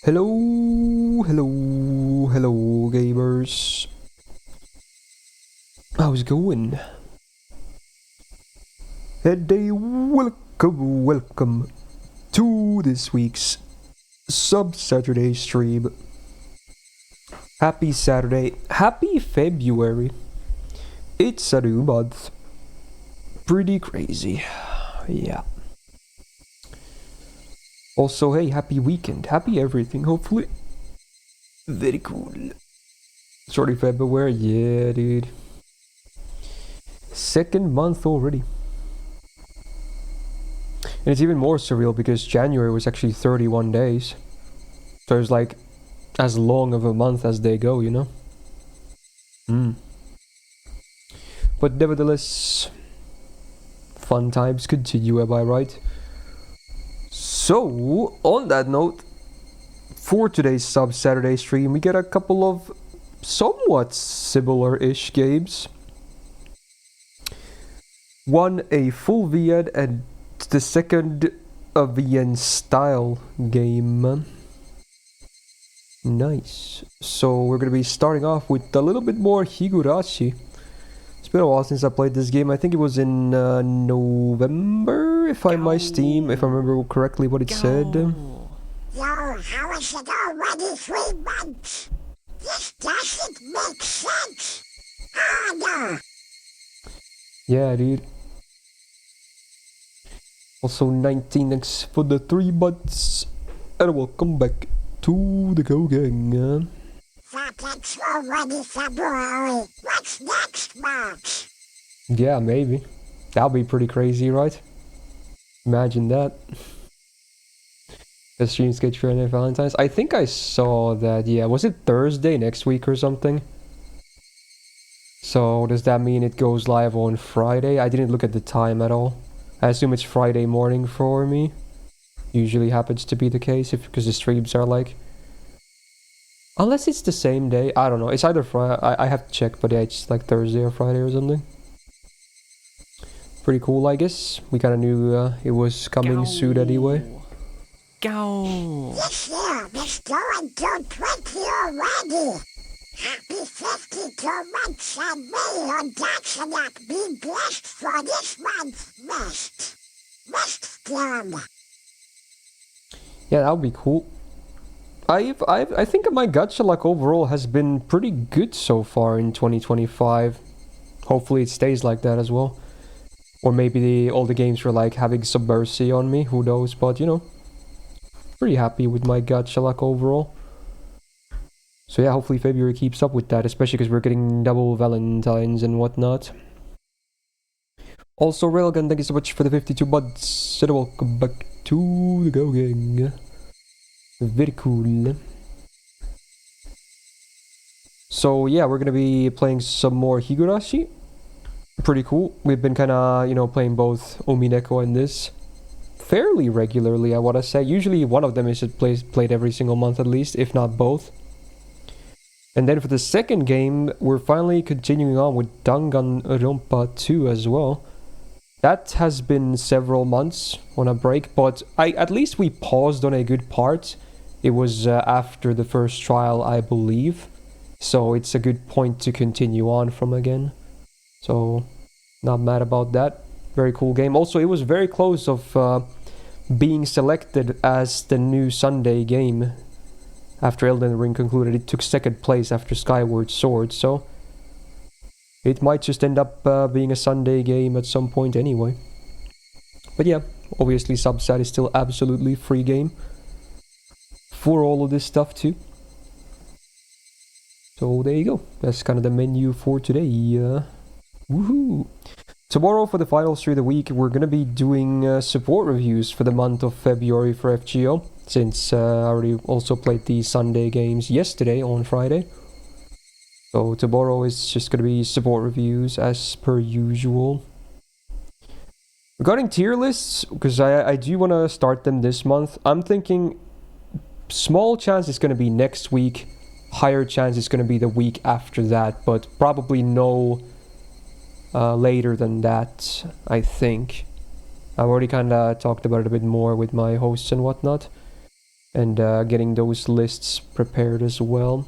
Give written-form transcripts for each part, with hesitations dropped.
Hello, hello, gamers. How's it going? And a welcome to this week's Sub-Saturday stream. Happy Saturday, happy February. It's a new month. Pretty crazy, yeah. Also, hey, happy weekend, happy everything, hopefully. Very cool. Sorry, February, yeah, dude. Second month already. And it's even more surreal because January was actually 31 days. So it's like as long of a month as they go, you know? But nevertheless, fun times continue, am I right? So, on that note, for today's Sub-Saturday stream, we get a couple of somewhat similar-ish games. One, a full VN, and the second, a VN style game. Nice. So we're gonna be starting off with a little bit more Higurashi. It's been a while since I played this game. I think it was in November, if I my Steam, if I remember correctly what it said. Yo, how is it already 3 months? This doesn't make sense. Oh no. Yeah, dude. Also 19 thanks for the 3 months. And welcome back to the Go Gang. It's already February. What's next, March? Yeah, maybe. That'll be pretty crazy, right? Imagine that. The stream schedule for Valentine's. I think I saw that, yeah. Was it Thursday next week or something? So, does that mean it goes live on Friday? I didn't look at the time at all. I assume it's Friday morning for me. Usually happens to be the case because the streams are like... Unless it's the same day. I don't know. It's either Friday. I have to check, but yeah, it's like Thursday or Friday or something. Pretty cool, I guess. We kind of knew it was coming soon anyway. Go! This year is going to 20 already. Happy 52 months and may on Daxanak be blessed for this month, Myst. Myst Storm. Yeah, that would be cool. I think my gacha luck overall has been pretty good so far in 2025. Hopefully it stays like that as well. Or maybe all the games were like having some mercy on me, who knows, but you know. Pretty happy with my gacha luck overall. So yeah, hopefully February keeps up with that, especially because we're getting double Valentines and whatnot. Also, Railgun, thank you so much for the 52 months, and welcome back to the Go Gang. Very cool. So yeah, we're gonna be playing some more Higurashi. Pretty cool. We've been kinda, you know, playing both Omineko and this fairly regularly, I wanna say. Usually one of them is played every single month at least, if not both. And then for the second game, we're finally continuing on with Danganronpa 2 as well. That has been several months on a break, but at least we paused on a good part. It was after the first trial, I believe. So it's a good point to continue on from again. So, not mad about that. Very cool game. Also, it was very close of being selected as the new Sunday game. After Elden Ring concluded, it took second place after Skyward Sword, so... It might just end up being a Sunday game at some point anyway. But yeah, obviously Subsat is still absolutely free game. For all of this stuff too. So there you go. That's kind of the menu for today. Woohoo! Tomorrow for the final stream of the week, we're going to be doing support reviews for the month of February for FGO. Since I already also played the Sunday games yesterday on Friday. So tomorrow is just going to be support reviews as per usual. Regarding tier lists, because I do want to start them this month, I'm thinking small chance is going to be next week, higher chance is going to be the week after that, but probably no later than that, I think. I've already kind of talked about it a bit more with my hosts and whatnot. and getting those lists prepared as well.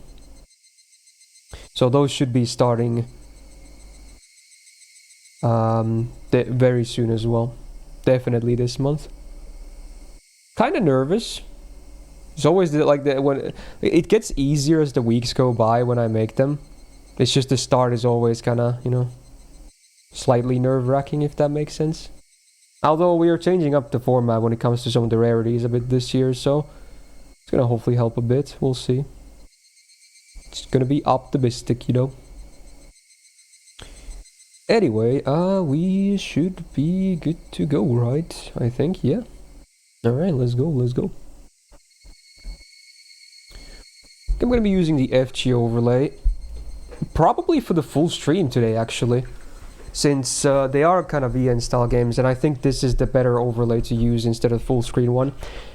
So those should be starting very soon as well. Definitely this month. Kind of nervous. It's always when it gets easier as the weeks go by when I make them. It's just the start is always kind of, you know, slightly nerve-wracking, if that makes sense. Although we are changing up the format when it comes to some of the rarities a bit this year, so it's gonna hopefully help a bit. We'll see. It's gonna be optimistic, you know. Anyway, we should be good to go, right? I think, yeah. Alright, let's go, let's go. I'm gonna be using the FG overlay. Probably for the full stream today, actually. Since they are kind of VN style games, and I think this is the better overlay to use instead of full screen one.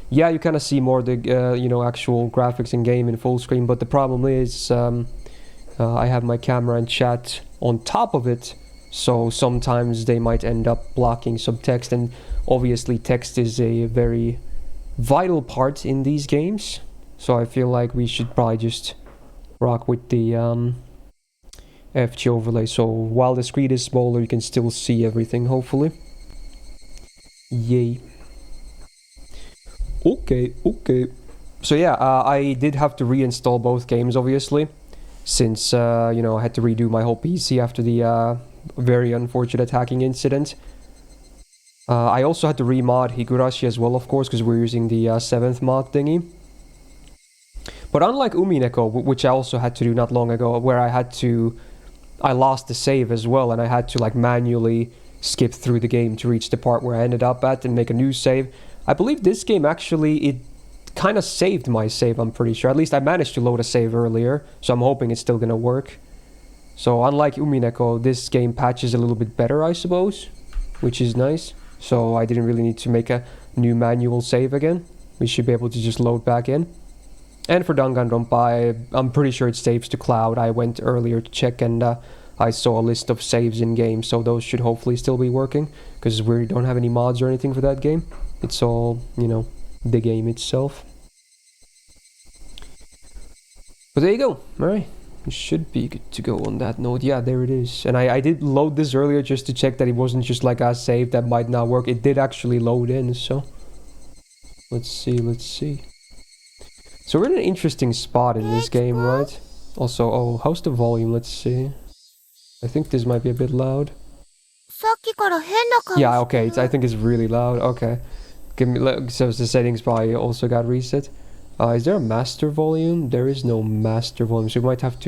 Yeah, you kind of see more the you know, actual graphics in game in full screen, but the problem is I have my camera and chat on top of it, so sometimes they might end up blocking some text, and obviously text is a very vital part in these games, so I feel like we should probably just rock with the FG overlay, so while the screen is smaller you can still see everything, hopefully. Yay. Okay. So yeah, I did have to reinstall both games, obviously, since you know, I had to redo my whole PC after the very unfortunate hacking incident. I also had to remod Higurashi as well, of course, because we're using the 7th mod thingy. But unlike Umineko, which I also had to do not long ago, where I lost the save as well, and I had to like manually skip through the game to reach the part where I ended up at and make a new save. I believe this game actually, it kind of saved my save, I'm pretty sure. At least I managed to load a save earlier, so I'm hoping it's still gonna work. So unlike Umineko, this game patches a little bit better, I suppose, which is nice. So I didn't really need to make a new manual save again. We should be able to just load back in. And for Danganronpa, I'm pretty sure it saves to cloud. I went earlier to check, and I saw a list of saves in game, so those should hopefully still be working, because we don't have any mods or anything for that game. It's all, you know, the game itself. But there you go. Alright, we should be good to go on that note. Yeah, there it is. And I did load this earlier just to check that it wasn't just like a save that might not work. It did actually load in, so let's see. So we're in an interesting spot in this game, right? Also, oh, how's the volume? Let's see. I think this might be a bit loud. Yeah, okay, I think it's really loud. Okay. So the settings probably also got reset. Is there a master volume? There is no master volume, so we might have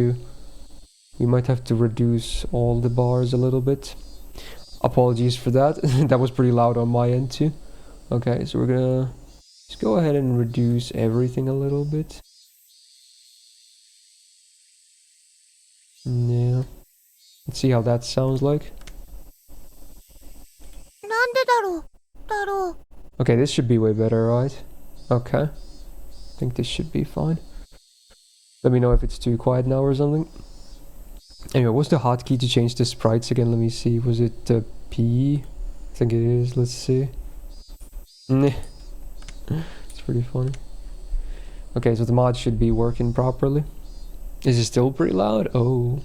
to reduce all the bars a little bit. Apologies for that. That was pretty loud on my end too. Okay, so we're gonna just go ahead and reduce everything a little bit. Yeah. Let's see how that sounds like. Okay, this should be way better, right? Okay. I think this should be fine. Let me know if it's too quiet now or something. Anyway, what's the hotkey to change the sprites again? Let me see. Was it P? I think it is. Let's see. It's pretty funny. Okay, so the mod should be working properly. Is it still pretty loud? Oh.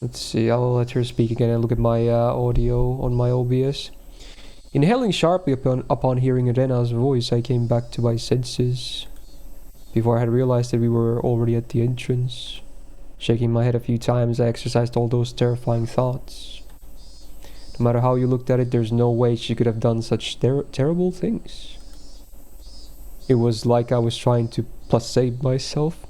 Let's see, I'll let her speak again and look at my audio on my OBS. Inhaling sharply upon hearing Rena's voice, I came back to my senses. Before I had realized that we were already at the entrance. Shaking my head a few times, I exercised all those terrifying thoughts. No matter how you looked at it, there's no way she could have done such terrible things. It was like I was trying to save myself.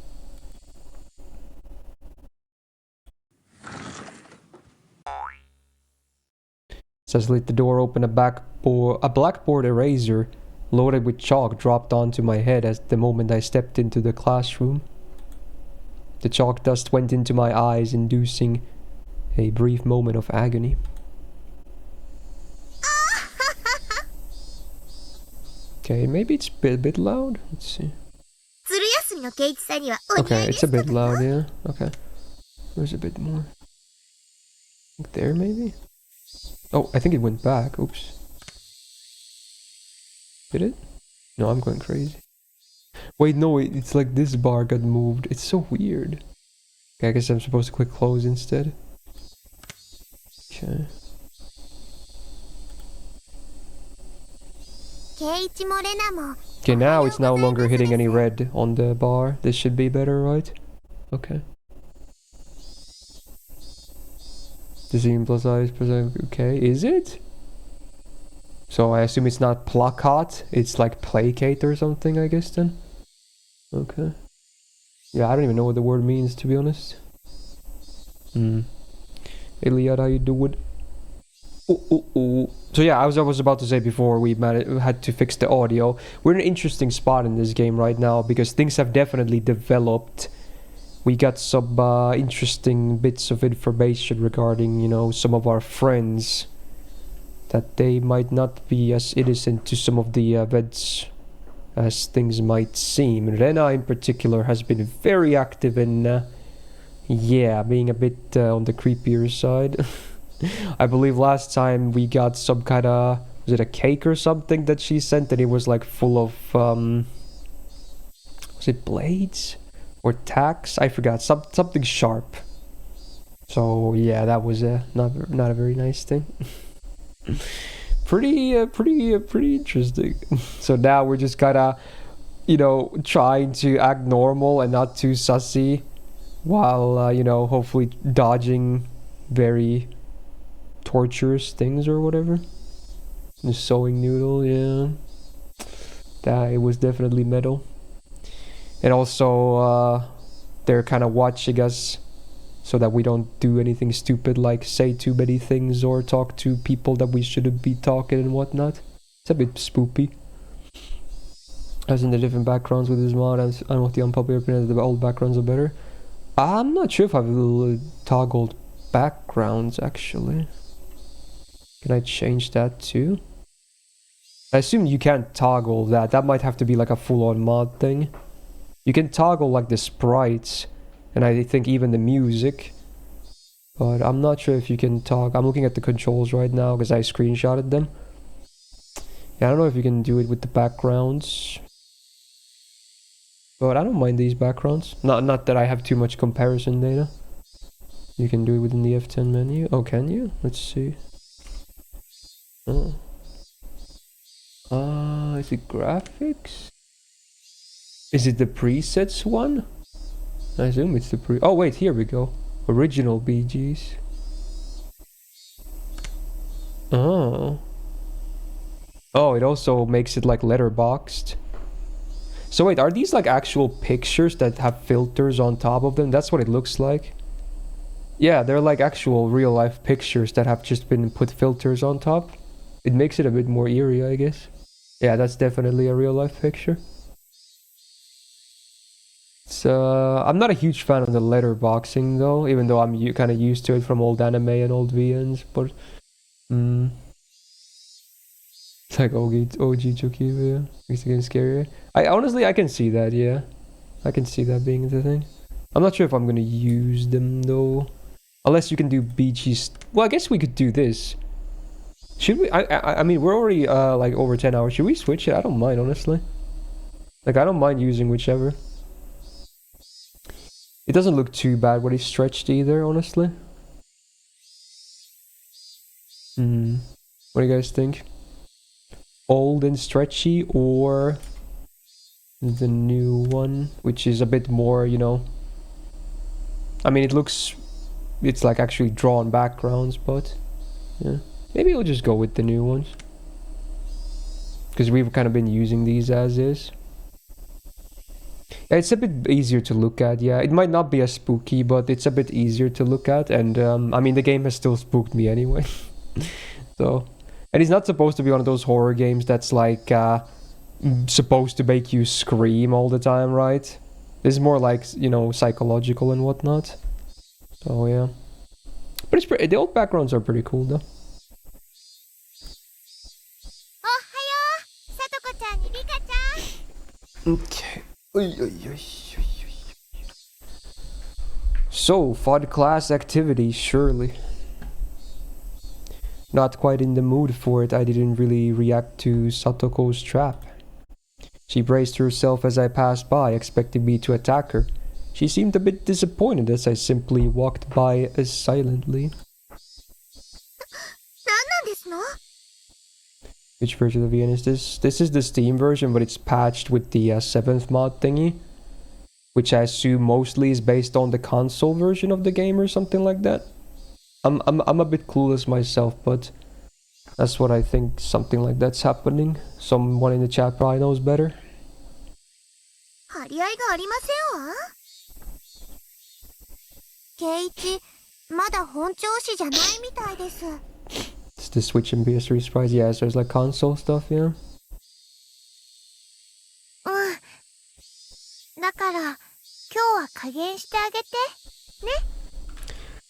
As I lit the door open, a blackboard eraser loaded with chalk dropped onto my head at the moment I stepped into the classroom. The chalk dust went into my eyes, inducing a brief moment of agony. Okay, maybe it's a bit loud. Let's see. Okay, it's a bit loud, yeah. Okay. Where's a bit more? Like there, maybe? Oh, I think it went back. Oops. Did it? No, I'm going crazy. Wait, no, it's like this bar got moved. It's so weird. Okay, I guess I'm supposed to click close instead. Okay. Okay, now it's no longer hitting any red on the bar. This should be better, right? Okay. Design plus size, okay, is it? So I assume it's not plakat, it's like placate or something, I guess then? Okay. Yeah, I don't even know what the word means, to be honest. Iliad, how you doing? So yeah, I was about to say before we had to fix the audio. We're in an interesting spot in this game right now because things have definitely developed. We got some interesting bits of information regarding, you know, some of our friends. That they might not be as innocent to some of the events as things might seem. Rena in particular has been very active in, yeah, being a bit on the creepier side. I believe last time we got some kind of, was it a cake or something that she sent, and it was like full of, was it blades or tacks? I forgot, something sharp. So yeah, that was not a very nice thing. Pretty interesting. So now we're just kinda, you know, trying to act normal and not too sussy, while you know, hopefully dodging very torturous things or whatever. The sewing noodle, yeah, that it was definitely metal. And also they're kind of watching us so that we don't do anything stupid like say too many things or talk to people that we shouldn't be talking and whatnot. It's a bit spoopy. As in the different backgrounds with this mod, and what the unpopular opinion that the old backgrounds are better. I'm not sure if I've toggled backgrounds actually. Can I change that too? I assume you can't toggle that. That might have to be like a full-on mod thing. You can toggle like the sprites, and I think even the music, but I'm not sure if you can talk. I'm looking at the controls right now because I screenshotted them. Yeah, I don't know if you can do it with the backgrounds, but I don't mind these backgrounds. Not that I have too much comparison data. You can do it within the F10 menu. Oh, can you? Let's see. Oh. Is it graphics? Is it the presets one? I assume it's the oh wait, here we go. Original BGs. Oh. Oh, it also makes it like letterboxed. So wait, are these like actual pictures that have filters on top of them? That's what it looks like. Yeah, they're like actual real life pictures that have just been put filters on top. It makes it a bit more eerie, I guess. Yeah, that's definitely a real life picture. So I'm not a huge fan of the letterboxing though, even though I'm kind of used to it from old anime and old VNs, but it's like OG Chucky, yeah. Makes it getting scarier. I can see that, yeah. I can see that being the thing. I'm not sure if I'm gonna use them though. Unless you can do BGs. Well, I guess we could do this. Should we? I mean, we're already like over 10 hours. Should we switch it? I don't mind, honestly. Like, I don't mind using whichever. It doesn't look too bad when it's stretched either, honestly. What do you guys think? Old and stretchy, or the new one, which is a bit more, you know. I mean, it's like actually drawn backgrounds, but yeah. Maybe we'll just go with the new ones. Because we've kind of been using these as is. Yeah, it's a bit easier to look at, yeah. It might not be as spooky, but it's a bit easier to look at. And, I mean, the game has still spooked me anyway. So, and it's not supposed to be one of those horror games that's like, supposed to make you scream all the time, right? This is more like, you know, psychological and whatnot. So, yeah. But it's the old backgrounds are pretty cool, though. Okay. So, fun class activity, surely. Not quite in the mood for it. I didn't really react to Satoko's trap. She braced herself as I passed by, expecting me to attack her. She seemed a bit disappointed as I simply walked by as silently. Which version of the VN is this? This is the Steam version, but it's patched with the 7th mod thingy, which I assume mostly is based on the console version of the game or something like that. I'm a bit clueless myself, but that's what I think. Something like that's happening. Someone in the chat probably knows better. It's the Switch and PS3 price. Yeah, so it's like console stuff, yeah.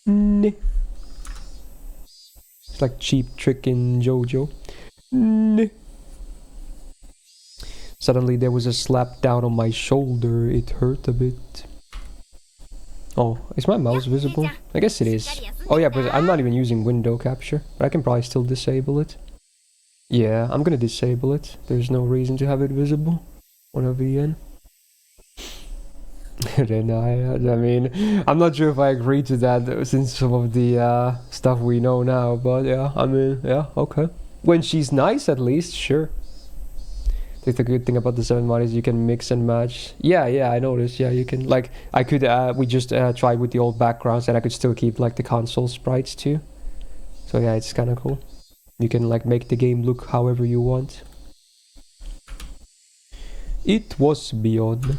Nah. It's like cheap trick in JoJo. Nah. Suddenly there was a slap down on my shoulder. It hurt a bit. Oh, is my mouse visible? I guess it is. Oh yeah, but I'm not even using window capture. But I can probably still disable it. Yeah, I'm gonna disable it. There's no reason to have it visible on a VN. Then I mean, I'm not sure if I agree to that since some of the stuff we know now. But yeah, I mean, yeah, okay. When she's nice, at least, sure. I think the good thing about the 7 mod is you can mix and match. Yeah, I noticed. Yeah, you can, like, I could, we just tried with the old backgrounds and I could still keep, like, the console sprites too. So yeah, it's kind of cool. You can, like, make the game look however you want. It was beyond.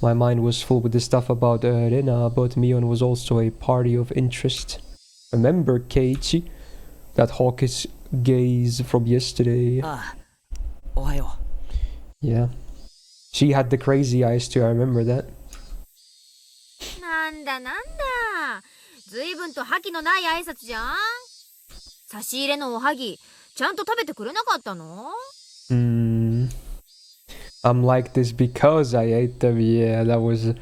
My mind was full with the stuff about Rena, but Mion was also a party of interest. Remember Keiichi? That hawkish gaze from yesterday. Ohayo. Yeah. She had the crazy eyes too, I remember that. I'm like this because I ate them. Yeah, that was a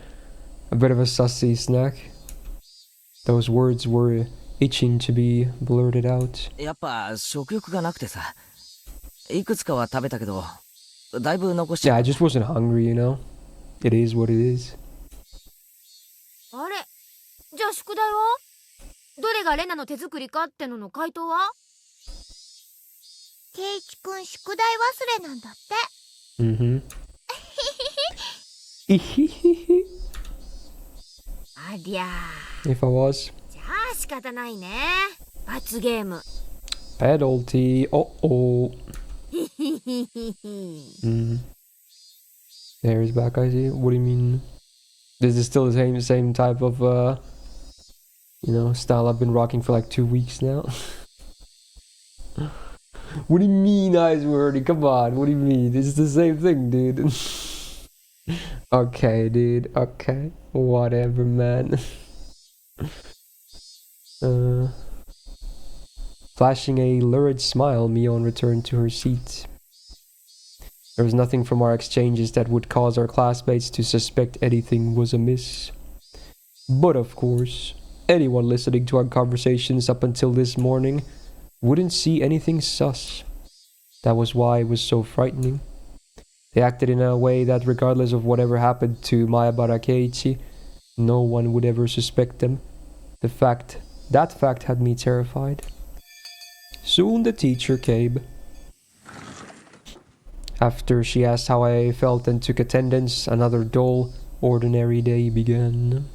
bit of a sussy snack. Those words were itching to be blurted out. Yeah, I just wasn't hungry, you know? It is what it is. Mm-hmm. If I was. Penalty. Uh-oh. There he's back, I see. What do you mean? This is still the same type of you know, style I've been rocking for like 2 weeks now. What do you mean eyes were hurting? Come on, what do you mean? This is the same thing, dude. Okay, dude. Okay. Whatever, man. Flashing a lurid smile, Mion returned to her seat. There was nothing from our exchanges that would cause our classmates to suspect anything was amiss. But of course, anyone listening to our conversations up until this morning wouldn't see anything sus. That was why it was so frightening. They acted in a way that regardless of whatever happened to Mayabara Keiichi, no one would ever suspect them. That fact had me terrified. Soon the teacher came. After she asked how I felt and took attendance, another dull, ordinary day began.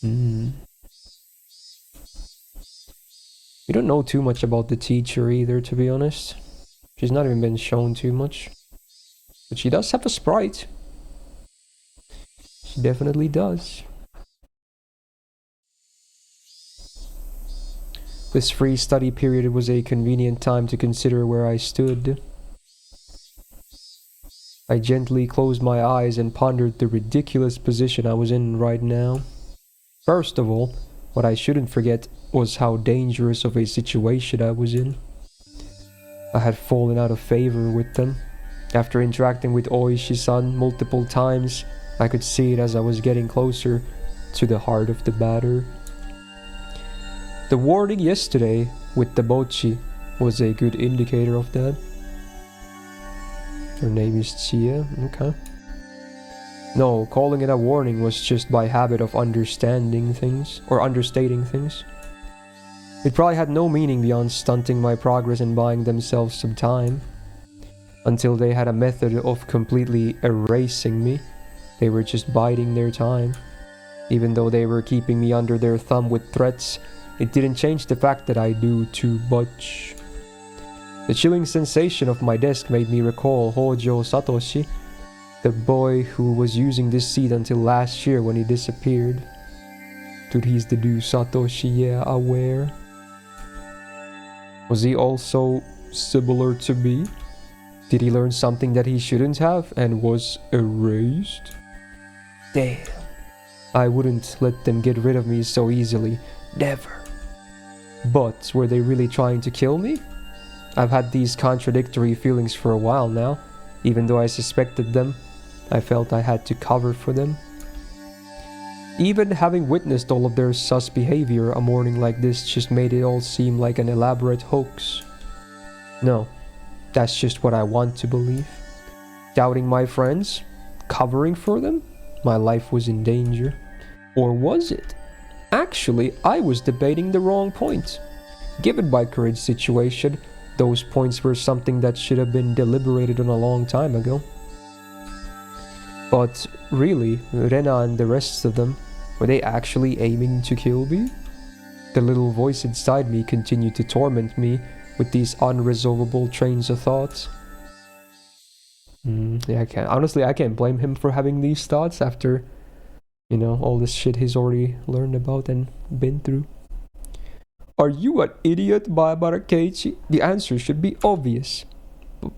We don't know too much about the teacher either, to be honest. She's not even been shown too much. But she does have a sprite. She definitely does. This free study period was a convenient time to consider where I stood. I gently closed my eyes and pondered the ridiculous position I was in right now. First of all, what I shouldn't forget was how dangerous of a situation I was in. I had fallen out of favor with them. After interacting with Oishi-san multiple times, I could see it as I was getting closer to the heart of the matter. The warning yesterday with the mochi was a good indicator of that. Her name is Chia. Okay. No, calling it a warning was just by habit of understanding things, or understating things. It probably had no meaning beyond stunting my progress and buying themselves some time. Until they had a method of completely erasing me, they were just biding their time. Even though they were keeping me under their thumb with threats, it didn't change the fact that I knew too much. The chilling sensation of my desk made me recall Hojo Satoshi, the boy who was using this seat until last year when he disappeared. Dude, he's the dude Satoshi, yeah, aware. Was he also similar to me? Did he learn something that he shouldn't have and was erased? Damn. I wouldn't let them get rid of me so easily. Never. But were they really trying to kill me? I've had these contradictory feelings for a while now. Even though I suspected them, I felt I had to cover for them. Even having witnessed all of their sus behavior, a morning like this just made it all seem like an elaborate hoax. No, that's just what I want to believe. Doubting my friends? Covering for them? My life was in danger. Or was it? Actually, I was debating the wrong point. Given my current situation, those points were something that should have been deliberated on a long time ago. But really, Rena and the rest of them, were they actually aiming to kill me? The little voice inside me continued to torment me with these unresolvable trains of thoughts. Yeah, I can't blame him for having these thoughts after, all this shit he's already learned about and been through. Are you an idiot, Barbara Keiichi? The answer should be obvious.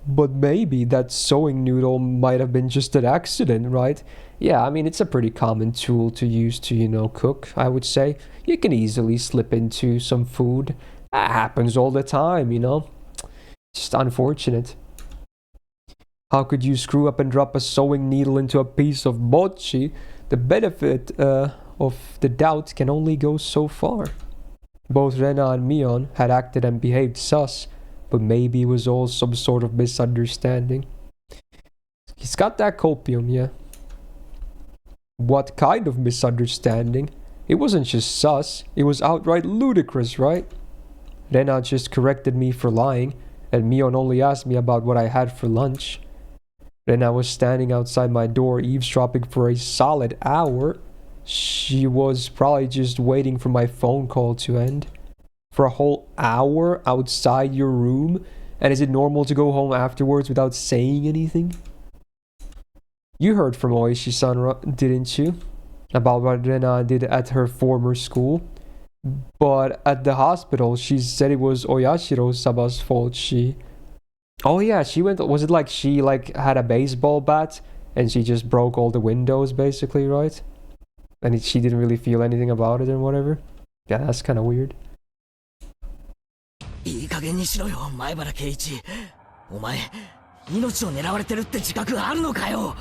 But maybe that sewing noodle might have been just an accident, right? Yeah, I mean, it's a pretty common tool to use to, cook, I would say. You can easily slip into some food. That happens all the time, Just unfortunate. How could you screw up and drop a sewing needle into a piece of mochi? The benefit of the doubt can only go so far. Both Rena and Mion had acted and behaved sus, but maybe it was all some sort of misunderstanding. He's got that copium, yeah. What kind of misunderstanding? It wasn't just sus, it was outright ludicrous, right? Rena just corrected me for lying, and Mion only asked me about what I had for lunch. Rena was standing outside my door eavesdropping for a solid hour. She was probably just waiting for my phone call to end. For a whole hour outside your room? And is it normal to go home afterwards without saying anything? You heard from Oishi-san, didn't you? About what Rena did at her former school. But at the hospital, she said it was Oyashiro-sama's fault. Oh yeah, was it like she had a baseball bat and she just broke all the windows basically, right? And she didn't really feel anything about it and whatever? Yeah, that's kind of weird. いい加減にしろよ、前原圭一。お前、命を狙われてるって自覚あるのかよ。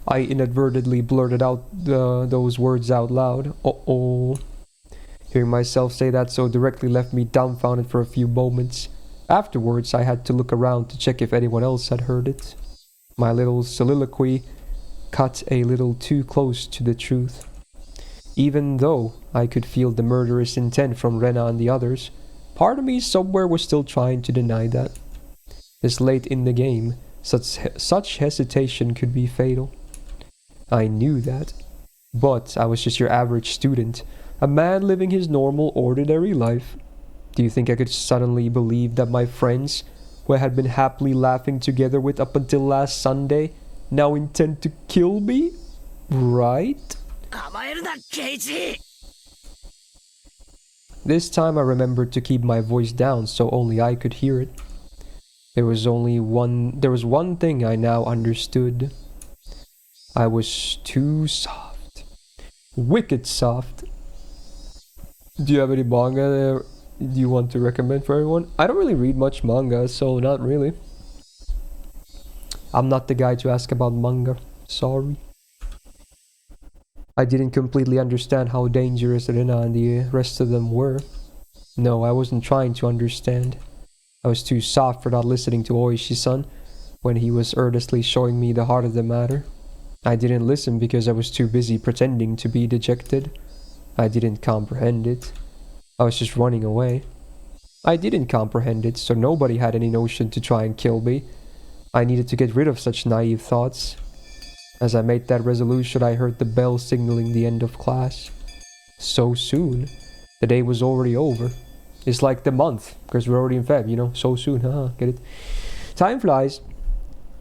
I inadvertently blurted out those words out loud. Uh-oh. Hearing myself say that so directly left me dumbfounded for a few moments. Afterwards, I had to look around to check if anyone else had heard it. My little soliloquy cut a little too close to the truth. Even though I could feel the murderous intent from Rena and the others, part of me somewhere was still trying to deny that. This late in the game, such hesitation could be fatal. I knew that. But I was just your average student, a man living his normal, ordinary life. Do you think I could suddenly believe that my friends, who I had been happily laughing together with up until last Sunday, now intend to kill me? Right? This time I remembered to keep my voice down so only I could hear it. There was one thing I now understood. I was too soft. Wicked soft. Do you have any manga there you want to recommend for everyone? I don't really read much manga, so not really. I'm not the guy to ask about manga. Sorry. I didn't completely understand how dangerous Rena and the rest of them were. No, I wasn't trying to understand. I was too soft for not listening to Oishi-san when he was earnestly showing me the heart of the matter. I didn't listen because I was too busy pretending to be dejected. I didn't comprehend it. I was just running away. I didn't comprehend it, so nobody had any notion to try and kill me. I needed to get rid of such naive thoughts. As I made that resolution, I heard the bell signaling the end of class. So soon. The day was already over. It's like the month, because we're already in Feb, you know, so soon, haha, get it? Time flies.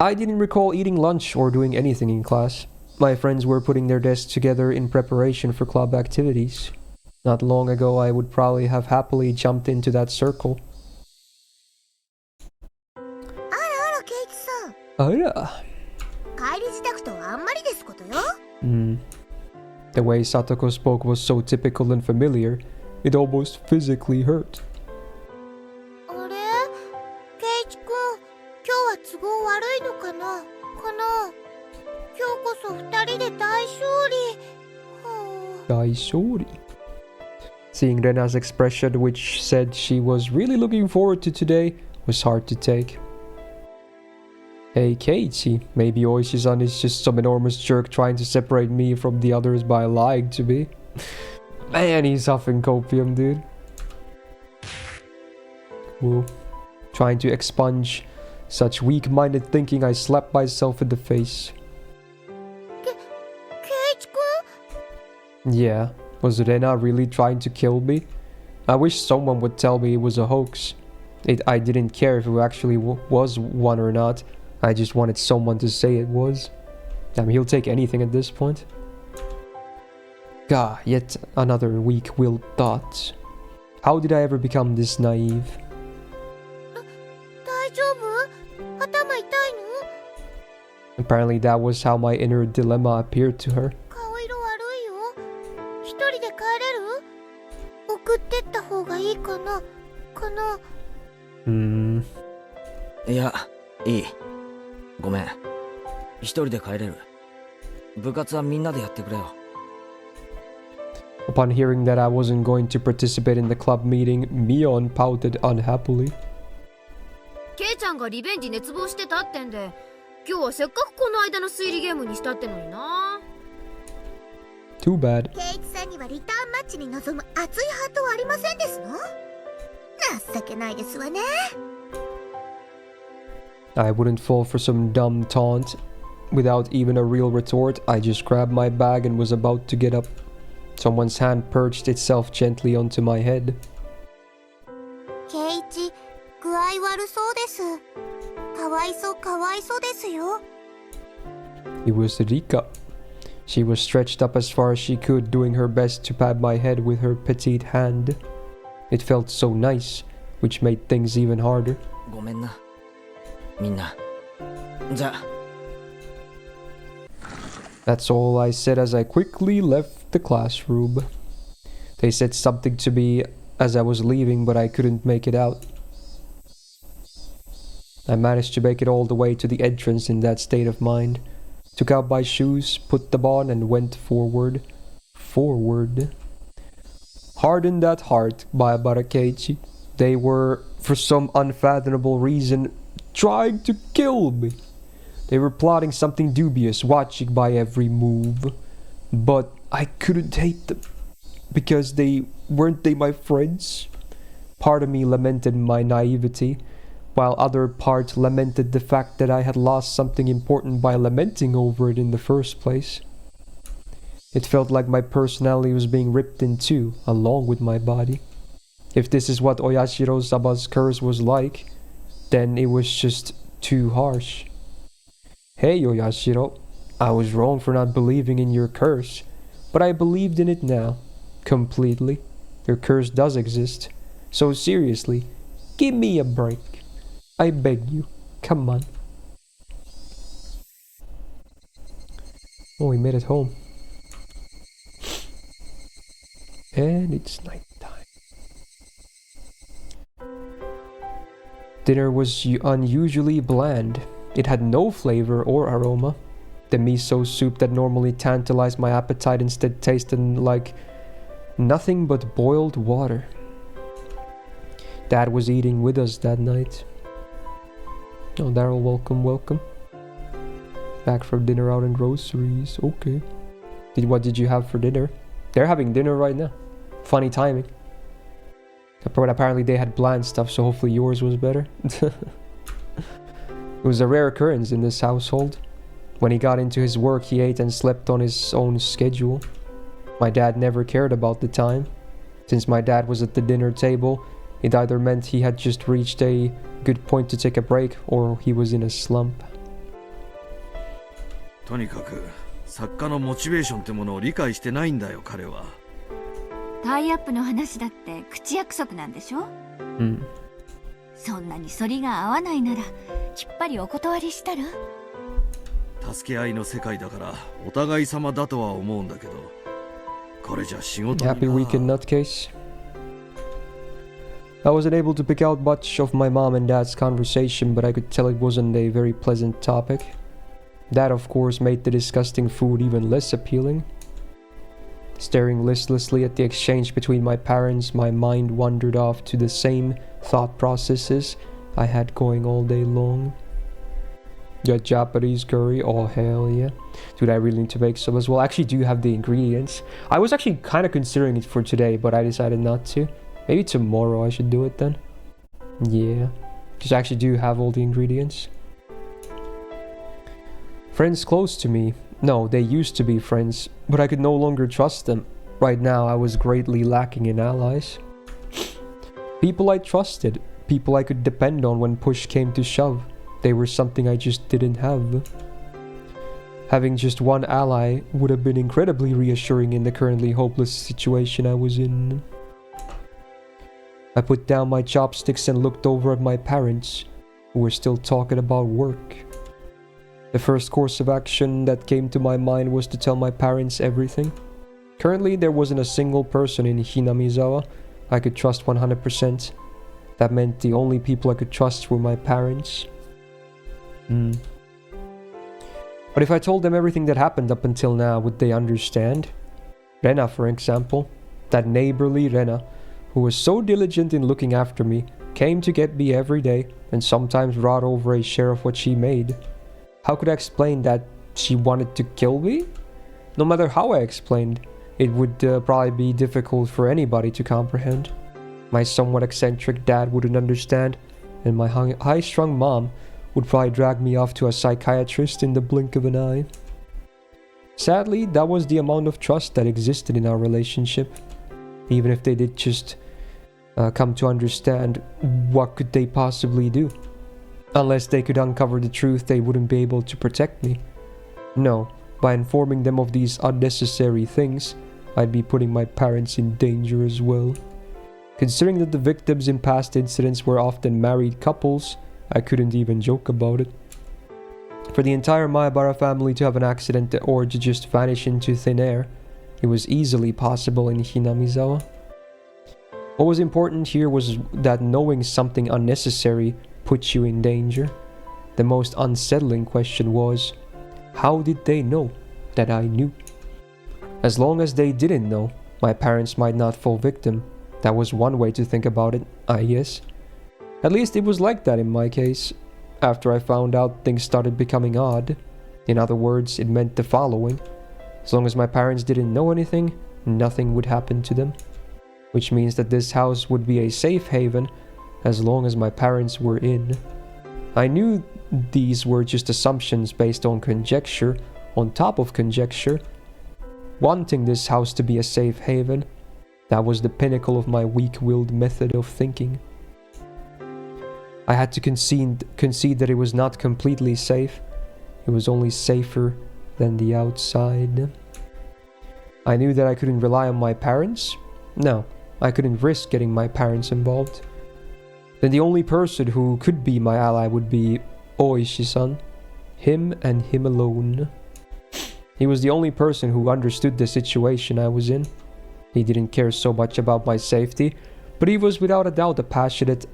I didn't recall eating lunch or doing anything in class. My friends were putting their desks together in preparation for club activities. Not long ago, I would probably have happily jumped into that circle. あらあら、ケイチさん。Ara. 帰り支度とはあんまりですことよ。The way Satoko spoke was so typical and familiar, it almost physically hurt. あれケイチくん、今日は都合悪いのかな今日こそ二人で大勝利。Daishori. Seeing Rena's expression, which said she was really looking forward to today, was hard to take. Hey Keiichi, maybe Oishi-san is just some enormous jerk trying to separate me from the others by lying to me. Man, he's huffing copium, dude. Whoa. Trying to expunge such weak-minded thinking, I slapped myself in the face. ケイチくん Yeah, was Rena really trying to kill me? I wish someone would tell me it was a hoax. I didn't care if it actually was one or not. I just wanted someone to say it was. Damn, he'll take anything at this point. Gah, yet another weak-willed thought. How did I ever become this naive? 大丈夫頭痛いの Apparently that was how my inner dilemma appeared to her. 顔色悪いよ。一人で帰れる送ってった方がいいかないや、いい。ごめん。一人で帰れる。部活はみんなでやってくれよ。Upon hearing that I wasn't going to participate in the club meeting, Mion pouted unhappily. ケイちゃんがリベンジ熱望してたってんで、今日はせっかくこの間の推理ゲームにしたってのにな。Too bad. ケイチさんにはリターンマッチに臨む熱いハートはありませんですの情けないですわね。I wouldn't fall for some dumb taunt. Without even a real retort, I just grabbed my bag and was about to get up. Someone's hand perched itself gently onto my head. ケイチ、具合悪そうです。かわいそうですよ。It was Rika. She was stretched up as far as she could, doing her best to pat my head with her petite hand. It felt so nice, which made things even harder. ごめんな。みんな。じゃあ。That's all I said as I quickly left the classroom. They said something to me as I was leaving, but I couldn't make it out. I managed to make it all the way to the entrance in that state of mind. Took out my shoes, put them on, and went forward. Harden that heart, Mayabara Keiichi. They were, for some unfathomable reason, trying to kill me. They were plotting something dubious, watching my every move. But I couldn't hate them, because weren't they my friends? Part of me lamented my naivety, while other part lamented the fact that I had lost something important by lamenting over it in the first place. It felt like my personality was being ripped in two, along with my body. If this is what Oyashiro-sama's curse was like, then it was just too harsh. Hey Oyashiro, I was wrong for not believing in your curse, but I believed in it now, completely. Your curse does exist, so seriously, give me a break. I beg you, come on. Oh, we made it home. And it's nighttime. Dinner was unusually bland. It had no flavor or aroma. The miso soup that normally tantalized my appetite instead tasted like nothing but boiled water. Dad was eating with us that night. Oh, Daryl, welcome, welcome. Back from dinner out and groceries. Okay. What did you have for dinner? They're having dinner right now. Funny timing. But apparently they had bland stuff, so hopefully yours was better. It was a rare occurrence in this household. When he got into his work, he ate and slept on his own schedule. My dad never cared about the time. Since my dad was at the dinner table, it either meant he had just reached a good point to take a break, or he was in a slump. とにかく作家のモチベーションってものを理解してないんだよ彼は。タイアップの話だって口約束なんでしょ？うん。そんなに反りが合わないならきっぱりお断りしたら？助け合いの世界だからお互い様だとは思うんだけど、これじゃ仕事にな。Happy weekend, nutcase. I wasn't able to pick out much of my mom and dad's conversation, but I could tell it wasn't a very pleasant topic. That, of course, made the disgusting food even less appealing. Staring listlessly at the exchange between my parents, my mind wandered off to the same thought processes I had going all day long. Yeah, Japanese curry, oh hell yeah. Dude, I really need to make some as well. I actually do have the ingredients. I was actually kind of considering it for today, but I decided not to. Maybe tomorrow I should do it then. Yeah, because I actually do have all the ingredients. Friends close to me. No, they used to be friends, but I could no longer trust them. Right now, I was greatly lacking in allies. People I trusted, people I could depend on when push came to shove. They were something I just didn't have. Having just one ally would have been incredibly reassuring in the currently hopeless situation I was in. I put down my chopsticks and looked over at my parents, who were still talking about work. The first course of action that came to my mind was to tell my parents everything. Currently, there wasn't a single person in Hinamizawa I could trust 100%. That meant the only people I could trust were my parents. But if I told them everything that happened up until now, would they understand? Rena, for example. That neighborly Rena, who was so diligent in looking after me, came to get me every day and sometimes brought over a share of what she made. How could I explain that she wanted to kill me? No matter how I explained, it would probably be difficult for anybody to comprehend. My somewhat eccentric dad wouldn't understand, and my high-strung mom would probably drag me off to a psychiatrist in the blink of an eye. Sadly, that was the amount of trust that existed in our relationship. Even if they did just come to understand, what could they possibly do? Unless they could uncover the truth, they wouldn't be able to protect me. No, by informing them of these unnecessary things, I'd be putting my parents in danger as well. Considering that the victims in past incidents were often married couples, I couldn't even joke about it. For the entire Maebara family to have an accident or to just vanish into thin air, it was easily possible in Hinamizawa. What was important here was that knowing something unnecessary put you in danger. The most unsettling question was, how did they know that I knew? As long as they didn't know, my parents might not fall victim. That was one way to think about it, I guess. At least it was like that in my case. After I found out, things started becoming odd. In other words, it meant the following. As long as my parents didn't know anything, nothing would happen to them. Which means that this house would be a safe haven as long as my parents were in. I knew these were just assumptions based on conjecture, on top of conjecture. Wanting this house to be a safe haven, that was the pinnacle of my weak-willed method of thinking. I had to concede that it was not completely safe. It was only safer than the outside. I knew that I couldn't rely on my parents. No, I couldn't risk getting my parents involved. Then the only person who could be my ally would be Oishi-san. Him and him alone. He was the only person who understood the situation I was in. He didn't care so much about my safety, but he was without a doubt passionate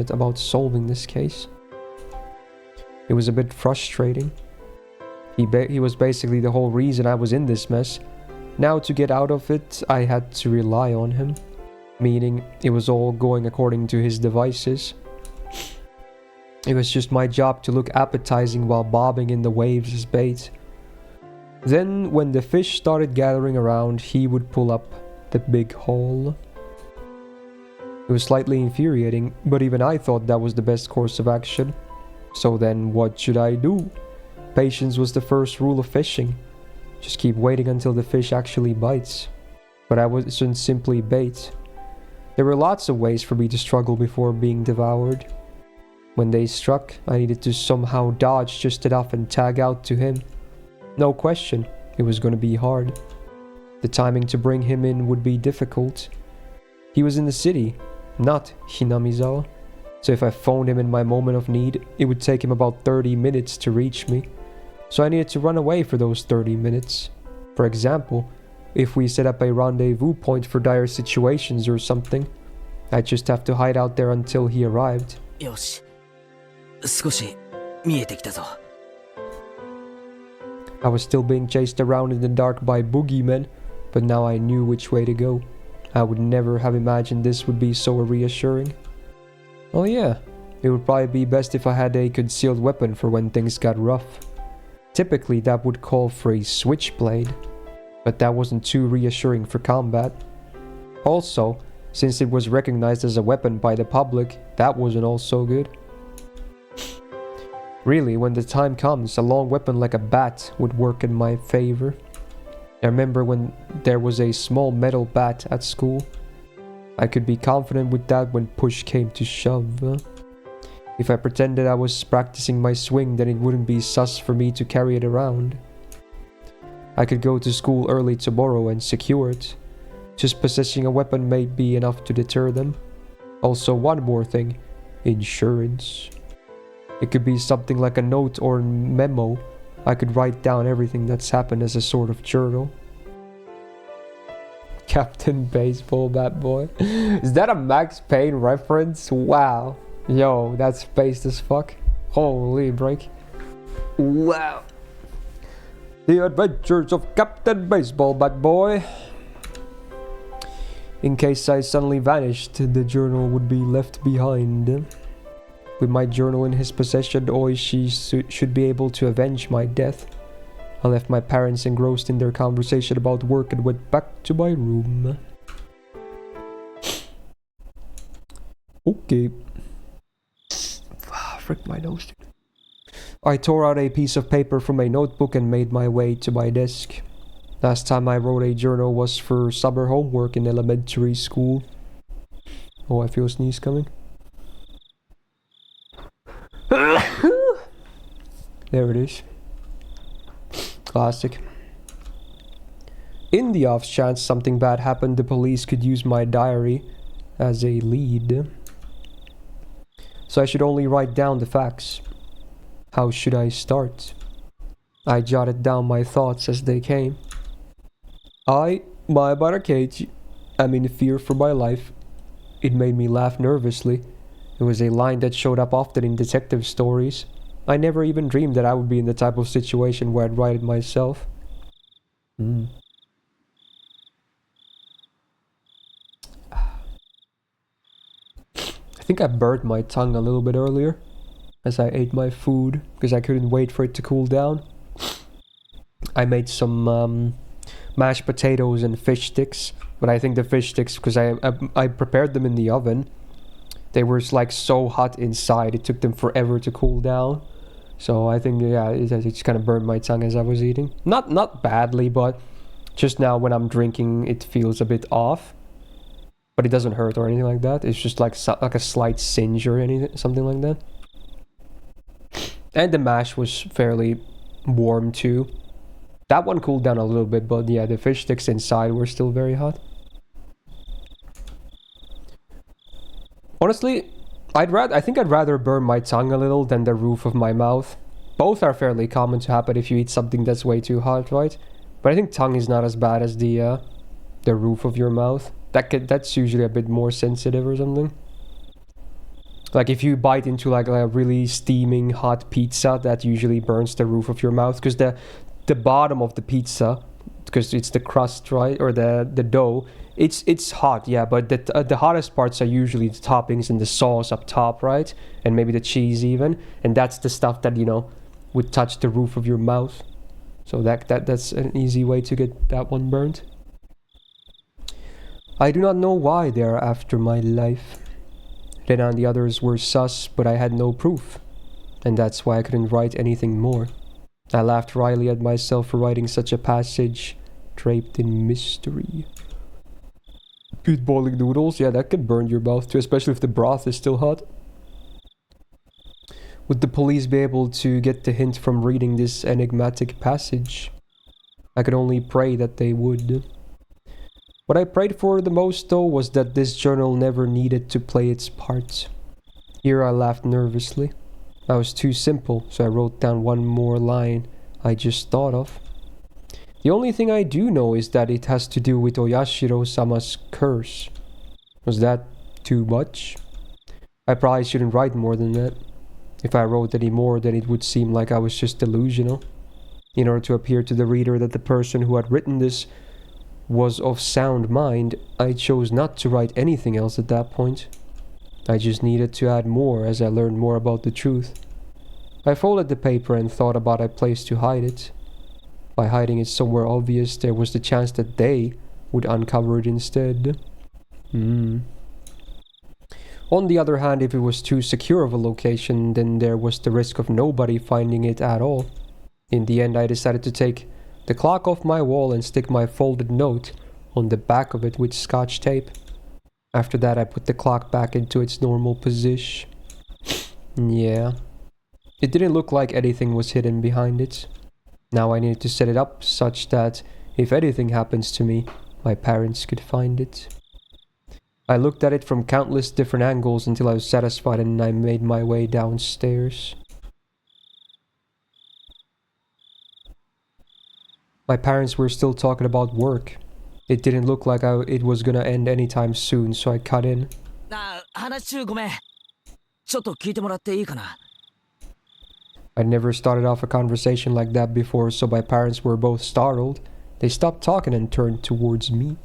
about solving this case. It was a bit frustrating. He was basically the whole reason I was in this mess. Now to get out of it, I had to rely on him. meaning it was all going according to his devices. It was just my job to look appetizing while bobbing in the waves as bait. Then, when the fish started gathering around, he would pull up the big haul. It was slightly infuriating, but even I thought that was the best course of action. So then, what should I do? Patience was the first rule of fishing. Just keep waiting until the fish actually bites. But I wasn't simply bait. There were lots of ways for me to struggle before being devoured. When they struck, I needed to somehow dodge just enough and tag out to him. No question, it was going to be hard. The timing to bring him in would be difficult. He was in the city, not Hinamizawa. So if I phoned him in my moment of need, it would take him about 30 minutes to reach me. So I needed to run away for those 30 minutes. For example, if we set up a rendezvous point for dire situations or something, I'd just have to hide out there until he arrived. よし、少し見えてきたぞ。I was still being chased around in the dark by boogeymen, but now I knew which way to go. I would never have imagined this would be so reassuring. Oh yeah, it would probably be best if I had a concealed weapon for when things got rough. Typically that would call for a switchblade, but that wasn't too reassuring for combat. Also, since it was recognized as a weapon by the public, that wasn't also good. Really, when the time comes, a long weapon like a bat would work in my favor. I remember when there was a small metal bat at school. I could be confident with that when push came to shove. If I pretended I was practicing my swing, then it wouldn't be sus for me to carry it around. I could go to school early tomorrow and secure it. Just possessing a weapon may be enough to deter them. Also, one more thing. Insurance. It could be something like a note or memo. I could write down everything that's happened as a sort of journal. Captain Baseball Bat Boy. Is that a Max Payne reference? Wow. Yo, that's spaced as fuck. Holy break. Wow. The Adventures of Captain Baseball Bat Boy. In case I suddenly vanished, the journal would be left behind. With my journal in his possession, Oishi should be able to avenge my death. I left my parents engrossed in their conversation about work and went back to my room. Okay. Frick my nose, dude. I tore out a piece of paper from a notebook and made my way to my desk. Last time I wrote a journal was for summer homework in elementary school. Oh, I feel a sneeze coming. There it is. Classic. In the off chance something bad happened, the police could use my diary as a lead. So I should only write down the facts. How should I start? I jotted down my thoughts as they came. I, Mai Barakechi, am in fear for my life. It made me laugh nervously. It was a line that showed up often in detective stories. I never even dreamed that I would be in the type of situation where I'd write it myself. I think I burnt my tongue a little bit earlier as I ate my food because I couldn't wait for it to cool down. I made some mashed potatoes and fish sticks, but I think the fish sticks, because I prepared them in the oven, they were like so hot inside it took them forever to cool down. So I think, yeah, it just kind of burned my tongue as I was eating. Not badly, but just now when I'm drinking it feels a bit off. But it doesn't hurt or anything like that. It's just like a slight singe or anything, something like that. And the mash was fairly warm too. That one cooled down a little bit, but yeah, the fish sticks inside were still very hot. Honestly, I think I'd rather burn my tongue a little than the roof of my mouth. Both are fairly common to happen if you eat something that's way too hot, right? But I think tongue is not as bad as the roof of your mouth. That's usually a bit more sensitive or something. Like if you bite into like a really steaming hot pizza, that usually burns the roof of your mouth, because the bottom of the pizza, because it's the crust, right, or the dough, It's hot, yeah, but the hottest parts are usually the toppings and the sauce up top, right? And maybe the cheese even, and that's the stuff that would touch the roof of your mouth. So that's an easy way to get that one burnt. I do not know why they are after my life. Rena and the others were sus, but I had no proof, and that's why I couldn't write anything more. I laughed wryly at myself for writing such a passage draped in mystery. Good boiling noodles, yeah, that could burn your mouth too, especially if the broth is still hot. Would the police be able to get the hint from reading this enigmatic passage? I could only pray that they would. What I prayed for the most, though, was that this journal never needed to play its part. Here I laughed nervously. I was too simple, so I wrote down one more line I just thought of. The only thing I do know is that it has to do with Oyashiro-sama's curse. Was that too much? I probably shouldn't write more than that. If I wrote any more, then it would seem like I was just delusional. In order to appear to the reader that the person who had written this was of sound mind, I chose not to write anything else at that point. I just needed to add more as I learned more about the truth. I folded the paper and thought about a place to hide it. By hiding it somewhere obvious, there was the chance that they would uncover it instead. On the other hand, if it was too secure of a location, then there was the risk of nobody finding it at all. In the end, I decided to take the clock off my wall and stick my folded note on the back of it with scotch tape. After that, I put the clock back into its normal position. Yeah. It didn't look like anything was hidden behind it. Now I needed to set it up such that if anything happens to me, my parents could find it. I looked at it from countless different angles until I was satisfied, and I made my way downstairs. My parents were still talking about work. It didn't look like it was gonna end anytime soon, so I cut in. 話中ごめん。ちょっと聞いてもらっていいかな。I'd never started off a conversation like that before, so my parents were both startled. They stopped talking and turned towards me.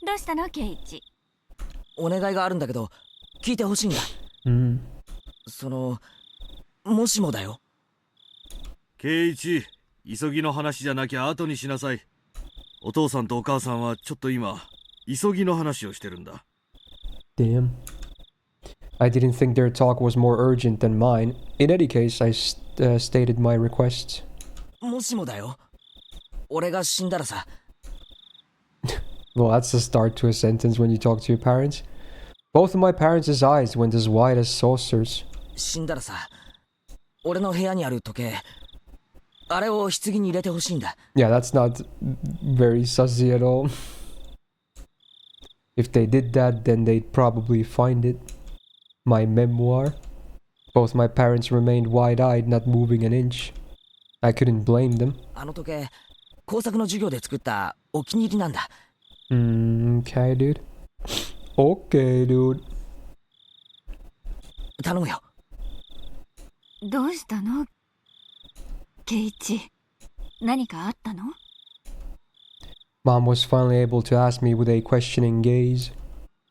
どうしたのケイチ？お願いがあるんだけど、聞いてほしいんだ。その、もしもだよ。圭一、急ぎの話じゃなきゃ後にしなさい。お父さんとお母さんはちょっと今、急ぎの話をしてるんだ。Damn. I didn't think their talk was more urgent than mine. In any case, I stated my requests. もしもだよ。俺が死んだらさ。Well, that's a start to a sentence when you talk to your parents. Both of my parents' eyes went as wide as saucers. 死んだらさ、俺の部屋にある時計、あれを棺に入れてほしいんだ。Yeah, that's not very sussy at all. If they did that, then they'd probably find it. My memoir. Both my parents remained wide-eyed, not moving an inch. I couldn't blame them. あの時計、工作の授業で作ったお気に入りなんだ。Okay, dude. Okay, dude. 頼むよ。どうしたのケイチ？何かあったの？ Mom was finally able to ask me with a questioning gaze.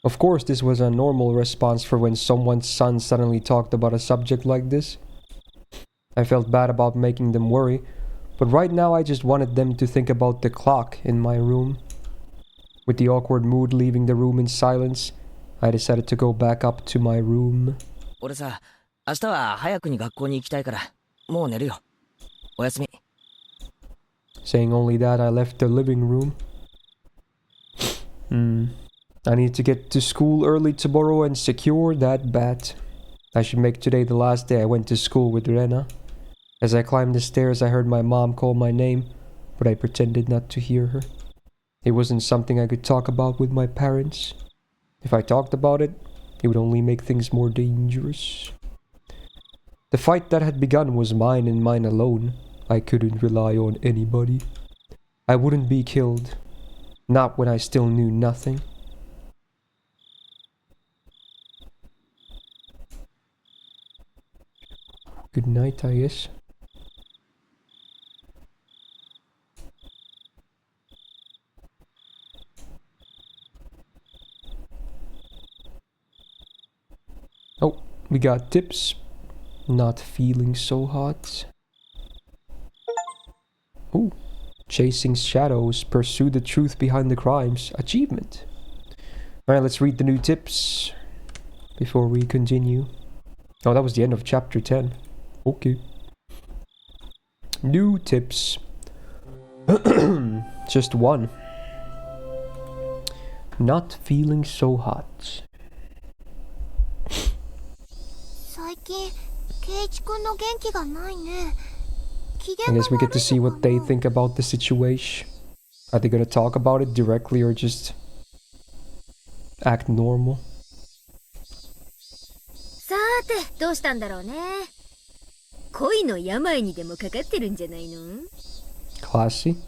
Of course, this was a normal response for when someone's son suddenly talked about a subject like this. I felt bad about making them worry, but right now I just wanted them to think about the clock in my room. With the awkward mood leaving the room in silence, I decided to go back up to my room. 俺さ、明日は早くに学校に行きたいから、もう寝るよ。おやすみ。Saying only that, I left the living room. I need to get to school early tomorrow and secure that bat. I should make today the last day I went to school with Rena. As I climbed the stairs, I heard my mom call my name, but I pretended not to hear her. It wasn't something I could talk about with my parents. If I talked about it, it would only make things more dangerous. The fight that had begun was mine and mine alone. I couldn't rely on anybody. I wouldn't be killed. Not when I still knew nothing. Good night, I guess. We got tips. Not feeling so hot. Ooh. Chasing shadows. Pursue the truth behind the crimes. Achievement. Alright, let's read the new tips before we continue. Oh, that was the end of chapter 10. Okay. New tips. Just one. Not feeling so hot. 最近圭一君の元気がないね。機 I 嫌が guess we get to 悪 see いの what か they な。 think about the situation. Are they gonna talk about it directly or just act normal? さーてどうしたんだろうね。恋の病にでもかかってるんじゃないの？ Classy. み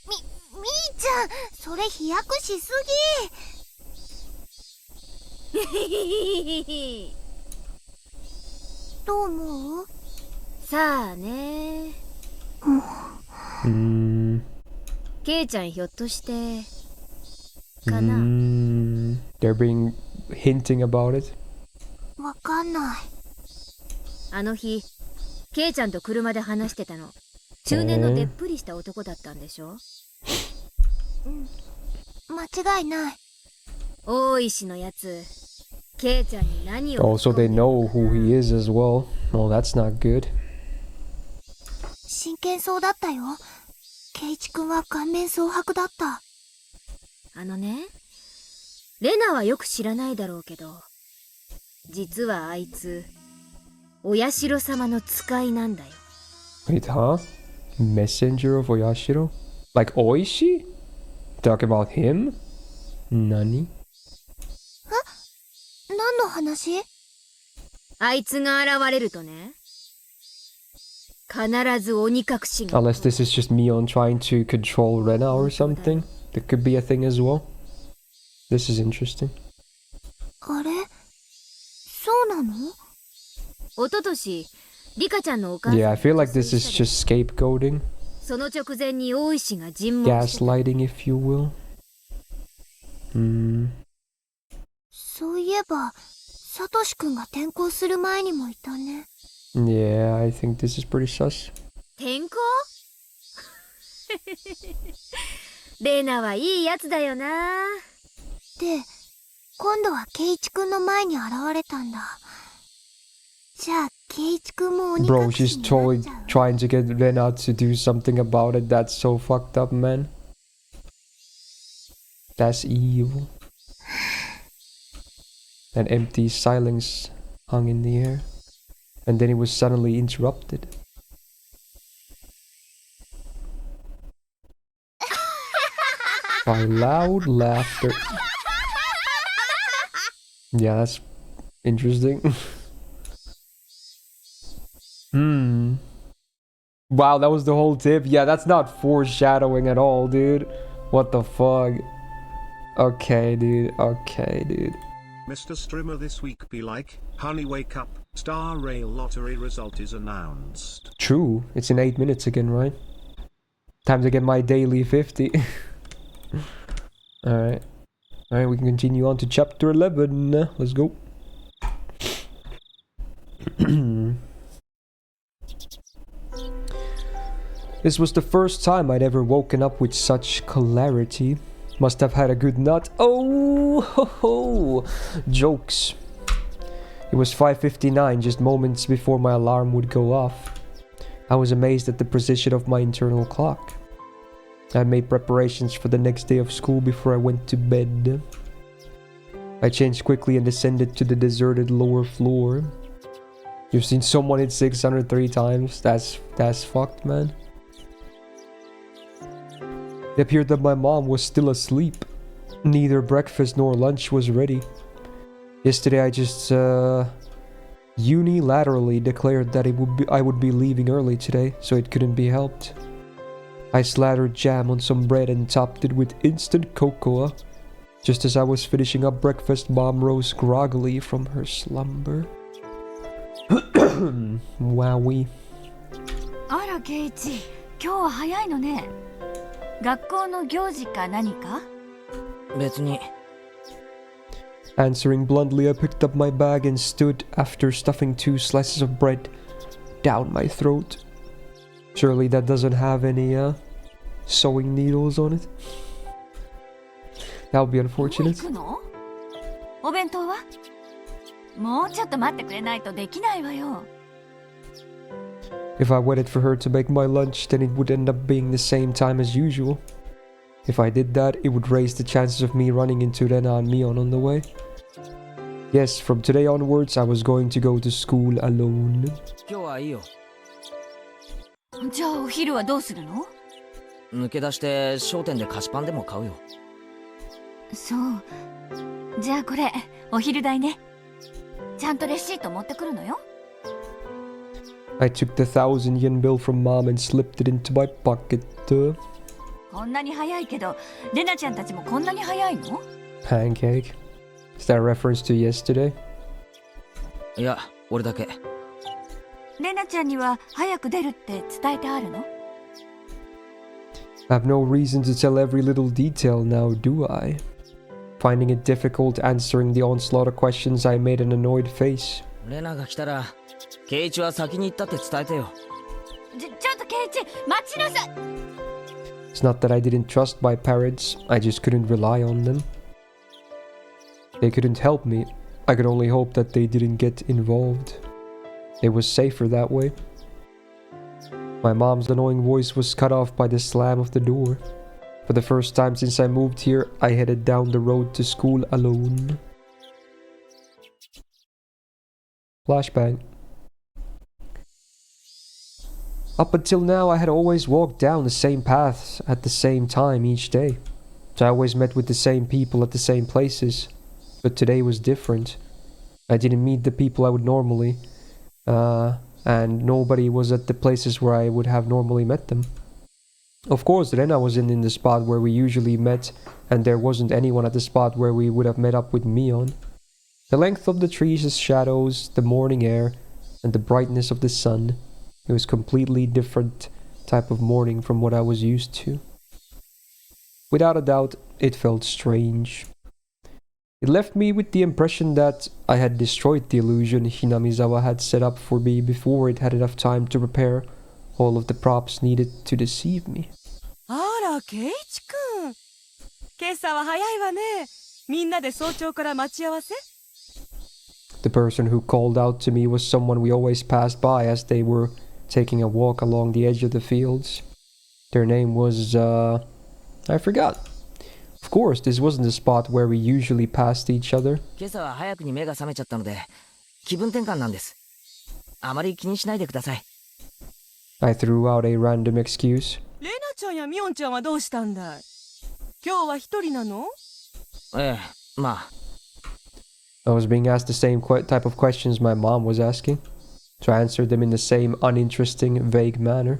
ーちゃん、それ飛躍しすぎ。どう思う？さあね。ケイちゃんひょっとしてかな。They're being hinting about it. わかんない。あの日ケイちゃんと車で話してたの。中年のでっぷりした男だったんでしょ？間違いない。大石のやつ、ケイちゃんに何を。Oh, so they know who he is as well. Well, that's not good. 真剣そうだったよ。圭一君は顔面蒼白だった。あのね、レナはよく知らないだろうけど、実はあいつ、お社様の使いなんだよ。Wait, huh? Messenger of Oyashiro? Like Oishi? Talk about him? Nani? 何の話？あいつが現れるとね、必ず鬼隠しが。 Unless this is just Mion trying to control Rena or something. That could be a thing as well. This is interesting. あれ？そうなの？おととし、リカちゃんのお母さん。 Yeah, I feel like this is just scapegoating. その直前に大石が尋問してた。 Gaslighting, if you will. そういえば、サトシ君が転校する前にもいたね。Yeah, I think this is pretty sus. 転校？レナはいいやつだよな。で、今度は圭一君の前に現れたんだ。じゃあ、圭一君も鬼 Bro, 隠 she's しにな totally っちゃう。 trying to get Rena to do something about it. That's so fucked up, man. That's evil. An empty silence hung in the air. And then it was suddenly interrupted. By loud laughter. Yeah, that's interesting. Wow, that was the whole tip. Yeah, that's not foreshadowing at all, dude. What the fuck? Okay, dude. Okay, dude. Mr. Strimmer this week be like, honey wake up, Star Rail lottery result is announced. True. It's in 8 minutes again, right? Time to get my daily 50. Alright. Alright, we can continue on to chapter 11. Let's go. This was the first time I'd ever woken up with such clarity. Must have had a good nut. Oh, ho, ho. Jokes. It was 5:59, just moments before my alarm would go off. I was amazed at the precision of my internal clock. I made preparations for the next day of school before I went to bed. I changed quickly and descended to the deserted lower floor. You've seen someone hit 603 times? That's fucked, man. It appeared that my mom was still asleep. Neither breakfast nor lunch was ready. Yesterday I just unilaterally declared that I would be leaving early today, so it couldn't be helped. I slathered jam on some bread and topped it with instant cocoa. Just as I was finishing up breakfast, Mom rose groggily from her slumber. Wowee. あらケイチ、今日は早いのね。学校の行事か何か？別に。Answering bluntly, I picked up my bag and stood after stuffing 2 slices of bread down my throat. Surely that doesn't have any sewing needles on it. That would be もう unfortunate. 行くの？お弁当は？もうちょっと待ってくれないとできないわよ。If I waited for her to make my lunch, then it would end up being the same time as usual. If I did that, it would raise the chances of me running into Rena and Mion on the way. Yes, from today onwards, I was going to go to school alone. 今日はいいよ。じゃあお昼はどうするの？抜け出して商店で菓子パンでも買うよ。そう。じゃあこれお昼代ね。ちゃんとレシート持ってくるのよ。I took the 1,000 yen bill from mom and slipped it into my pocket. こんなに早いけど、レナちゃんたちもこんなに早いの？ Pancake. Is that a reference to yesterday? いや、俺だけ。レナちゃんには早く出るって伝えてあるの？ I have no reason to tell every little detail now, do I? Finding it difficult answering the onslaught of questions, I made an annoyed face. レナが来たら、ケイイチは先に行ったって伝えてよ。ちょっとケイイチ、待ちなさい。 It's not that I didn't trust my parents, I just couldn't rely on them. They couldn't help me. I could only hope that they didn't get involved. It was safer that way. My mom's annoying voice was cut off by the slam of the door. For the first time since I moved here, I headed down the road to school alone. Flashback. Up until now, I had always walked down the same paths at the same time each day. So I always met with the same people at the same places. But today was different. I didn't meet the people I would normally, and nobody was at the places where I would have normally met them. Of course, Rena wasn't in the spot where we usually met, and there wasn't anyone at the spot where we would have met up with Mion. The length of the trees' shadows, the morning air, and the brightness of the sun, it was completely different type of morning from what I was used to. Without a doubt, it felt strange. It left me with the impression that I had destroyed the illusion Hinamizawa had set up for me before it had enough time to prepare all of the props needed to deceive me. あら、ケイチ君。今朝は早いわね。みんなで早朝から待ち合わせ？ The person who called out to me was someone we always passed by as they were taking a walk along the edge of the fields. Their name was, I forgot. Of course, this wasn't the spot where we usually passed each other. 今朝は早くに目が覚めちゃったので、気分転換なんです。あまり気にしないでください。I threw out a random excuse. レナちゃんやミオンちゃんはどうしたんだい？今日は一人なの？ええ、まあ。I was being asked the same type of questions my mom was asking, so I answered them in the same uninteresting, vague manner.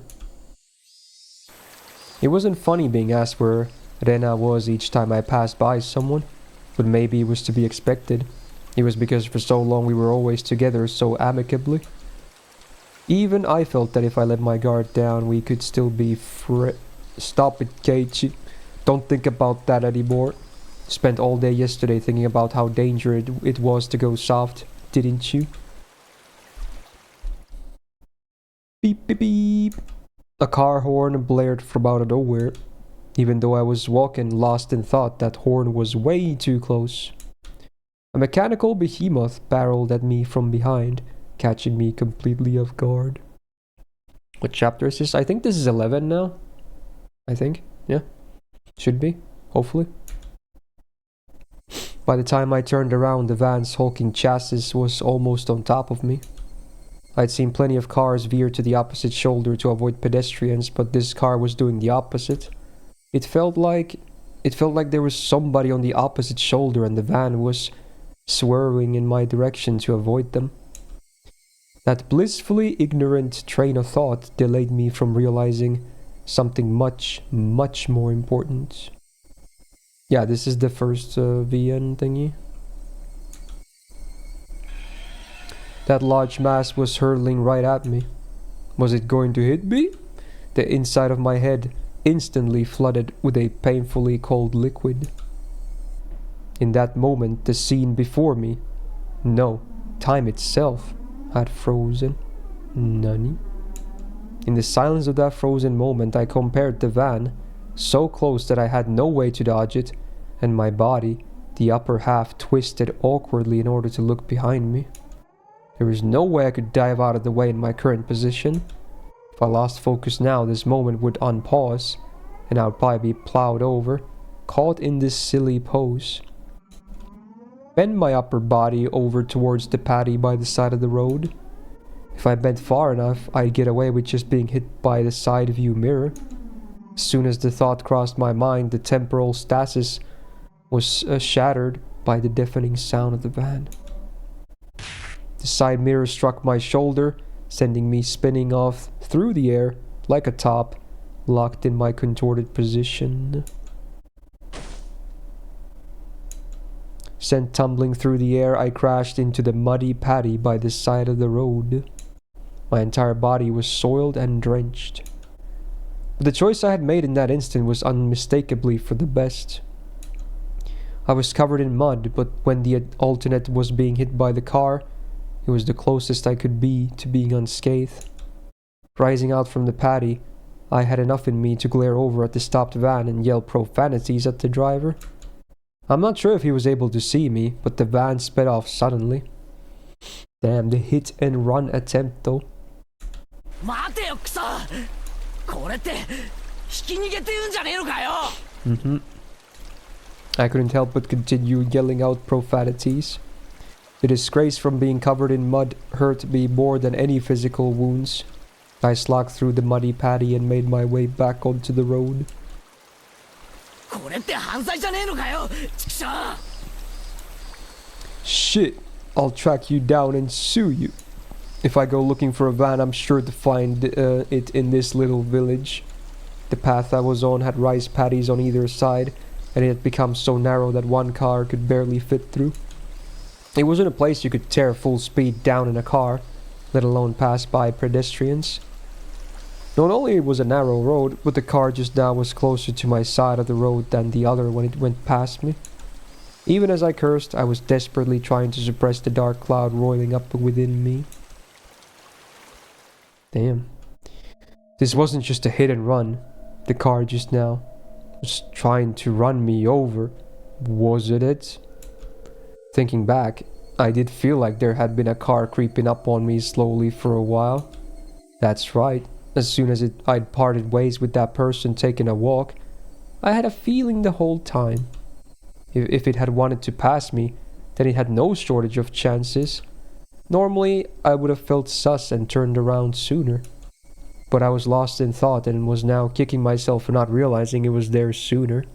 It wasn't funny being asked where Rena was each time I passed by someone, but maybe it was to be expected. It was because for so long we were always together so amicably. Even I felt that if I let my guard down, we could still be Stop it, Keiichi. Don't think about that anymore. Spent all day yesterday thinking about how dangerous it was to go soft, didn't you? Beep beep beep. A car horn blared from out of nowhere. Even though I was walking lost in thought, that horn was way too close. A mechanical behemoth barreled at me from behind, catching me completely off guard. What chapter is this? I think this is 11 now. I think. Yeah. Should be. Hopefully. By the time I turned around, the van's hulking chassis was almost on top of me. I'd seen plenty of cars veer to the opposite shoulder to avoid pedestrians, but this car was doing the opposite. It felt like there was somebody on the opposite shoulder and the van was swerving in my direction to avoid them. That blissfully ignorant train of thought delayed me from realizing something much, much more important. Yeah, this is the first VN thingy. That large mass was hurtling right at me. Was it going to hit me? The inside of my head instantly flooded with a painfully cold liquid. In that moment, the scene before me, no, time itself, had frozen. Nani? In the silence of that frozen moment, I compared the van, so close that I had no way to dodge it, and my body, the upper half, twisted awkwardly in order to look behind me. There was no way I could dive out of the way in my current position. If I lost focus now, this moment would unpause, and I would probably be plowed over, caught in this silly pose. Bend my upper body over towards the paddy by the side of the road. If I bent far enough, I'd get away with just being hit by the side view mirror. As soon as the thought crossed my mind, the temporal stasis was shattered by the deafening sound of the van. The side mirror struck my shoulder, sending me spinning off through the air like a top, locked in my contorted position. Sent tumbling through the air, I crashed into the muddy paddy by the side of the road. My entire body was soiled and drenched. But the choice I had made in that instant was unmistakably for the best. I was covered in mud, but when the alternate was being hit by the car, it was the closest I could be to being unscathed. Rising out from the paddy, I had enough in me to glare over at the stopped van and yell profanities at the driver. I'm not sure if he was able to see me, but the van sped off suddenly. Damn, the hit and run attempt though. I couldn't help but continue yelling out profanities. The disgrace from being covered in mud hurt me more than any physical wounds. I slogged through the muddy paddy and made my way back onto the road. Shit, I'll track you down and sue you. If I go looking for a van, I'm sure to find it in this little village. The path I was on had rice paddies on either side, and it had become so narrow that one car could barely fit through. It wasn't a place you could tear full speed down in a car, let alone pass by pedestrians. Not only it was a narrow road, but the car just now was closer to my side of the road than the other when it went past me. Even as I cursed, I was desperately trying to suppress the dark cloud roiling up within me. Damn. This wasn't just a hit and run. The car just now was trying to run me over. Wasn't it? Thinking back, I did feel like there had been a car creeping up on me slowly for a while. That's right. As soon as I'd parted ways with that person taking a walk, I had a feeling the whole time. If it had wanted to pass me, then it had no shortage of chances. Normally, I would have felt sus and turned around sooner. But I was lost in thought and was now kicking myself for not realizing it was there sooner.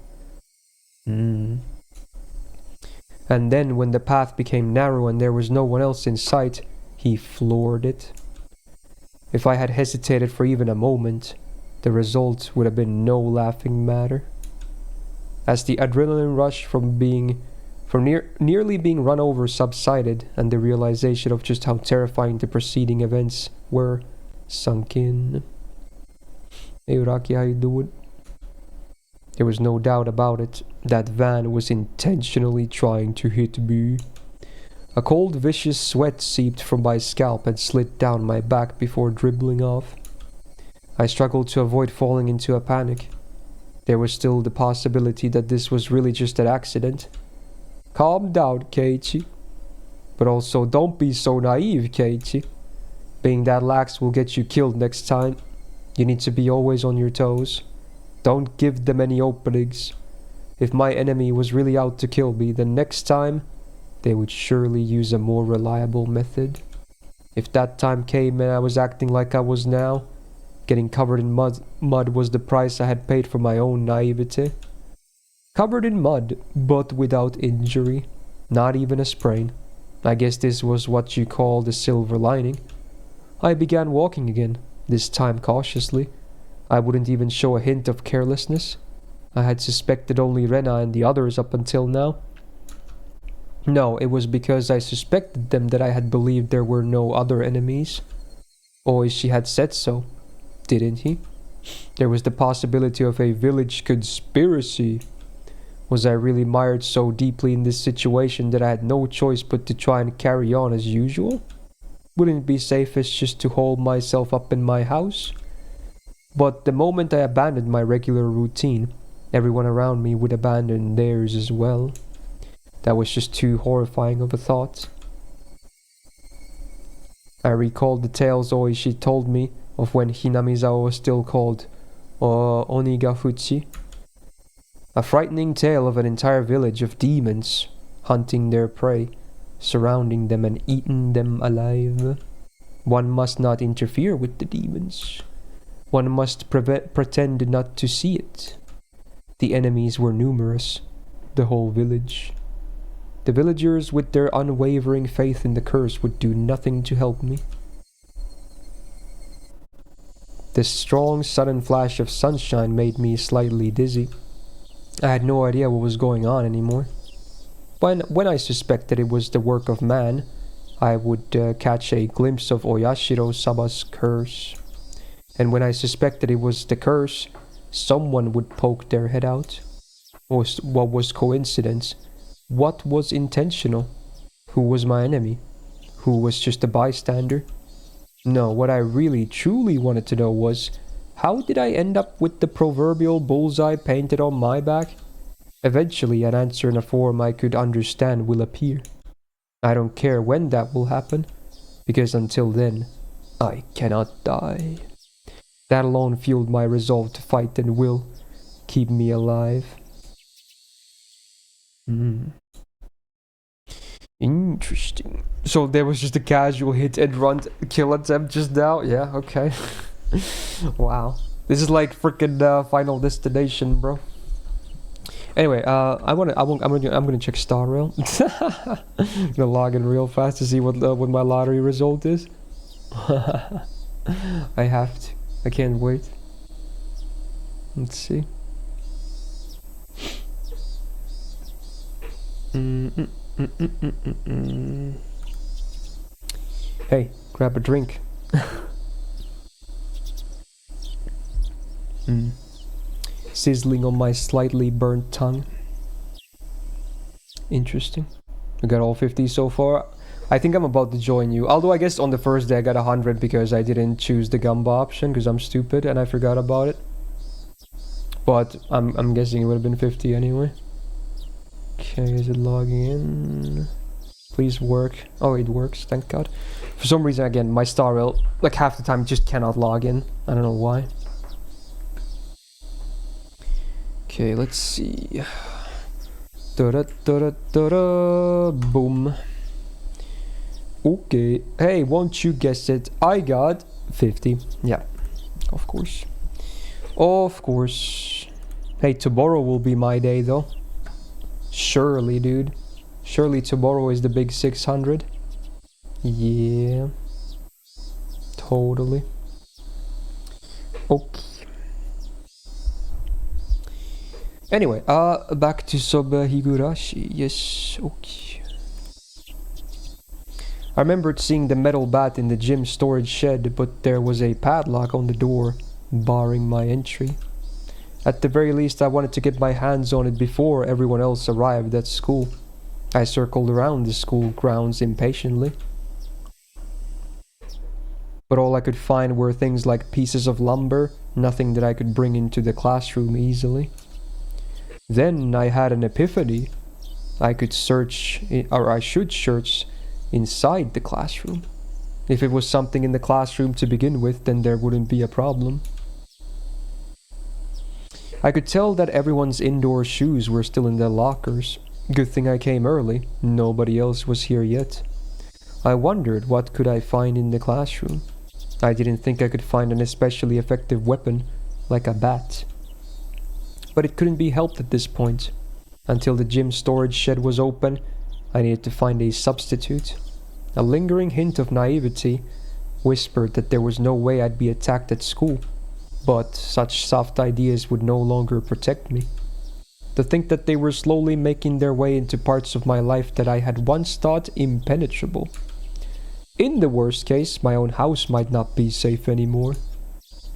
And then when the path became narrow and there was no one else in sight, he floored it. If I had hesitated for even a moment, the result would have been no laughing matter. As the adrenaline rush from nearly being run over subsided and the realization of just how terrifying the preceding events were sunk in. Hey Uraki, how you doing? There was no doubt about it. That van was intentionally trying to hit me. A cold, vicious sweat seeped from my scalp and slid down my back before dribbling off. I struggled to avoid falling into a panic. There was still the possibility that this was really just an accident. Calm down, Keiichi. But also, don't be so naive, Keiichi. Being that lax will get you killed next time. You need to be always on your toes. Don't give them any openings. If my enemy was really out to kill me, then next time, they would surely use a more reliable method. If that time came and I was acting like I was now, getting covered in mud was the price I had paid for my own naivete. Covered in mud, but without injury. Not even a sprain. I guess this was what you call the silver lining. I began walking again, this time cautiously. I wouldn't even show a hint of carelessness. I had suspected only Rena and the others up until now. No, it was because I suspected them that I had believed there were no other enemies. Oishi had said so, didn't he? There was the possibility of a village conspiracy. Was I really mired so deeply in this situation that I had no choice but to try and carry on as usual? Wouldn't it be safest just to hold myself up in my house? But the moment I abandoned my regular routine, everyone around me would abandon theirs as well. That was just too horrifying of a thought. I recalled the tales Oishi told me of when Hinamizawa was still called Onigafuchi. A frightening tale of an entire village of demons hunting their prey, surrounding them and eating them alive. One must not interfere with the demons. One must pretend not to see it. The enemies were numerous, the whole village. The villagers, with their unwavering faith in the curse, would do nothing to help me. The strong sudden flash of sunshine made me slightly dizzy. I had no idea what was going on anymore. When I suspected it was the work of man, I would catch a glimpse of Oyashiro-sama's curse. And when I suspected it was the curse, someone would poke their head out. What was coincidence? What was intentional? Who was my enemy? Who was just a bystander? No, what I really truly wanted to know was, how did I end up with the proverbial bullseye painted on my back? Eventually, an answer in a form I could understand will appear. I don't care when that will happen, because until then, I cannot die. That alone fueled my resolve to fight and will keep me alive. Interesting. So there was just a casual hit and run kill attempt just now? Yeah, okay. Wow. This is like freaking Final Destination, bro. Anyway, I'm gonna check Star Rail. I'm gonna log in real fast to see what my lottery result is. I have to. I can't wait. Let's see. Hey, grab a drink. Sizzling on my slightly burnt tongue. Interesting. We got all 50 so far. I think I'm about to join you. Although I guess on the first day I got 100 because I didn't choose the Gamba option because I'm stupid and I forgot about it. But I'm guessing it would have been 50 anyway. Okay, is it logging in? Please work. Oh, it works, thank God. For some reason, again, my Star Rail, like half the time, just cannot log in. I don't know why. Okay, let's see. Boom. Okay. Hey, won't you guess it? I got 50. Yeah, of course. Of course. Hey, tomorrow will be my day, though. Surely, dude. Surely tomorrow is the big 600. Yeah. Totally. Okay. Anyway, back to Higurashi. Yes, okay. I remembered seeing the metal bat in the gym storage shed, but there was a padlock on the door, barring my entry. At the very least, I wanted to get my hands on it before everyone else arrived at school. I circled around the school grounds impatiently. But all I could find were things like pieces of lumber, nothing that I could bring into the classroom easily. Then I had an epiphany. I should search inside the classroom. If it was something in the classroom to begin with, then there wouldn't be a problem. I could tell that everyone's indoor shoes were still in their lockers. Good thing I came early. Nobody else was here yet. I wondered what could I find in the classroom. I didn't think I could find an especially effective weapon, like a bat. But it couldn't be helped at this point. Until the gym storage shed was open, I needed to find a substitute. A lingering hint of naivety whispered that there was no way I'd be attacked at school, but such soft ideas would no longer protect me. To think that they were slowly making their way into parts of my life that I had once thought impenetrable. In the worst case, my own house might not be safe anymore.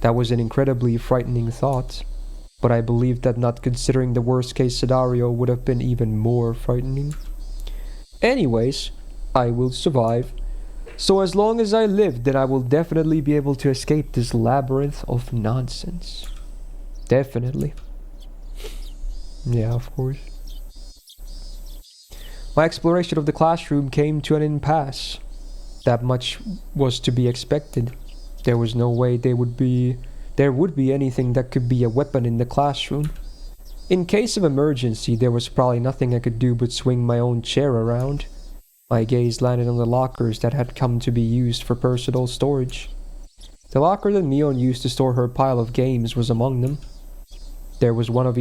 That was an incredibly frightening thought. but I believed that not considering the worst case scenario would have been even more frightening. Anyways, I will survive. So as long as I live, then I will definitely be able to escape this labyrinth of nonsense. Definitely. Yeah, of course. My exploration of the classroom came to an impasse. That much was to be expected. There was no way there would be anything that could be a weapon in the classroom. In case of emergency, there was probably nothing I could do but swing my own chair around. My gaze landed on the lockers that had come to be used for personal storage. The locker that Neon used to store her pile of games was among them. There was one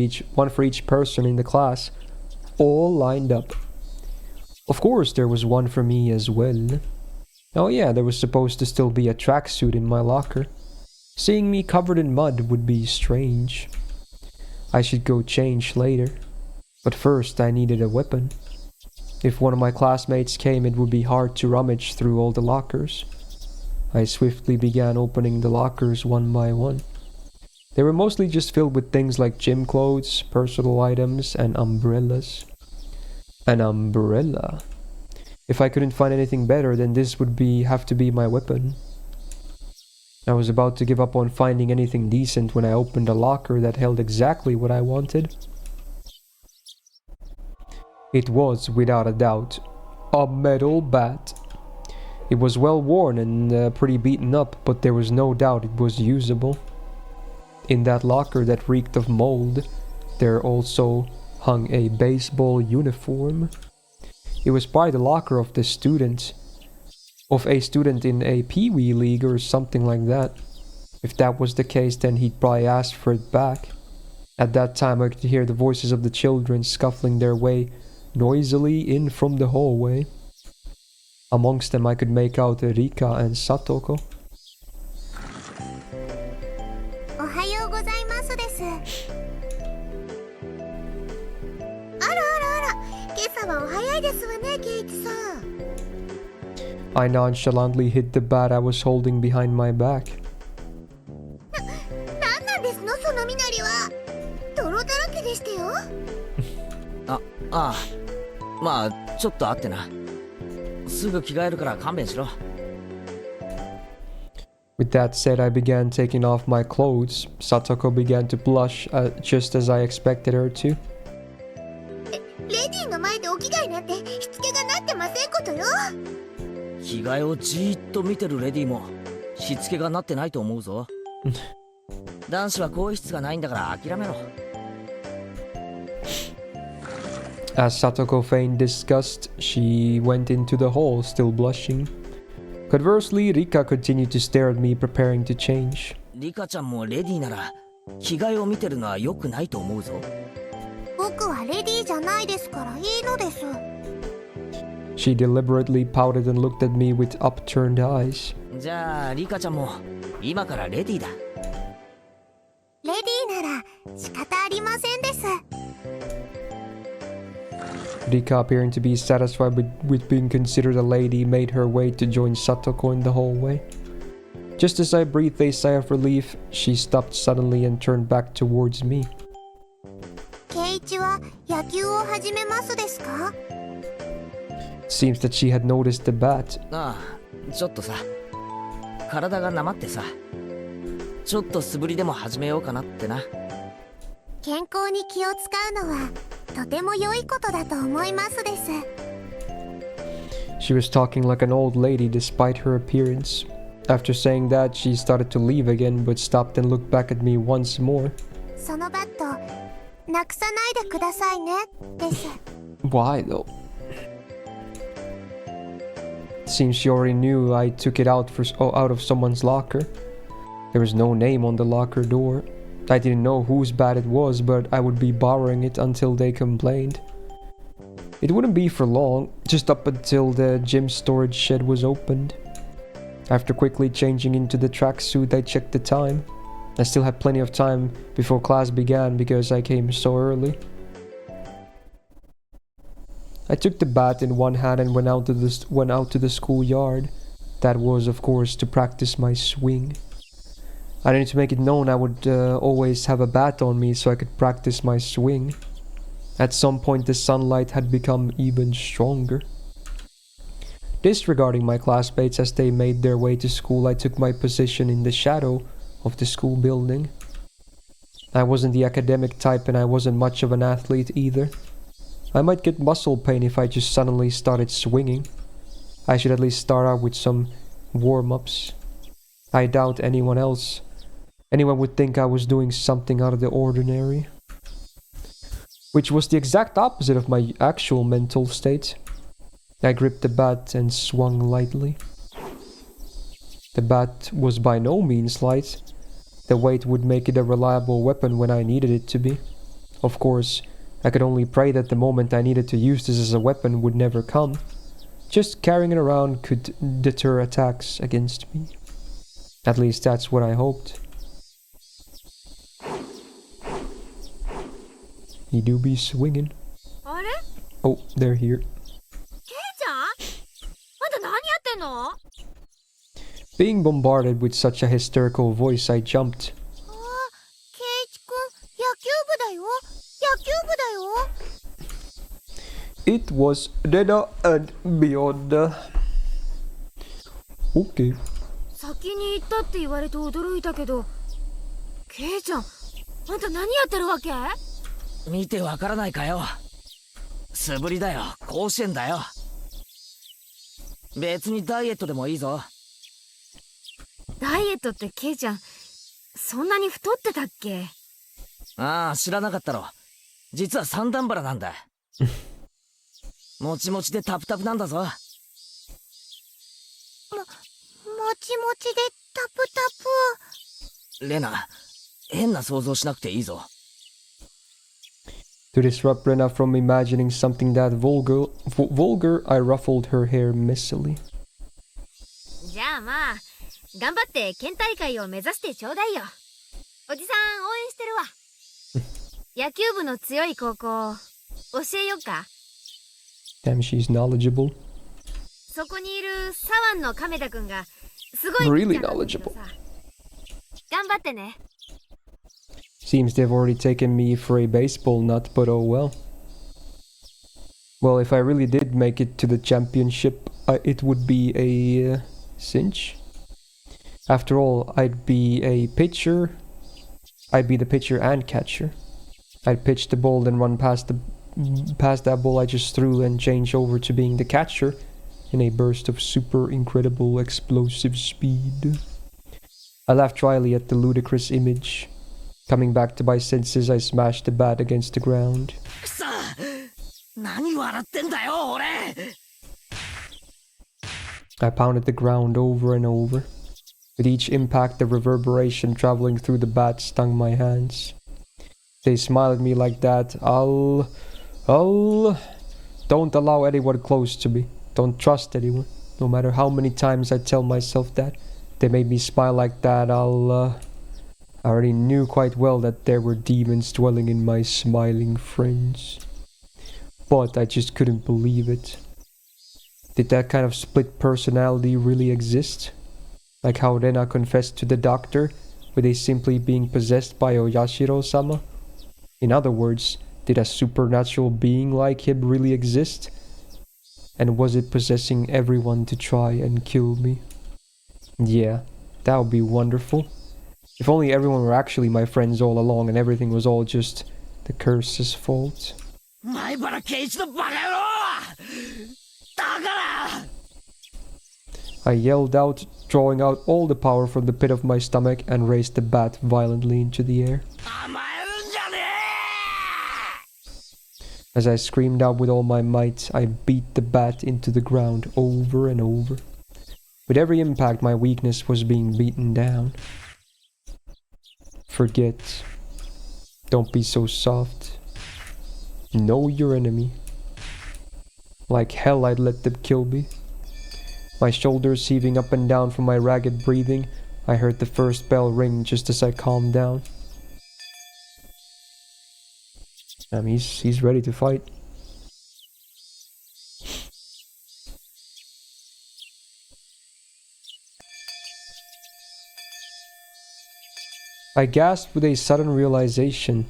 for each person in the class, all lined up. Of course, there was one for me as well. Oh yeah, there was supposed to still be a tracksuit in my locker. Seeing me covered in mud would be strange. I should go change later. But first, I needed a weapon. If one of my classmates came, it would be hard to rummage through all the lockers. I swiftly began opening the lockers one by one. They were mostly just filled with things like gym clothes, personal items, and umbrellas. An umbrella. If I couldn't find anything better, then this would have to be my weapon. I was about to give up on finding anything decent when I opened a locker that held exactly what I wanted. It was, without a doubt, a metal bat. It was well worn and pretty beaten up, but there was no doubt it was usable. In that locker that reeked of mold, there also hung a baseball uniform. It was probably the locker of a student in a Pee-wee league or something like that. If that was the case, then he'd probably ask for it back. At that time, I could hear the voices of the children scuffling their way noisily in from the hallway. Amongst them, I could make out Rika and Satoko. おはようございますです。あらあらあら、今朝はお早いですわね、ケイチさん。I nonchalantly hid the bat I was holding behind my back. なんなんですの、その身なりは。泥だらけでしたよ。ああ、まあちょっとあってな。すぐ着替えるから勘弁しろ。With that said, I began taking off my clothes. Satoko began to blush, just as I expected her to. レディーの前でお着替えなんてしつけがなってませんことよ。着替えをじーっと見てるレディーもしつけがなってないと思うぞ。男子は更衣室がないんだから諦めろ。As Satoko feigned disgust, she went into the hall, still blushing. Conversely, Rika continued to stare at me, preparing to change. リカちゃんもレディーなら着替えを見てるのは良くないと思うぞ。僕はレディーじゃないですからいいのです。She deliberately pouted and looked at me with upturned eyes. じゃあリカちゃんも今からレディーだ。レディーなら仕方ありませんです。Rika, appearing to be satisfied with being considered a lady, made her way to join Satoko in the hallway. Just as I breathed a sigh of relief, she stopped suddenly and turned back towards me. ケイチは野球を始めますですか? Seems that she had noticed the bat. ああ、ちょっとさ、体がなまってさ、ちょっと素振りでも始めようかなってな。健康に気を使うのはとても良いことだと思いますです。She was talking like an old lady despite her appearance. After saying that, she started to leave again, but stopped and looked back at me once more. そのバット、なくさないでくださいね、です。Why though? Seems she already knew I took it out of someone's locker. There was no name on the locker door. I didn't know whose bat it was, but I would be borrowing it until they complained. It wouldn't be for long, just up until the gym storage shed was opened. After quickly changing into the tracksuit, I checked the time. I still had plenty of time before class began because I came so early. I took the bat in one hand and went out to the schoolyard. That was, of course, to practice my swing. I needed to make it known I would always have a bat on me so I could practice my swing. At some point the sunlight had become even stronger. Disregarding my classmates as they made their way to school, I took my position in the shadow of the school building. I wasn't the academic type and I wasn't much of an athlete either. I might get muscle pain if I just suddenly started swinging. I should at least start out with some warm-ups. I doubt anyone would think I was doing something out of the ordinary. Which was the exact opposite of my actual mental state. I gripped the bat and swung lightly. The bat was by no means light. The weight would make it a reliable weapon when I needed it to be. Of course, I could only pray that the moment I needed to use this as a weapon would never come. Just carrying it around could deter attacks against me. At least that's what I hoped. He do be swinging. Oh, they're here. Being bombarded with such a hysterical voice, I jumped. It was Rena and beyond. Okay. 先に行ったって言われて驚いたけど、ケイちゃん、あんた何やってるわけ？見てわからないかよ。素振りだよ、甲子園だよ。別にダイエットでもいいぞ。ダイエットってケイちゃん、そんなに太ってたっけ？ああ、知らなかったろ。実は三段腹なんだ。もちもちでタプタプなんだぞ。もちもちでタプタプ。レナ、変な想像しなくていいぞ。To disrupt Rena from imagining something that vulgar, I ruffled her hair messily. じゃあまあ、頑張って県大会を目指してちょうだいよ。おじさん応援してるわ。野球部の強い高校、教えよっか。Damn, she's knowledgeable. そこにいる左腕の亀田くんがすごい Really knowledgeable. 頑張ってね。Seems they've already taken me for a baseball nut, but oh well. Well, if I really did make it to the championship, it would be a cinch. After all, I'd be the pitcher and catcher. I'd pitch the ball, then run past that ball I just threw and change over to being the catcher in a burst of super incredible explosive speed. I laughed dryly at the ludicrous image. Coming back to my senses, I smashed the bat against the ground. I pounded the ground over and over. With each impact, the reverberation traveling through the bat stung my hands. They smile at me like that. Don't allow anyone close to me. Don't trust anyone. No matter how many times I tell myself that. They made me smile like that. I already knew quite well that there were demons dwelling in my smiling friends. But I just couldn't believe it. Did that kind of split personality really exist? Like how Rena confessed to the doctor, were they simply being possessed by Oyashiro-sama? In other words, did a supernatural being like him really exist? And was it possessing everyone to try and kill me? Yeah, that would be wonderful. If only everyone were actually my friends all along and everything was all just the curse's fault. I yelled out, drawing out all the power from the pit of my stomach and raised the bat violently into the air. As I screamed out with all my might, I beat the bat into the ground over and over. With every impact, my weakness was being beaten down. Forget. Don't be so soft. Know your enemy. Like hell I'd let them kill me. My shoulders heaving up and down from my ragged breathing, I heard the first bell ring just as I calmed down. He's ready to fight. I gasped with a sudden realization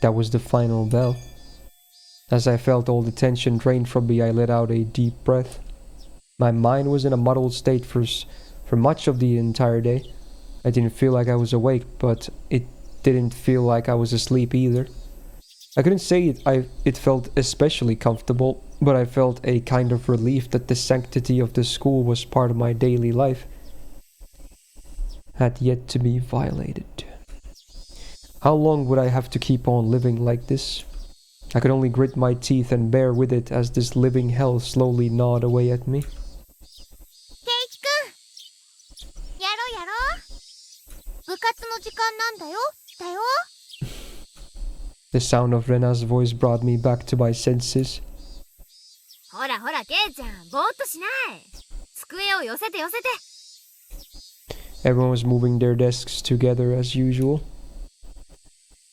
that was the final bell. As I felt all the tension drained from me, I let out a deep breath. My mind was in a muddled state for much of the entire day. I didn't feel like I was awake, but it didn't feel like I was asleep either. I couldn't say it felt especially comfortable, but I felt a kind of relief that the sanctity of the school was part of my daily life had yet to be violated. How long would I have to keep on living like this? I could only grit my teeth and bear with it as this living hell slowly gnawed away at me. ケイチくん、やろうやろう。部活の時間なんだよ。だよ。The sound of Rena's voice brought me back to my senses. ほらほら、ケイちゃん、ぼーっとしない。机を寄せて寄せて。Everyone was moving their desks together as usual.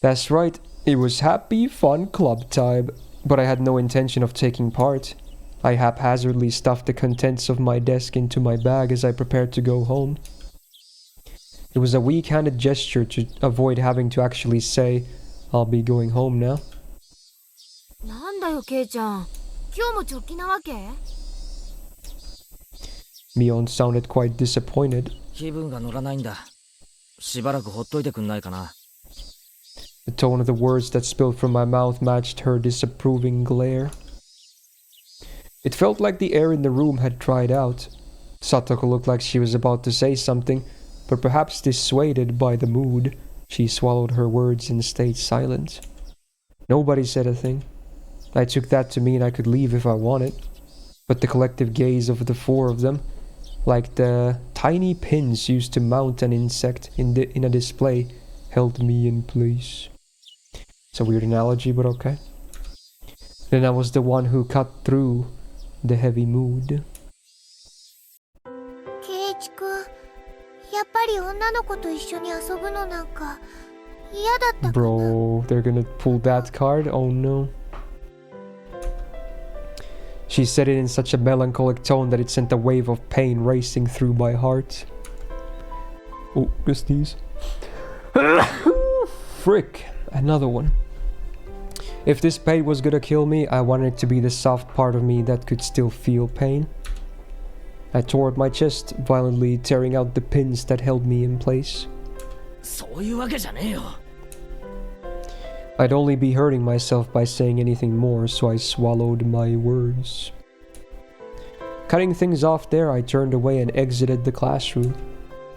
That's right, it was happy, fun club time, but I had no intention of taking part. I haphazardly stuffed the contents of my desk into my bag as I prepared to go home. It was a weak-handed gesture to avoid having to actually say, I'll be going home now. なんだよ、ケイちゃん。今日も直帰なわけ？ Mion sounded quite disappointed. 気分が乗らないんだ。しばらくほっといてくんないかな。The tone of the words that spilled from my mouth matched her disapproving glare. It felt like the air in the room had dried out. Satoko looked like she was about to say something, but perhaps dissuaded by the mood, she swallowed her words and stayed silent. Nobody said a thing. I took that to mean I could leave if I wanted, but the collective gaze of the four of them, like the tiny pins used to mount an insect in a display, held me in place. It's a weird analogy, but okay. Then I was the one who cut through the heavy mood. ケイチくん、やっぱり女の子と一緒に遊ぶのなんか嫌だったかな。 Bro, they're gonna pull that card? Oh no. She said it in such a melancholic tone that it sent a wave of pain racing through my heart. Oh, just these. Frick, another one. If this pain was gonna kill me, I wanted it to be the soft part of me that could still feel pain. I tore at my chest, violently tearing out the pins that held me in place. そういうわけじゃねえよ。I'd only be hurting myself by saying anything more, so I swallowed my words. Cutting things off there, I turned away and exited the classroom.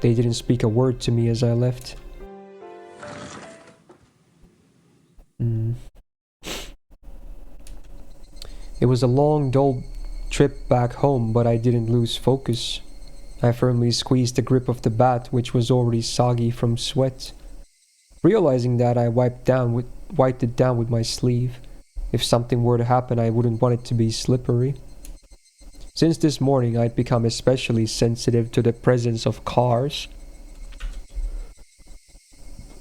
They didn't speak a word to me as I left. It was a long, dull trip back home, but I didn't lose focus. I firmly squeezed the grip of the bat, which was already soggy from sweat. Realizing that, I wiped it down with my sleeve. If something were to happen, I wouldn't want it to be slippery. Since this morning, I'd become especially sensitive to the presence of cars.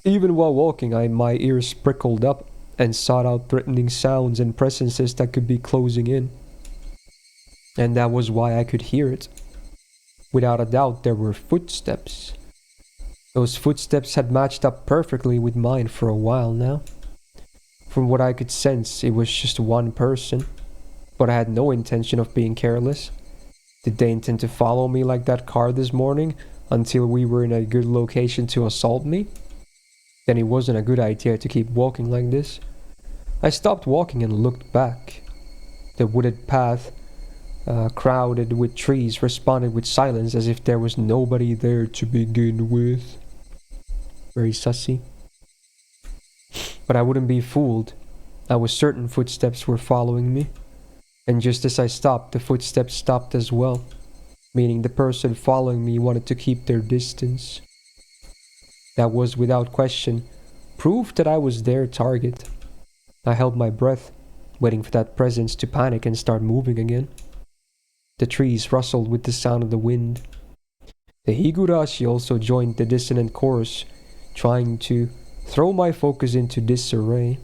Even while walking, my ears prickled up and sought out threatening sounds and presences that could be closing in. And that was why I could hear it. Without a doubt, there were footsteps. Those footsteps had matched up perfectly with mine for a while now. From what I could sense, it was just one person, but I had no intention of being careless. Did they intend to follow me like that car this morning until we were in a good location to assault me? Then it wasn't a good idea to keep walking like this. I stopped walking and looked back. The wooded path, crowded with trees, responded with silence as if there was nobody there to begin with. Very sussy. But I wouldn't be fooled. I was certain footsteps were following me. And just as I stopped, the footsteps stopped as well, meaning the person following me wanted to keep their distance. That was, without question, proof that I was their target. I held my breath, waiting for that presence to panic and start moving again. The trees rustled with the sound of the wind. The Higurashi also joined the dissonant chorus, trying to throw my focus into disarray.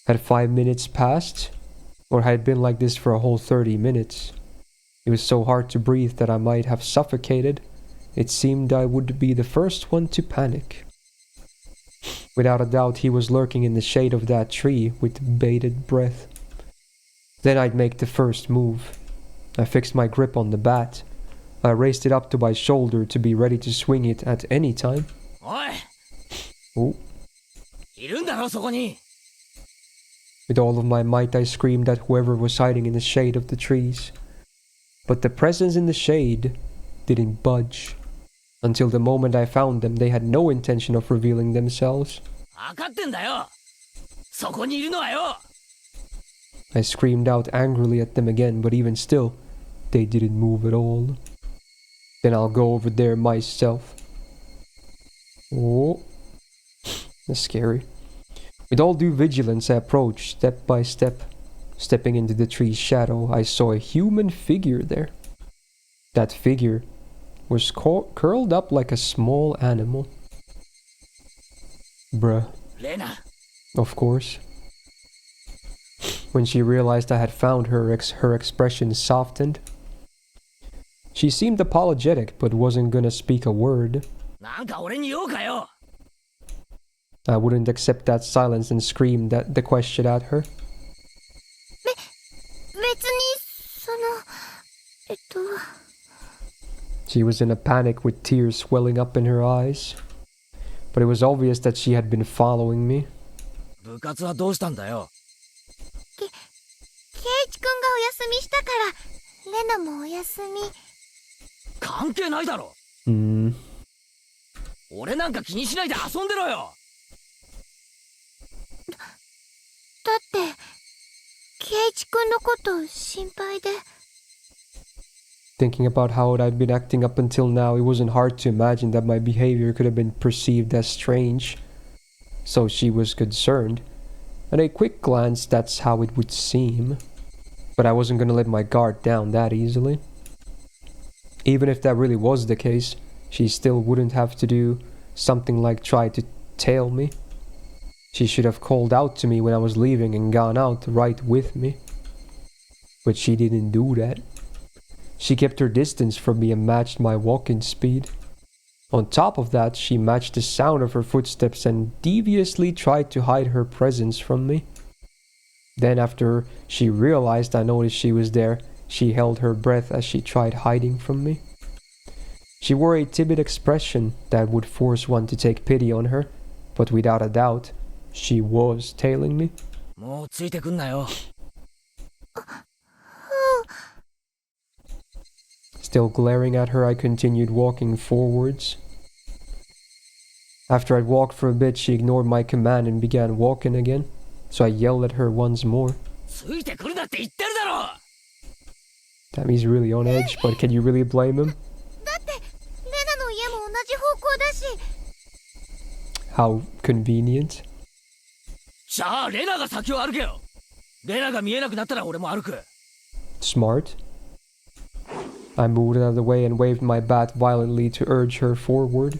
Had 5 minutes passed? Or had it been like this for a whole 30 minutes? It was so hard to breathe that I might have suffocated. It seemed I would be the first one to panic. Without a doubt, he was lurking in the shade of that tree with bated breath. Then I'd make the first move. I fixed my grip on the bat. I raised it up to my shoulder to be ready to swing it at any time. Oh. With all of my might, I screamed at whoever was hiding in the shade of the trees. But the presence in the shade didn't budge. Until the moment I found them, they had no intention of revealing themselves. I screamed out angrily at them again, but even still, they didn't move at all. Then I'll go over there myself. Oh, that's scary. With all due vigilance, I approached step by step. Stepping into the tree's shadow, I saw a human figure there. That figure was curled up like a small animal. Bruh. Lena. Of course. When she realized I had found her, her expression softened. She seemed apologetic, but wasn't gonna speak a word. I wouldn't accept that silence and screamed the question at her. She was in a panic with tears swelling up in her eyes. But it was obvious that she had been following me. Hmm. Thinking about how I'd been acting up until now, it wasn't hard to imagine that my behavior could have been perceived as strange. So she was concerned. At a quick glance, that's how it would seem. But I wasn't gonna let my guard down that easily. Even if that really was the case, she still wouldn't have to do something like try to tail me. She should have called out to me when I was leaving and gone out right with me. But she didn't do that. She kept her distance from me and matched my walking speed. On top of that, she matched the sound of her footsteps and deviously tried to hide her presence from me. Then after she realized I noticed she was there, she held her breath as she tried hiding from me. She wore a timid expression that would force one to take pity on her, but without a doubt, she was tailing me. Still glaring at her, I continued walking forwards. After I'd walked for a bit, she ignored my command and began walking again, so I yelled at her once more. Damn, he's really on edge, but can you really blame him? How convenient. Smart. I moved out of the way and waved my bat violently to urge her forward.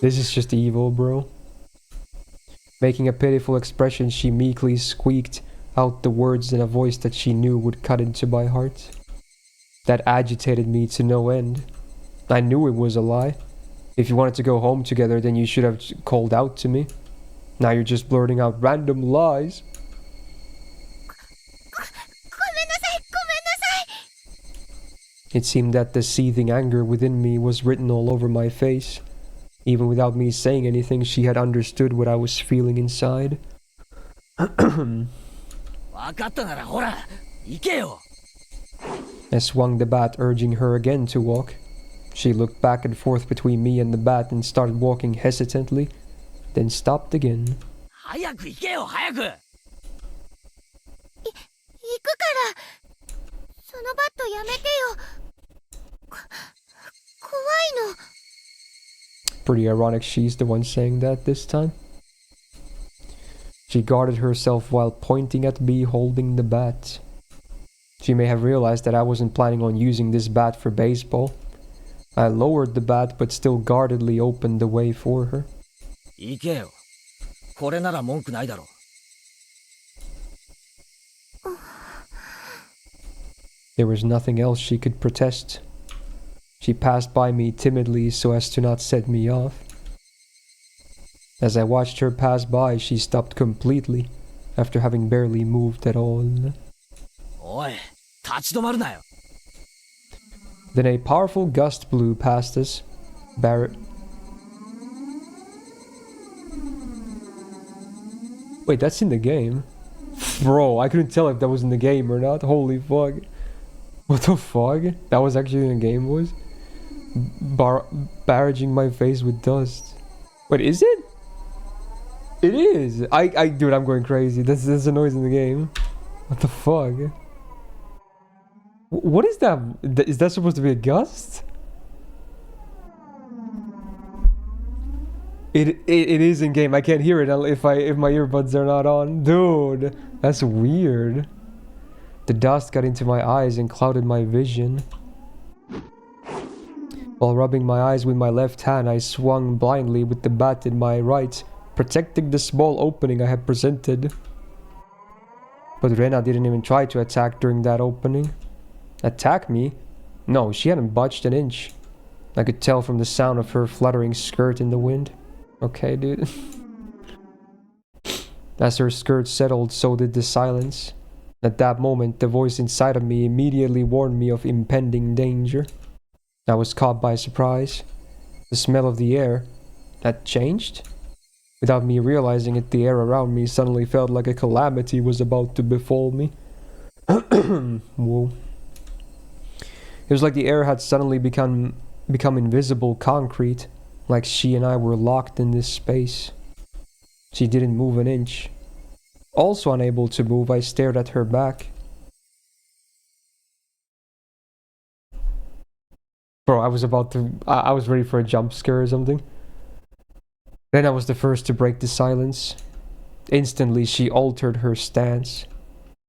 This is just evil, bro. Making a pitiful expression, she meekly squeaked out the words in a voice that she knew would cut into my heart. That agitated me to no end. I knew it was a lie. If you wanted to go home together, then you should have called out to me. Now you're just blurting out random lies. It seemed that the seething anger within me was written all over my face. Even without me saying anything, she had understood what I was feeling inside. I swung the bat, urging her again to walk. She looked back and forth between me and the bat and started walking hesitantly, then stopped again. Pretty ironic she's the one saying that this time. She guarded herself while pointing at me holding the bat. She may have realized that I wasn't planning on using this bat for baseball. I lowered the bat but still guardedly opened the way for her. There was nothing else she could protest. She passed by me timidly so as to not set me off. As I watched her pass by, she stopped completely, after having barely moved at all. おい、立ち止まるなよ。 Then a powerful gust blew past us. Barrett. Wait, that's in the game? Bro, I couldn't tell if that was in the game or not. Holy fuck. What the fuck? That was actually in the game, boys? Barraging my face with dust. Wait, is it? It is! Dude, I'm going crazy. That's a noise in the game. What the fuck? What is that? Is that supposed to be a gust? It is in game. I can't hear it if my earbuds are not on. Dude, that's weird. The dust got into my eyes and clouded my vision. While rubbing my eyes with my left hand, I swung blindly with the bat in my right, protecting the small opening I had presented. But Rena didn't even try to attack during that opening. Attack me? No, she hadn't budged an inch. I could tell from the sound of her fluttering skirt in the wind. Okay, dude. As her skirt settled, so did the silence. At that moment, the voice inside of me immediately warned me of impending danger. I was caught by surprise. The smell of the air had changed. Without me realizing it, the air around me suddenly felt like a calamity was about to befall me. Whoa. It was like the air had suddenly become invisible concrete, like she and I were locked in this space. She didn't move an inch. Also unable to move, I stared at her back. Bro, I was ready for a jump scare or something. Then I was the first to break the silence. Instantly, she altered her stance.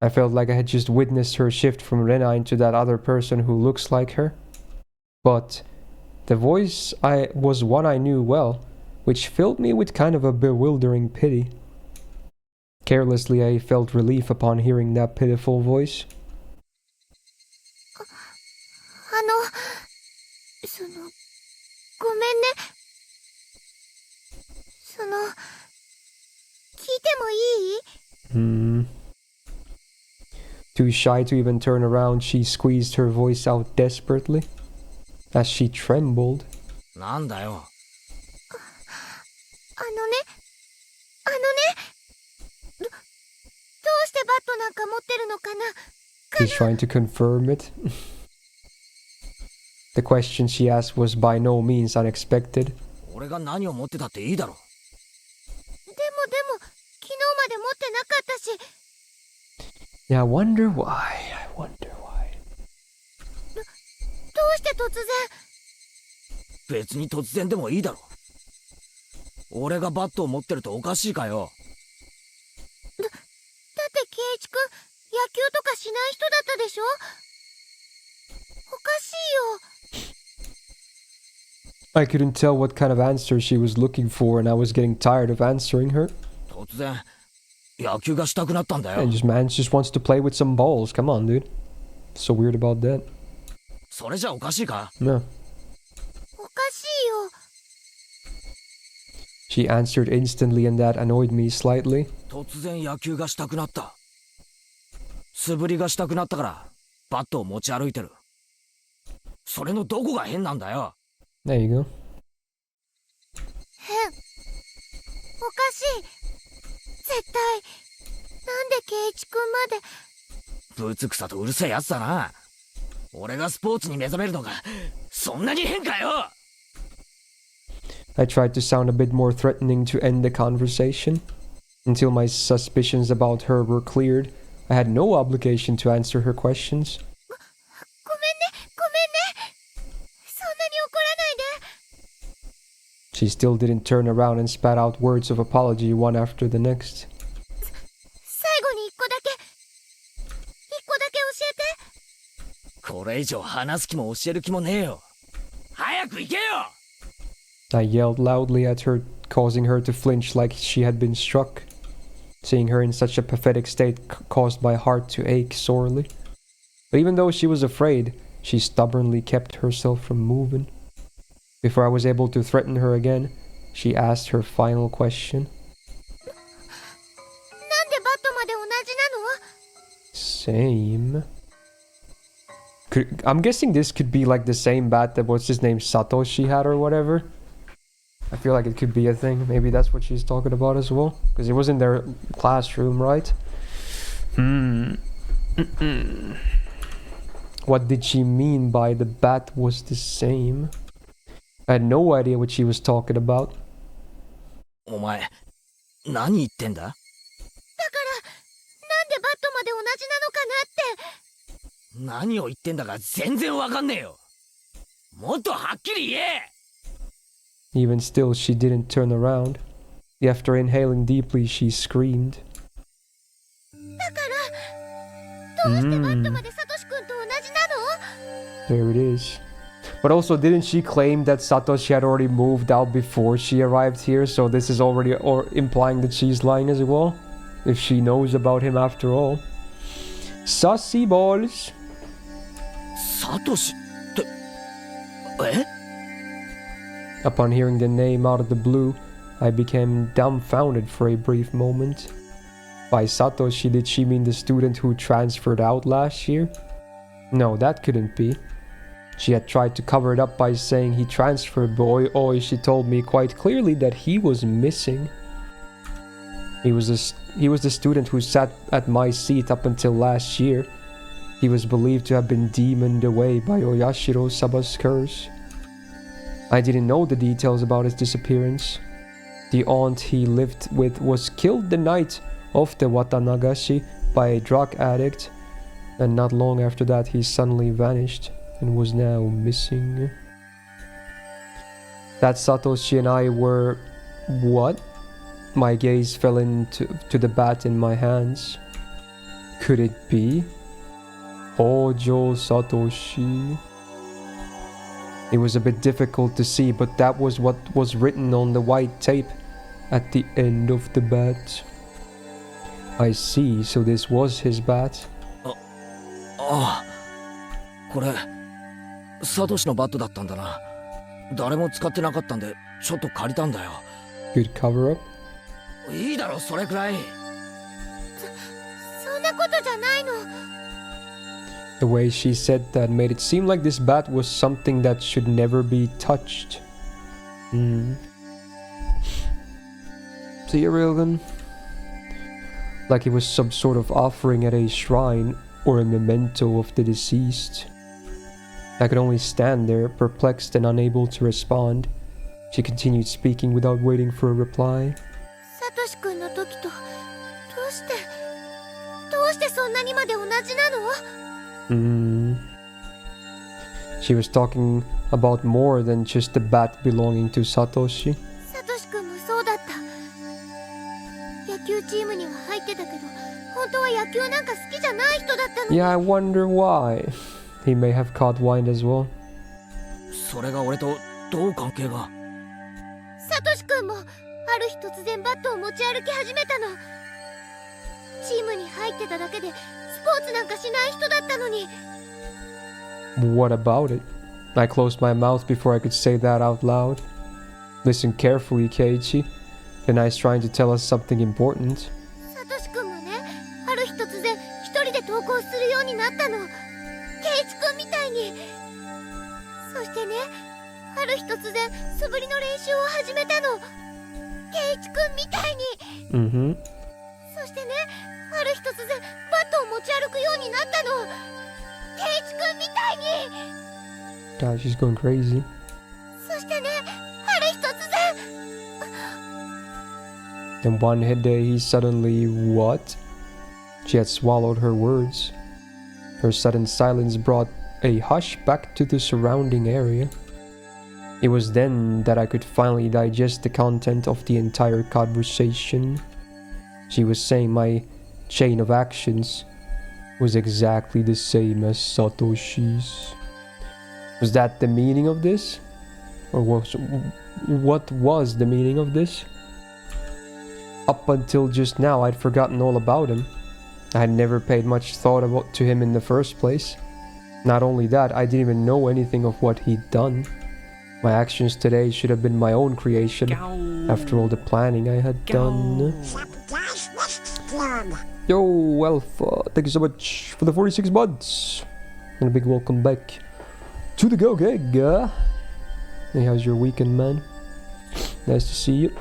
I felt like I had just witnessed her shift from Rena into that other person who looks like her. But the voice was one I knew well, which filled me with kind of a bewildering pity. Carelessly, I felt relief upon hearing that pitiful voice. ごめんね。聞いてもいい？ Too shy to even turn around, she squeezed her voice out desperately. As she trembled. なんだよ。どうしてバットなんか持ってるのかな？ He's trying to confirm it. The question she asked was by no means unexpected. 俺が何を持ってたっていいだろ。でも、昨日まで持ってなかったし。 Yeah, I wonder why. どうして突然？別に突然でもいいだろ。俺がバットを持ってるとおかしいかよ。だって圭一君、野球とかしない人だったでしょ？おかしいよ。 I couldn't tell what kind of answer she was looking for, and I was getting tired of answering her. 突然野球がしたくなったんだよ。 And man just wants to play with some balls. Come on, dude. So weird about that. それじゃおかしいか？ No. おかしいよ。 She answered instantly, and that annoyed me slightly. 突然野球がしたくなった。素振りがしたくなったからバットを持ち歩いてる。それのどこが変なんだよ。 There you go. 変。おかしい。絶対。なんで圭一君まで。ぶつくさとうるせえやつだな。俺がスポーツに目覚めるのがそんなに変かよ。 I tried to sound a bit more threatening to end the conversation. Until my suspicions about her were cleared, I had no obligation to answer her questions. ごめんね。そんなに怒らないで。 She still didn't turn around and spat out words of apology one after the next. 最後に一個だけ教えて。これ以上話す気も教える気もねえよ。早く行けよ。 I yelled loudly at her, causing her to flinch like she had been struck. Seeing her in such a pathetic state caused my heart to ache sorely. But even though she was afraid, she stubbornly kept herself from moving. Before I was able to threaten her again, she asked her final question. なんでバットまで同じなの？ Same. I'm guessing this could be like the same bat that what's his name Satoshi had or whatever. I feel like it could be a thing. Maybe that's what she's talking about as well. Because it was in their classroom, right? What did she mean by the bat was the same? I had no idea what she was talking about. お前、何言ってんだ？だから、なんでバットまで同じなのかなって。何を言ってんだか全然わかんねえよ。もっとはっきり言え。Even still, she didn't turn around. After inhaling deeply, she screamed. だから、どうしてバットまでサトシ君と同じなの？ There it is. But also, didn't she claim that Satoshi had already moved out before she arrived here? So this is already implying that she's lying as well? If she knows about him after all. Sussy balls. サトシって、え？ Upon hearing the name out of the blue, I became dumbfounded for a brief moment. By Satoshi, did she mean the student who transferred out last year? No, that couldn't be. She had tried to cover it up by saying he transferred, but she told me quite clearly that he was missing. He was the student who sat at my seat up until last year. He was believed to have been demoned away by Oyashiro-saba's curse. I didn't know the details about his disappearance. The aunt he lived with was killed the night of the Watanagashi by a drug addict, and not long after that he suddenly vanished and was now missing. That Satoshi and I were... what? My gaze fell into the bat in my hands. Could it be? Hojo Satoshi. It was a bit difficult to see, but that was what was written on the white tape at the end of the bat. I see, so this was his bat. ああ、これサトシのバットだったんだな。誰も使ってなかったんでちょっと借りたんだよ。 Good cover up. いいだろそれくらい。そんなことじゃないの。 The way she said that made it seem like this bat was something that should never be touched. See a railgun? Like it was some sort of offering at a shrine or a memento of the deceased. I could only stand there, perplexed and unable to respond. She continued speaking without waiting for a reply. サトシ君の時とどうしてそんなにまで同じなの？ She was talking about more than just the bat belonging to Satoshi. サトシ君もそうだった。野球チームには入ってたけど、本当は野球なんか好きじゃない人だったの。 Yeah, I wonder why. He may have caught wind as well. それが俺とどう関係が？サトシ君もある日突然バットを持ち歩き始めたの。チームに入ってただけでスポーツなんかしない人だったのに。 What about it? I closed my mouth before I could say that out loud. Listen carefully, Keiichi. The knight's trying to tell us something important. サトシ君もね、ある日突然一人で登校するようになったの。ケイチ君みたいに。そしてね、ある日突然素振りの練習を始めたの。ケイチ君みたいに。そしてね、ある日突然バットを持ち歩くようになったの。ケイチ君みたいに。 God, she's going crazy. そしてね、ある日突然。 Then one day he suddenly... what? She had swallowed her words. Her sudden silence brought a hush back to the surrounding area. It was then that I could finally digest the content of the entire conversation. She was saying my chain of actions was exactly the same as Satoshi's. Was that the meaning of this? Or what was the meaning of this? Up until just now, I'd forgotten all about him. I had never paid much thought to him in the first place. Not only that, I didn't even know anything of what he'd done. My actions today should have been my own creation, after all the planning I had done. Sabotage Myst Club. Yo, Alpha, thank you so much for the 46 months. And a big welcome back to the Go Gig. Hey, how's your weekend, man? Nice to see you.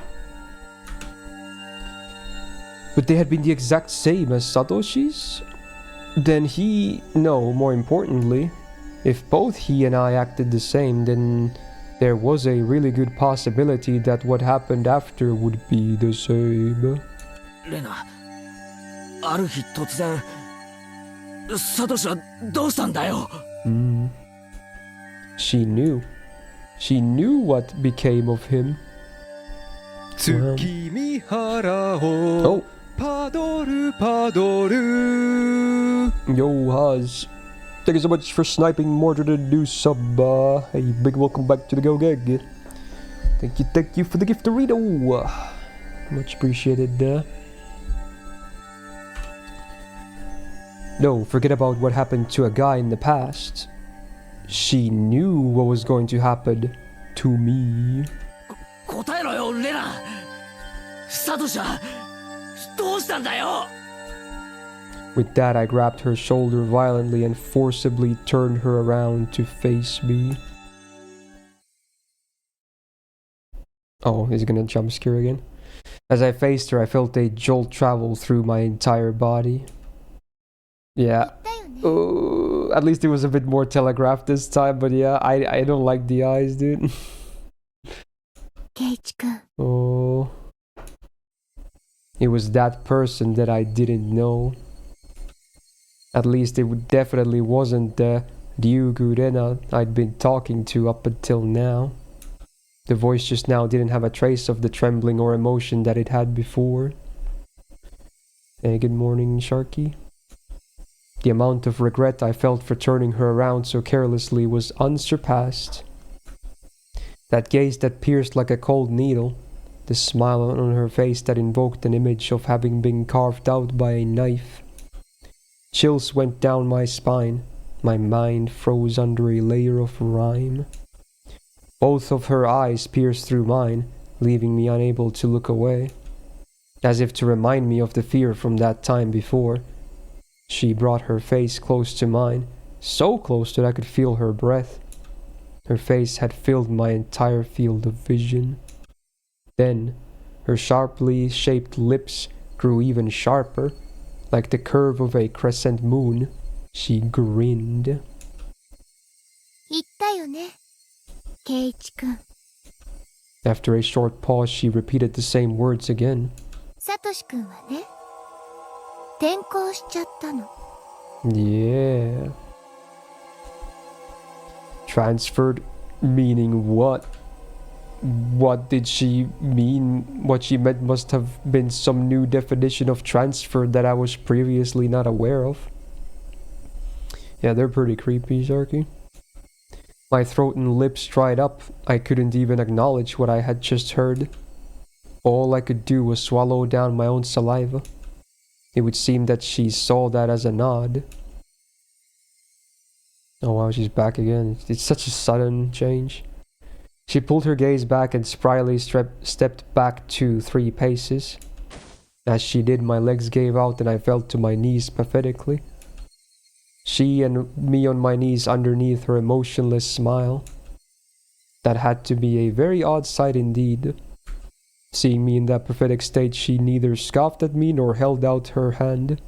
But they had been the exact same as Satoshi's? Then more importantly, if both he and I acted the same, then there was a really good possibility that what happened after would be the same. レナ、ある日突然、サトシはどうしたんだよ。She knew. She knew what became of him. 月見原を Oh, パドルパドル yo, Haz. Thank you so much for sniping more to the new sub. Hey, big welcome back to the Go Gig. Thank you for the gifterito. Much appreciated. No, forget about what happened to a guy in the past. She knew what was going to happen to me. 答えろよ、レナ。サトシはどうしたんだよ。 With that, I grabbed her shoulder violently and forcibly turned her around to face me. Oh, is he gonna jump scare again? As I faced her, I felt a jolt travel through my entire body. Yeah. At least it was a bit more telegraphed this time, but yeah, I don't like the eyes, dude. ケイチ君 Oh. It was that person that I didn't know. At least it definitely wasn't the Ryugu Rena I'd been talking to up until now. The voice just now didn't have a trace of the trembling or emotion that it had before. Hey, good morning, Sharky. The amount of regret I felt for turning her around so carelessly was unsurpassed. That gaze that pierced like a cold needle, the smile on her face that invoked an image of having been carved out by a knife. Chills went down my spine. My mind froze under a layer of rime. Both of her eyes pierced through mine, leaving me unable to look away. As if to remind me of the fear from that time before, she brought her face close to mine, so close that I could feel her breath. Her face had filled my entire field of vision. Then, her sharply shaped lips grew even sharper. Like the curve of a crescent moon, she grinned. 言ったよねケイチ君 After a short pause, she repeated the same words again. サトシ君はね転校しちゃったの Yeah. Transferred, meaning what? What did she mean? What she meant must have been some new definition of transfer that I was previously not aware of. Yeah, they're pretty creepy, Sharky. My throat and lips dried up. I couldn't even acknowledge what I had just heard. All I could do was swallow down my own saliva. It would seem that she saw that as a nod. Oh wow, she's back again. It's such a sudden change. She pulled her gaze back and spryly stepped back 2-3 paces. As she did, my legs gave out and I fell to my knees pathetically. She and me on my knees underneath her emotionless smile. That had to be a very odd sight indeed. Seeing me in that pathetic state, she neither scoffed at me nor held out her hand.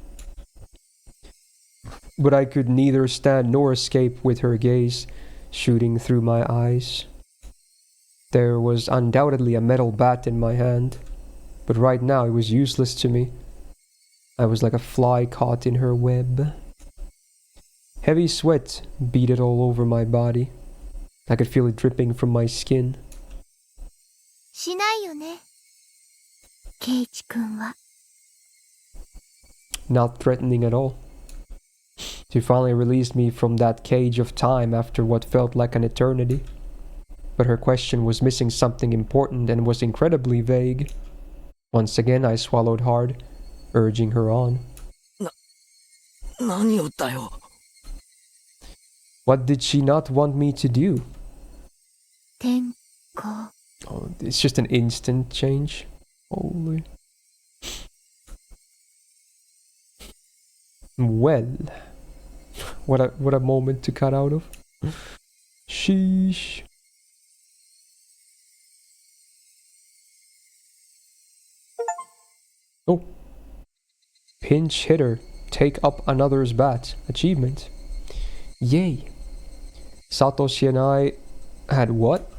But I could neither stand nor escape with her gaze shooting through my eyes. There was undoubtedly a metal bat in my hand, but right now it was useless to me. I was like a fly caught in her web. Heavy sweat beaded all over my body. I could feel it dripping from my skin. しないよねケイチ君は Not threatening at all. She finally released me from that cage of time after what felt like an eternity. But her question was missing something important and was incredibly vague. Once again, I swallowed hard, urging her on. 何をだよ。What did she not want me to do? 天候 Oh, it's just an instant change. Holy. Well, what a moment to cut out of. Sheesh. Oh. Pinch hitter. Take up another's bat. Achievement. Yay. Satoshi and I had what?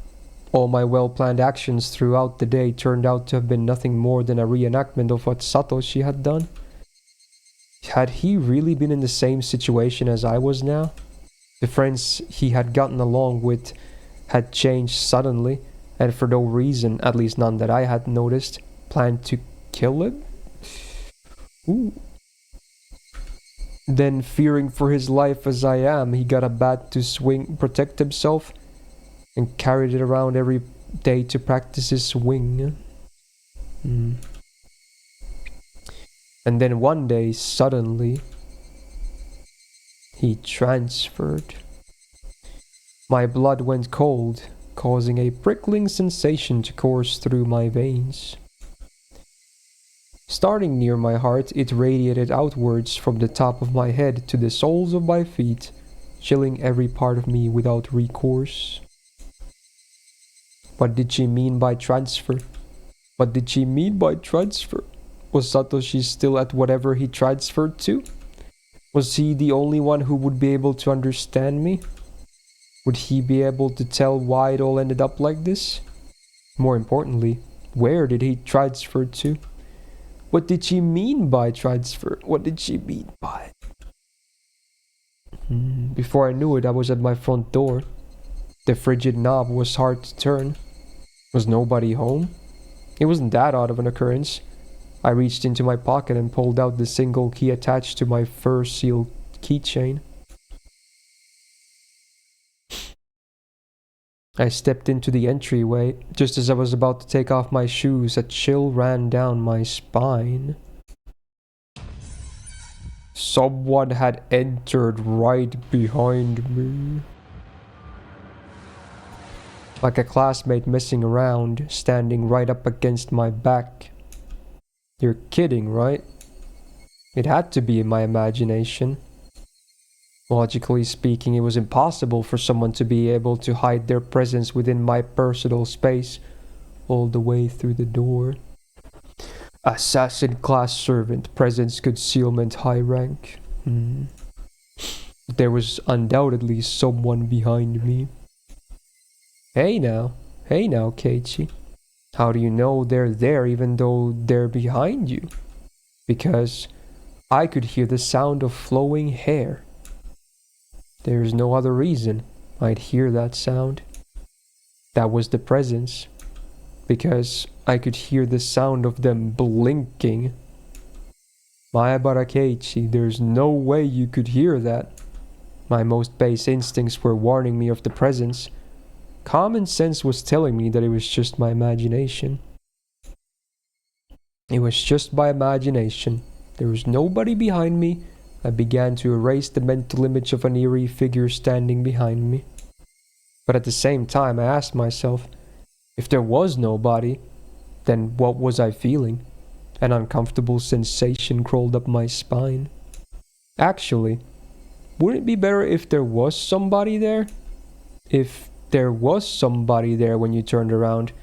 All my well-planned actions throughout the day turned out to have been nothing more than a reenactment of what Satoshi had done. Had he really been in the same situation as I was now? The friends he had gotten along with had changed suddenly, and for no reason, at least none that I had noticed, planned to kill him? Ooh. Then, fearing for his life as I am, he got a bat to swing, protect himself, and carried it around every day to practice his swing. And then one day, suddenly, he transferred. My blood went cold, causing a prickling sensation to course through my veins. Starting near my heart, it radiated outwards from the top of my head to the soles of my feet, chilling every part of me without recourse. What did she mean by transfer? What did she mean by transfer? Was Satoshi still at whatever he transferred to? Was he the only one who would be able to understand me? Would he be able to tell why it all ended up like this? More importantly, where did he transfer to? What did she mean by transfer? What did she mean by it? Before I knew it, I was at my front door. The frigid knob was hard to turn. Was nobody home? It wasn't that odd of an occurrence. I reached into my pocket and pulled out the single key attached to my fur-sealed keychain. I stepped into the entryway. Just as I was about to take off my shoes, a chill ran down my spine. Someone had entered right behind me. Like a classmate messing around, standing right up against my back. You're kidding, right? It had to be in my imagination. Logically speaking, it was impossible for someone to be able to hide their presence within my personal space all the way through the door. Assassin class servant, presence concealment high rank. There was undoubtedly someone behind me. Hey now, Keiichi. How do you know they're there even though they're behind you? Because I could hear the sound of flowing hair. There's no other reason I'd hear that sound. That was the presence. Because I could hear the sound of them blinking. Maebara Keiichi, there's no way you could hear that. My most base instincts were warning me of the presence. Common sense was telling me that it was just my imagination. It was just my imagination. There was nobody behind me. I began to erase the mental image of an eerie figure standing behind me. But at the same time, I asked myself, if there was nobody, then what was I feeling? An uncomfortable sensation crawled up my spine. Actually, wouldn't it be better if there was somebody there? If there was somebody there when you turned around,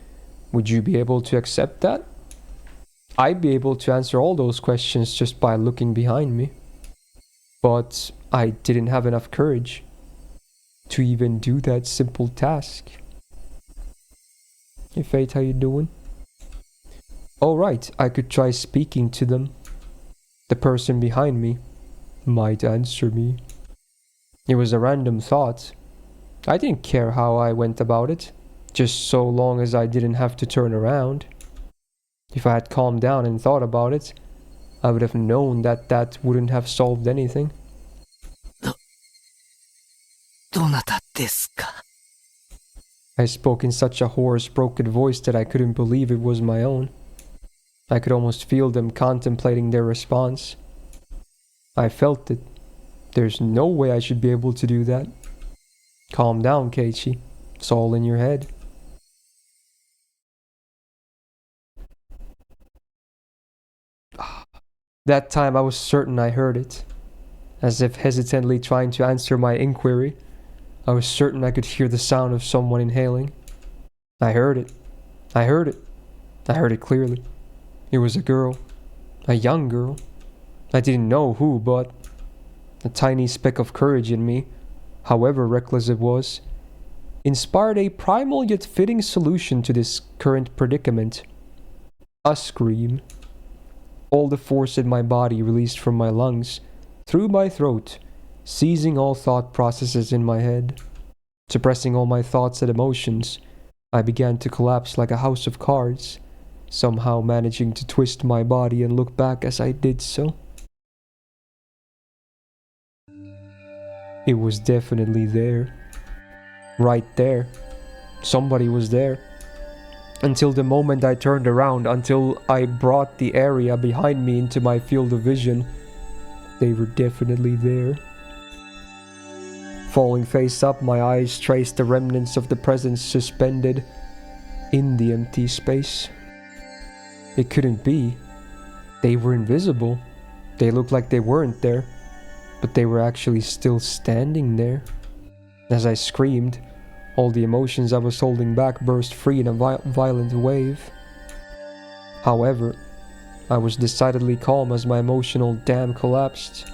would you be able to accept that? I'd be able to answer all those questions just by looking behind me. But I didn't have enough courage to even do that simple task. Hey Fate, how you doing? Alright, I could try speaking to them. The person behind me might answer me. It was a random thought. I didn't care how I went about it, just so long as I didn't have to turn around. If I had calmed down and thought about it, I would have known that that wouldn't have solved anything. どなたですか? I spoke in such a hoarse, broken voice that I couldn't believe it was my own. I could almost feel them contemplating their response. I felt it. There's no way I should be able to do that. Calm down, Keiichi. It's all in your head. That time I was certain I heard it. As if hesitantly trying to answer my inquiry, I was certain I could hear the sound of someone inhaling. I heard it. I heard it. I heard it clearly. It was a girl. A young girl. I didn't know who, but a tiny speck of courage in me, however reckless it was, inspired a primal yet fitting solution to this current predicament. A scream. All the force in my body released from my lungs, through my throat, seizing all thought processes in my head. Suppressing all my thoughts and emotions, I began to collapse like a house of cards, somehow managing to twist my body and look back as I did so. It was definitely there. Right there. Somebody was there. Until the moment I turned around, until I brought the area behind me into my field of vision, they were definitely there. Falling face up, my eyes traced the remnants of the presence suspended in the empty space. It couldn't be. They were invisible. They looked like they weren't there, but they were actually still standing there. As I screamed, all the emotions I was holding back burst free in a violent wave. However, I was decidedly calm as my emotional dam collapsed.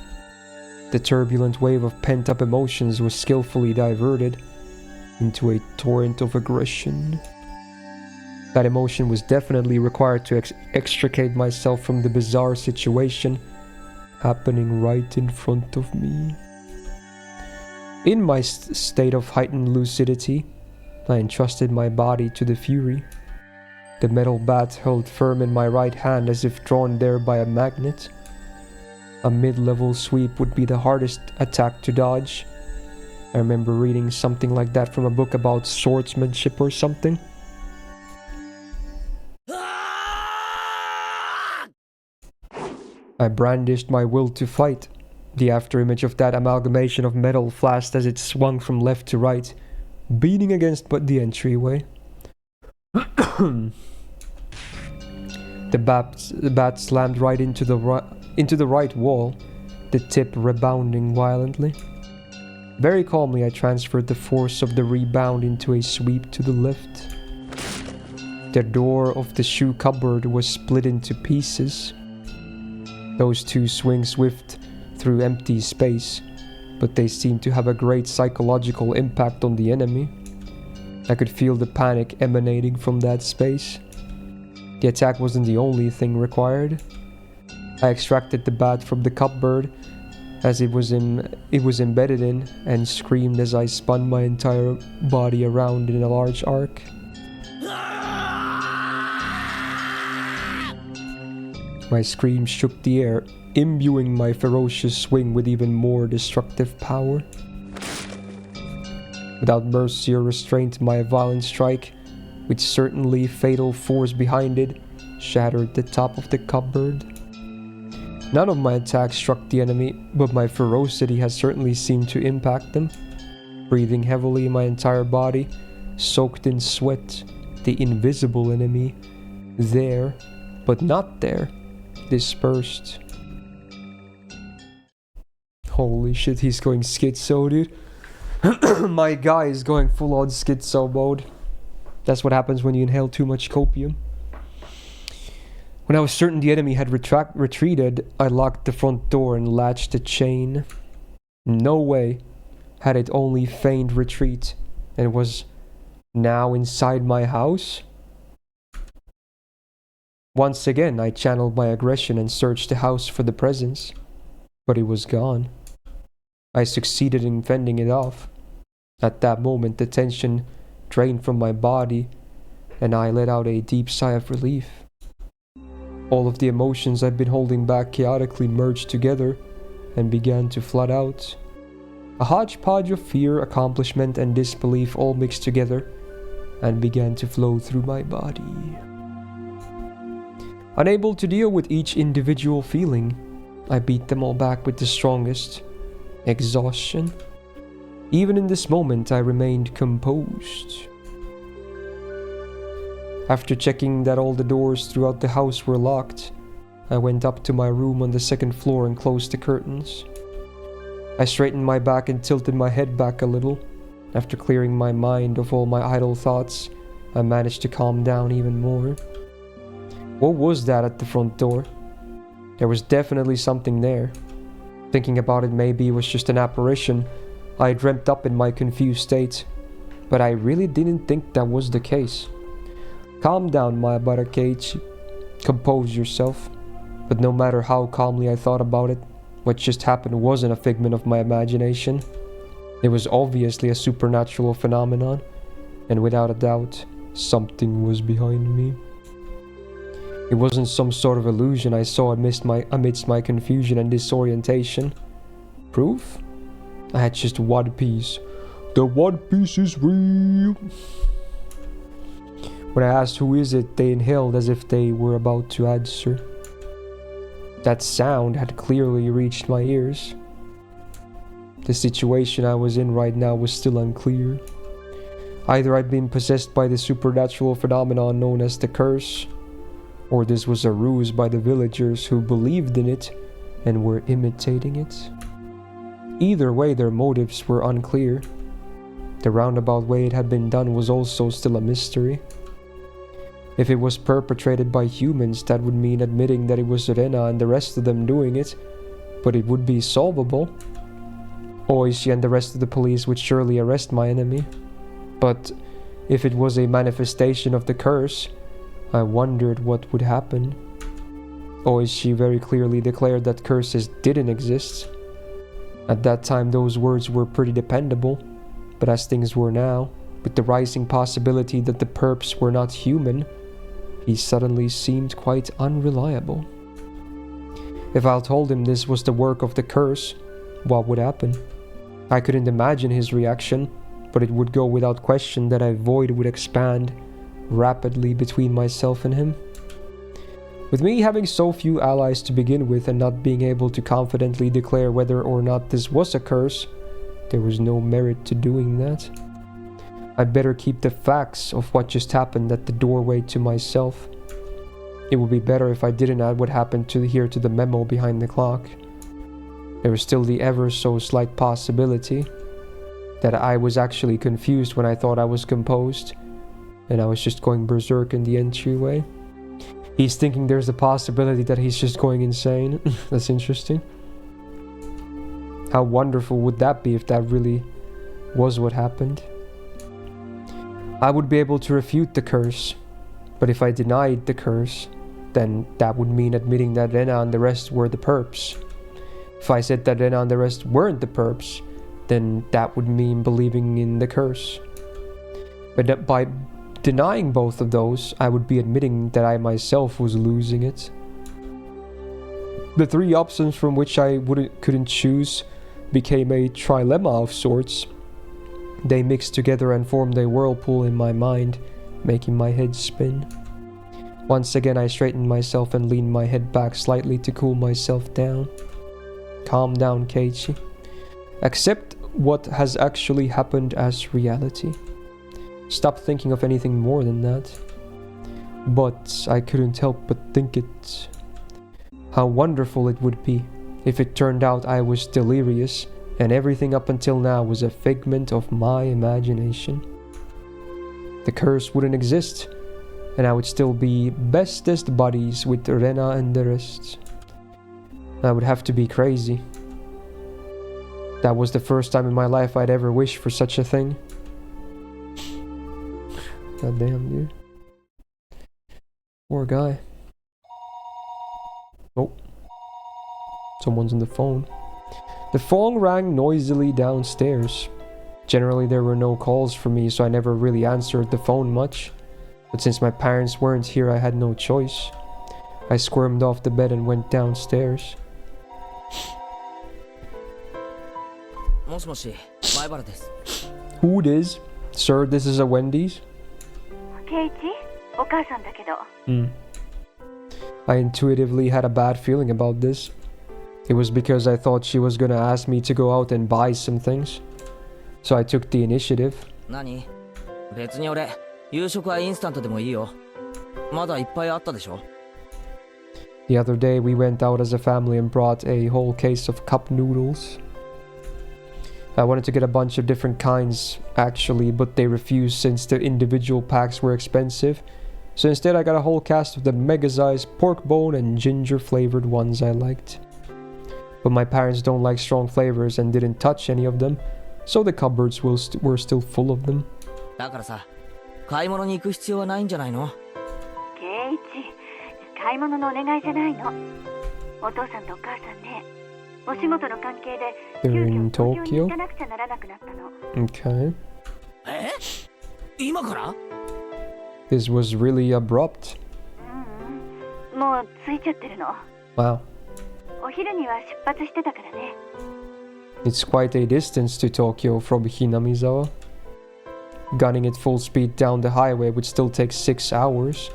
The turbulent wave of pent-up emotions was skillfully diverted into a torrent of aggression. That emotion was definitely required to extricate myself from the bizarre situation happening right in front of me. In my state of heightened lucidity, I entrusted my body to the fury. The metal bat held firm in my right hand as if drawn there by a magnet. A mid-level sweep would be the hardest attack to dodge. I remember reading something like that from a book about swordsmanship or something. I brandished my will to fight. The afterimage of that amalgamation of metal flashed as it swung from left to right, beating against the entryway. The bat slammed right into the right wall, the tip rebounding violently. Very calmly I transferred the force of the rebound into a sweep to the left. The door of the shoe cupboard was split into pieces. Those two swings whiffed through empty space, but they seemed to have a great psychological impact on the enemy. I could feel the panic emanating from that space. The attack wasn't the only thing required. I extracted the bat from the cupboard as it was embedded in, and screamed as I spun my entire body around in a large arc. My scream shook the air, imbuing my ferocious swing with even more destructive power. Without mercy or restraint, my violent strike, with certainly fatal force behind it, shattered the top of the cupboard. None of my attacks struck the enemy, but my ferocity has certainly seemed to impact them. Breathing heavily, my entire body, soaked in sweat, the invisible enemy, there, but not there, dispersed. Holy shit, he's going schizo, dude. My guy is going full-on schizo mode. That's what happens when you inhale too much copium. When I was certain the enemy had retreated, I locked the front door and latched the chain. No way had it only feigned retreat and was now inside my house. Once again, I channeled my aggression and searched the house for the presence, but it was gone. I succeeded in fending it off. At that moment, the tension drained from my body, and I let out a deep sigh of relief. All of the emotions I'd been holding back chaotically merged together and began to flood out. A hodgepodge of fear, accomplishment, and disbelief all mixed together and began to flow through my body. Unable to deal with each individual feeling, I beat them all back with the strongest. Exhaustion. Even in this moment, I remained composed. After checking that all the doors throughout the house were locked, I went up to my room on the second floor and closed the curtains. I straightened my back and tilted my head back a little. After clearing my mind of all my idle thoughts, I managed to calm down even more. What was that at the front door? There was definitely something there. Thinking about it, maybe it was just an apparition I dreamt up in my confused state, but I really didn't think that was the case. Calm down, Mayabara Keiichi. Compose yourself. But no matter how calmly I thought about it, what just happened wasn't a figment of my imagination. It was obviously a supernatural phenomenon, and without a doubt, something was behind me. It wasn't some sort of illusion I saw amidst my confusion and disorientation. Proof? I had just one piece. The one piece is real. When I asked who is it, they inhaled as if they were about to answer. That sound had clearly reached my ears. The situation I was in right now was still unclear. Either I'd been possessed by the supernatural phenomenon known as the curse, or this was a ruse by the villagers who believed in it and were imitating it. Either way, their motives were unclear. The roundabout way it had been done was also still a mystery. If it was perpetrated by humans, that would mean admitting that it was Rena and the rest of them doing it, but it would be solvable. Oishi and the rest of the police would surely arrest my enemy. But if it was a manifestation of the curse, I wondered what would happen. Oishi very clearly declared that curses didn't exist. At that time, those words were pretty dependable, but as things were now, with the rising possibility that the perps were not human, he suddenly seemed quite unreliable. If I told him this was the work of the curse, what would happen? I couldn't imagine his reaction, but it would go without question that a void would expand rapidly between myself and him. With me having so few allies to begin with and not being able to confidently declare whether or not this was a curse, there was no merit to doing that. I'd better keep the facts of what just happened at the doorway to myself. It would be better if I didn't add what happened to the memo behind the clock. There was still the ever so slight possibility that I was actually confused when I thought I was composed, and I was just going berserk in the entryway. He's thinking there's a possibility that he's just going insane. That's interesting. How wonderful would that be if that really was what happened? I would be able to refute the curse, but if I denied the curse, then that would mean admitting that Rena and the rest were the perps. If I said that Rena and the rest weren't the perps, then that would mean believing in the curse. But by denying both of those, I would be admitting that I myself was losing it. The three options from which I couldn't choose became a trilemma of sorts. They mixed together and formed a whirlpool in my mind, making my head spin. Once again, I straightened myself and leaned my head back slightly to cool myself down. Calm down, Keiichi. Accept what has actually happened as reality. Stop thinking of anything more than that. But I couldn't help but think it. How wonderful it would be if it turned out I was delirious and everything up until now was a figment of my imagination. The curse wouldn't exist, and I would still be bestest buddies with Rena and the rest. I would have to be crazy. That was the first time in my life I'd ever wished for such a thing. God damn, dude. Poor guy. Oh. Someone's on the phone. The phone rang noisily downstairs. Generally there were no calls for me, so I never really answered the phone much. But since my parents weren't here, I had no choice. I squirmed off the bed and went downstairs. もしもし、前原です。 Who it is? Sir, this is a Wendy's? ケイチ、お母さんだけど。I intuitively had a bad feeling about this. It was because I thought she was gonna ask me to go out and buy some things. So I took the initiative. 何？別に俺、夕食はインスタントでもいいよ。まだいっぱいあったでしょ。The other day we went out as a family and brought a whole case of cup noodles. I wanted to get a bunch of different kinds actually, but they refused since the individual packs were expensive. So instead I got a whole cast of the mega-sized pork bone and ginger flavored ones I liked. But my parents don't like strong flavors and didn't touch any of them, so the cupboards were still full of them. だからさ、買い物に行く必要はないんじゃないの？圭一、買い物のお願いじゃないの。お父さんとお母さんね、お仕事の関係で They're in 急遽東京に Tokyo? 行かなくちゃならなくなったの。 Okay. え？今から？ This was really abrupt. もう着いちゃってるの。 Wow. お昼には出発してたからね。 It's quite a distance to Tokyo from Hinamizawa. Gunning at full speed down the highway would still take 6 hours.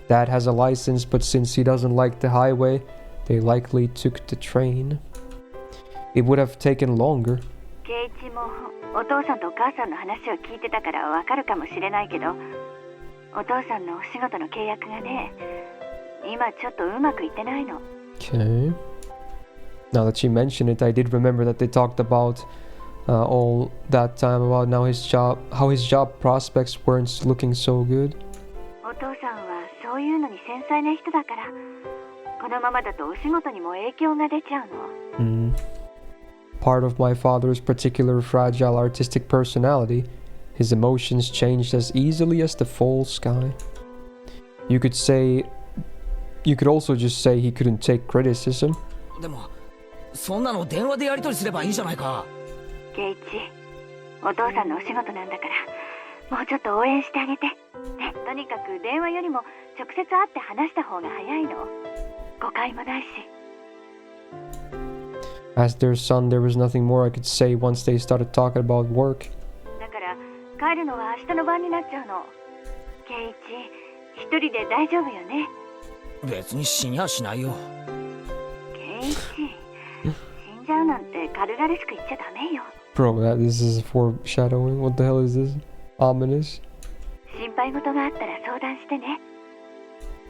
Dad has a license, but since he doesn't like the highway, they likely took the train. It would have taken longer. 圭一もお父さんとお母さんの話を聞いてたからわかるかもしれないけど、お父さんのお仕事の契約がね、今ちょっとうまくいってないの。 Okay. Now that you mention it, I did remember that they talked about all that time about how his job prospects weren't looking so good. お父さんはそういうのに繊細な人だから、このままだとお仕事にも影響が出ちゃうの。Part of my father's particular fragile artistic personality, his emotions changed as easily as the fall sky. You could also just say he couldn't take criticism. でも、そんなの電話でやり取りすればいいじゃないか。圭一、お父さんのお仕事なんだから、もうちょっと応援してあげて。ね、とにかく電話よりも直接会って話した方が早いの。誤解もないし。As their son, there was nothing more I could say once they started talking about work. だから帰るのは明日の晩になっちゃうの。圭一、一人で大丈夫よね。別に死にゃしないよ。圭一、死んじゃうなんて軽々しく言っちゃダメよ。Bro, this is foreshadowing. What the hell is this? Ominous. 心配事があったら相談してね。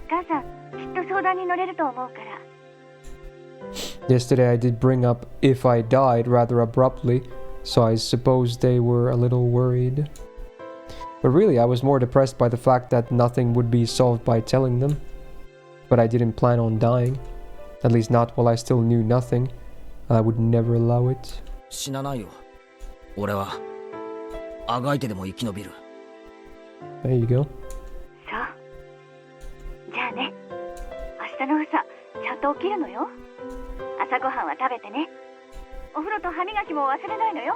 母さん、きっと相談に乗れると思うから。Yesterday I did bring up if I died rather abruptly, so I suppose they were a little worried. But really, I was more depressed by the fact that nothing would be solved by telling them. But I didn't plan on dying. At least not while I still knew nothing. I would never allow it. 死なないよ。俺は、あがいてでも生き延びる。There you go. そう。じゃあね、明日の朝、ちゃんと起きるのよ。朝ごはんは食べてね。お風呂と歯磨きも忘れないのよ。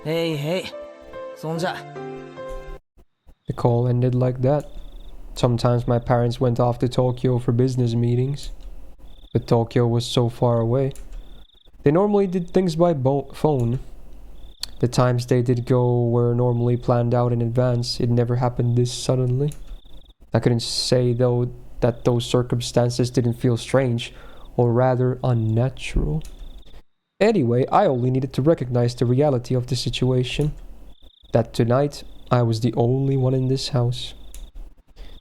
へいへい。そんじゃ。The call ended like that. Sometimes my parents went off to Tokyo for business meetings. But Tokyo was so far away. They normally did things by phone. The times they did go were normally planned out in advance. It never happened this suddenly. I couldn't say though that those circumstances didn't feel strange, or rather unnatural. Anyway, I only needed to recognize the reality of the situation. That tonight, I was the only one in this house.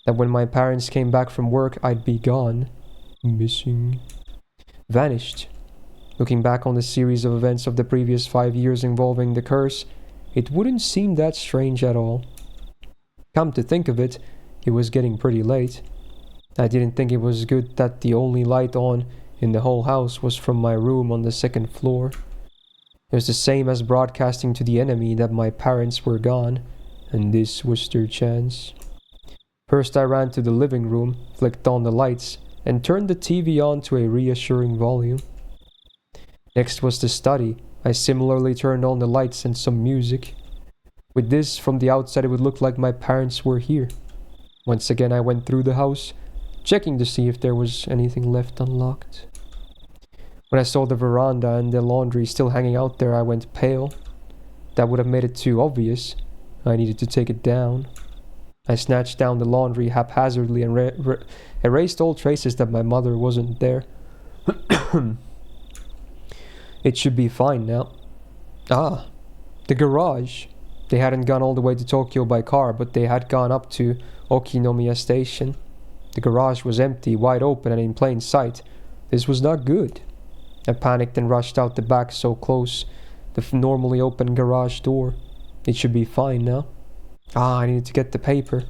That when my parents came back from work, I'd be gone. Missing. Vanished. Looking back on the series of events of the previous 5 years involving the curse, it wouldn't seem that strange at all. Come to think of it, it was getting pretty late. I didn't think it was good that the only light on in the whole house was from my room on the second floor. It was the same as broadcasting to the enemy that my parents were gone, and this was their chance. First I ran to the living room, flicked on the lights, and turned the TV on to a reassuring volume. Next was the study. I similarly turned on the lights and some music. With this, from the outside it would look like my parents were here. Once again I went through the house, checking to see if there was anything left unlocked. When I saw the veranda and the laundry still hanging out there, I went pale. That would have made it too obvious. I needed to take it down. I snatched down the laundry haphazardly and erased all traces that my mother wasn't there. It should be fine now. Ah, The garage. They hadn't gone all the way to Tokyo by car, but they had gone up to Okinomiya Station. The garage was empty, wide open, and in plain sight. This was not good. I panicked and rushed out the back so close. The normally open garage door. It should be fine now. I needed to get the paper.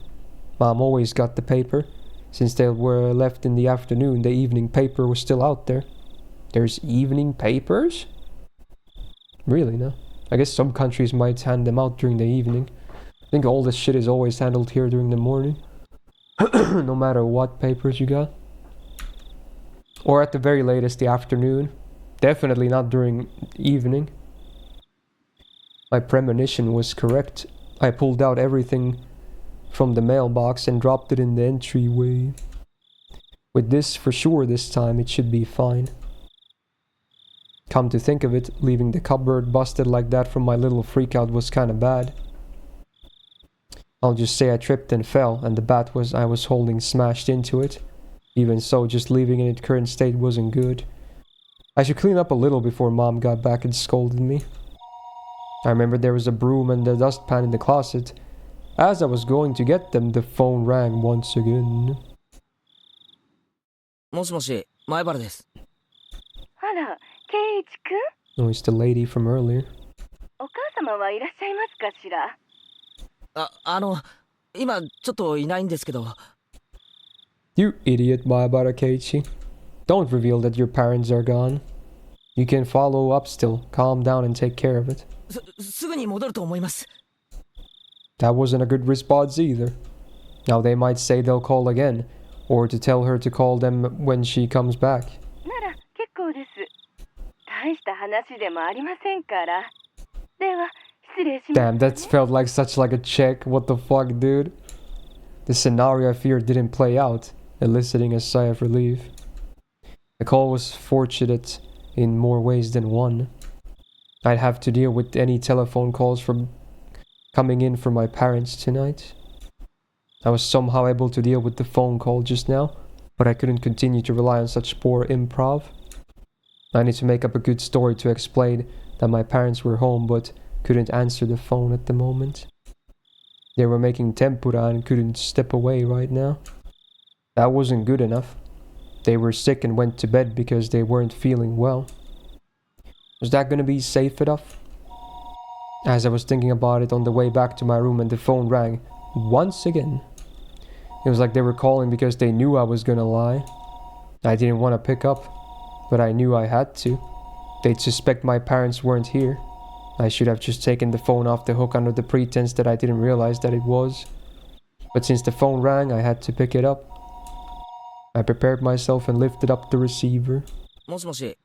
Mom always got the paper. Since they were left in the afternoon, the evening paper was still out there. There's evening papers? Really, no? I guess some countries might hand them out during the evening. I think all this shit is always handled here during the morning. No matter what papers you got. Or at the very latest, the afternoon. Definitely not during evening. My premonition was correct. I pulled out everything from the mailbox and dropped it in the entryway. With this, for sure this time, it should be fine. Come to think of it, leaving the cupboard busted like that from my little freakout was kinda bad. I'll just say I tripped and fell, and the bat I was holding smashed into it. Even so, just leaving it in its current state wasn't good. I should clean up a little before Mom got back and scolded me. I remembered there was a broom and a dustpan in the closet. As I was going to get them, the phone rang once again. もしもし、前原です。あら、圭一くん Oh, it's the lady from earlier. お母様はいらっしゃいますかしら今ちょっといないんですけど。You idiot, Mayabara Keiichi. Don't reveal that your parents are gone. You can follow up still. Calm down and take care of it. すぐに戻ると思います。That wasn't a good response either. Now they might say they'll call again, or to tell her to call them when she comes back. なら結構です。大した話でもありませんから。では失礼します。Damn, that felt like such like a check. What the fuck, dude? The scenario I feared didn't play out, eliciting a sigh of relief. The call was fortunate in more ways than one. I'd have to deal with any telephone calls from coming in from my parents tonight. I was somehow able to deal with the phone call just now, but I couldn't continue to rely on such poor improv. I need to make up a good story to explain that my parents were home but couldn't answer the phone at the moment. They were making tempura and couldn't step away right now. That wasn't good enough. They were sick and went to bed because they weren't feeling well. Was that gonna be safe enough? As I was thinking about it on the way back to my room and the phone rang once again. It was like they were calling because they knew I was gonna lie. I didn't want to pick up, but I knew I had to. They'd suspect my parents weren't here. I should have just taken the phone off the hook under the pretense that I didn't realize that it was. But since the phone rang, I had to pick it up. I prepared myself and lifted up the receiver. もしもし。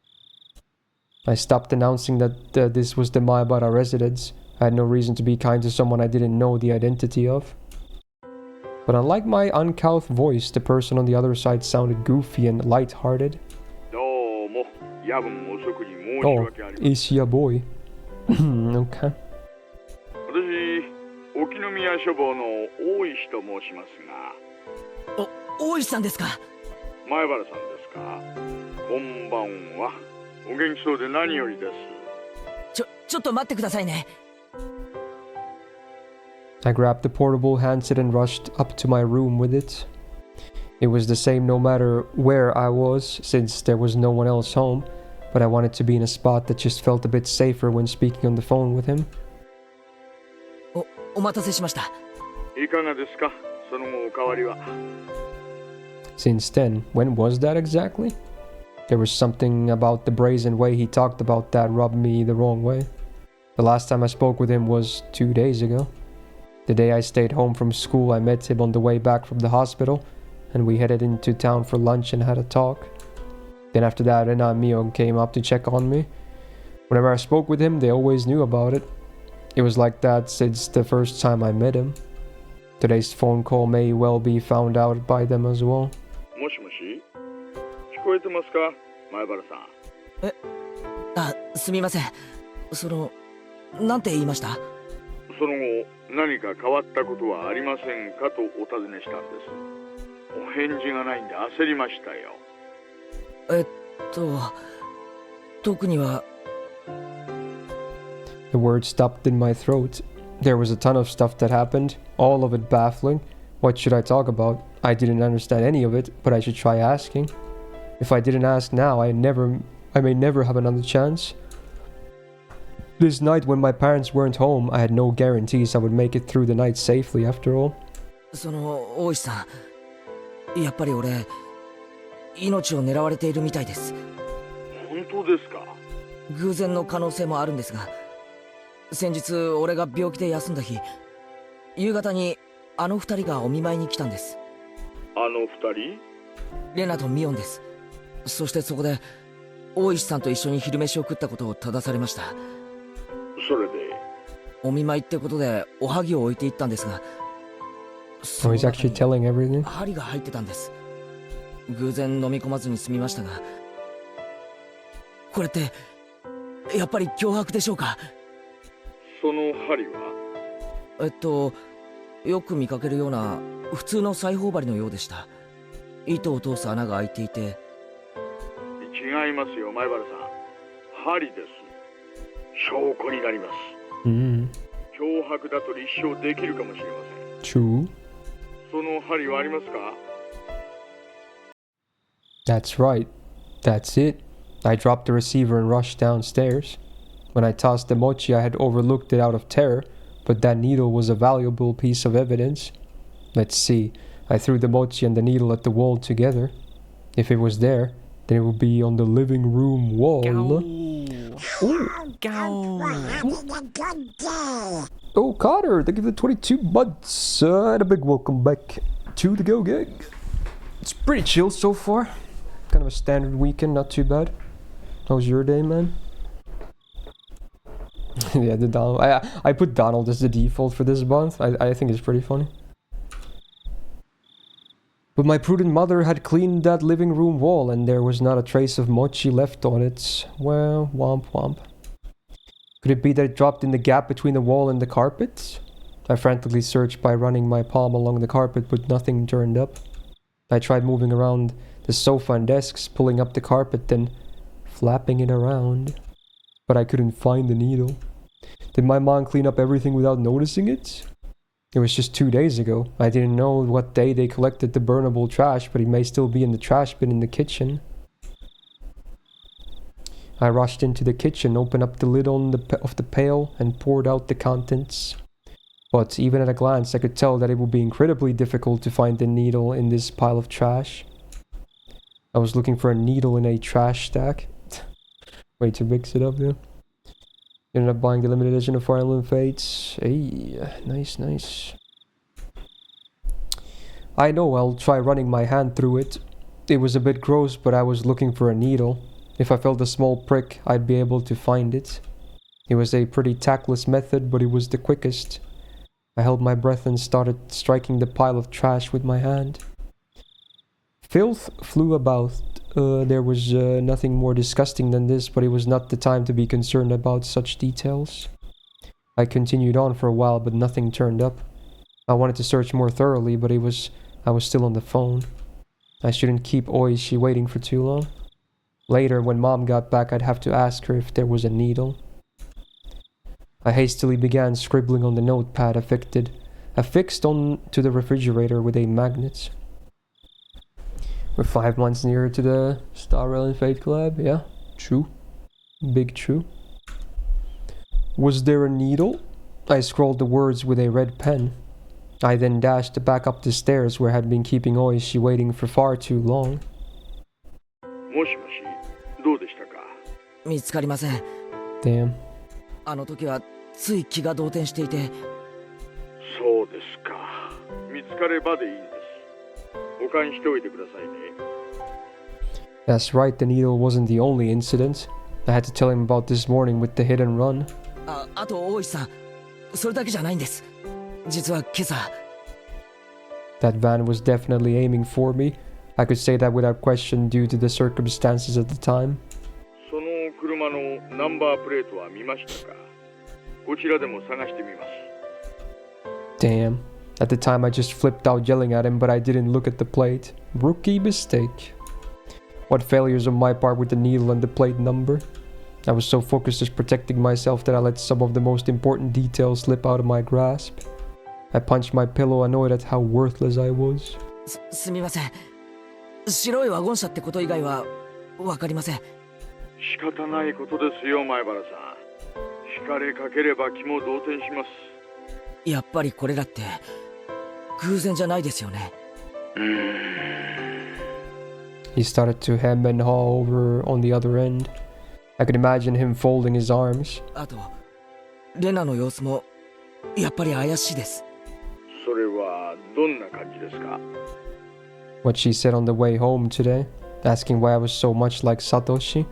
I stopped announcing that this was the Maebara residence. I had no reason to be kind to someone I didn't know the identity of. But unlike my uncouth voice, the person on the other side sounded goofy and light-hearted. Oh, is she a boy? Okay. 大石さんですか。前原さんですか。こんばんは。お元気そうで何よりです。ちょっと待ってくださいね。I grabbed the portable handset and rushed up to my room with it. It was the same no matter where I was, since there was no one else home, but I wanted to be in a spot that just felt a bit safer when speaking on the phone with him. お待たせしました。いかがですか、その後お変わりは。Since then, when was that exactly? There was something about the brazen way he talked about that rubbed me the wrong way. The last time I spoke with him was 2 days ago. The day I stayed home from school, I met him on the way back from the hospital, and we headed into town for lunch and had a talk. Then after that, Rena and Mio came up to check on me. Whenever I spoke with him, they always knew about it. It was like that since the first time I met him. Today's phone call may well be found out by them as well. もしもし、聞こえてますか、前原さん。すみません。なんて言いました？その後、何か変わったことはありませんかとお尋ねしたんです。お返事がないんで焦りましたよ。特には。The word stopped in my throat. There was a ton of stuff that happened, all of it baffling. What should I talk about? I didn't understand any of it, but I should try asking. If I didn't ask now, I may never have another chance. This night when my parents weren't home, I had no guarantees I would make it through the night safely after all. その大石さん、やっぱり俺命を狙われているみたいです。本当ですか？偶然の可能性もあるんですが、先日俺が病気で休んだ日、夕方にあの二人がお見舞いに来たんです。あの二人？レナとミオンです。そしてそこで大石さんと一緒に昼飯を食ったことを正されました。それでお見舞いってことでおはぎを置いていったんですが、 So he's actually telling everything? 針が入ってたんです。偶然飲み込まずに済みましたが、これってやっぱり脅迫でしょうか？その針は？よく見かけるような普通の裁縫針のようでした。糸を通す穴が開いていて。違いますよ、前原さん。針です。証拠になります。Mm. 脅迫だと立証できるかもしれません。True. その針はありますか？ That's right. That's it. I dropped the receiver and rushed downstairs. When I tossed the mochi, I had overlooked it out of terror, but that needle was a valuable piece of evidence. Let's see. I threw the mochi and the needle at the wall together. If it was there, then it would be on the living room wall. Oh, Carter, thank you for the 22 months. And a big welcome back to the Go Gang. It's pretty chill so far. Kind of a standard weekend, not too bad. How was your day, man? Yeah, the Donald. I put Donald as the default for this month. I think it's pretty funny. But my prudent mother had cleaned that living room wall and there was not a trace of mochi left on it. Well, womp womp. Could it be that it dropped in the gap between the wall and the carpet? I frantically searched by running my palm along the carpet, but nothing turned up. I tried moving around the sofa and desks, pulling up the carpet, then flapping it around. But I couldn't find the needle. Did my mom clean up everything without noticing it? It was just 2 days ago. I didn't know what day they collected the burnable trash, but it may still be in the trash bin in the kitchen. I rushed into the kitchen, opened up the lid of the pail, and poured out the contents. But even at a glance, I could tell that it would be incredibly difficult to find the needle in this pile of trash. I was looking for a needle in a trash stack. Way to mix it up, yeah. Ended up buying the limited edition of Fire Emblem Fates. Hey, nice, nice. I know, I'll try running my hand through it. It was a bit gross, but I was looking for a needle. If I felt a small prick, I'd be able to find it. It was a pretty tactless method, but it was the quickest. I held my breath and started striking the pile of trash with my hand. Filth flew about. There was nothing more disgusting than this, but it was not the time to be concerned about such details. I continued on for a while, but nothing turned up. I wanted to search more thoroughly, but I was still on the phone. I shouldn't keep Oishi waiting for too long. Later, when Mom got back, I'd have to ask her if there was a needle. I hastily began scribbling on the notepad affixed onto the refrigerator with a magnet. We're 5 months nearer to the Star Rail and Fate collab. Yeah, true. Big true. Was there a needle? I scrawled the words with a red pen. I then dashed back up the stairs where I had been keeping Oishi waiting for far too long. もしもし、どうでしたか？見つかりません。Damn. あの時はつい気が動転していて。そうですか。見つかればでいいんです。保管しておいてくださいね。That's right, the needle wasn't the only incident. I had to tell him about this morning with the hit and run. あと大石さん、それだけじゃないんです。実は今朝。That van was definitely aiming for me. I could say that without question due to the circumstances at the time. その車のナンバープレートは見ましたか？こちらでも探してみます。Damn. At the time I just flipped out yelling at him, but I didn't look at the plate. Rookie mistake. What failures on my part with the needle and the plate number? I was so focused just protecting myself that I let some of the most important details slip out of my grasp. I punched my pillow, annoyed at how worthless I was. すみません。白いワゴン車ってこと以外はわかりません。仕方ないことですよ、前原さん。惹かれかければ気も動転します。やっぱりこれらって偶然じゃないですよね。He started to hem and haw over on the other end. I could imagine him folding his arms. あと、レナの様子もやっぱり怪しいです。それはどんな感じですか？ What she said on the way home today, asking why I was so much like Satoshi.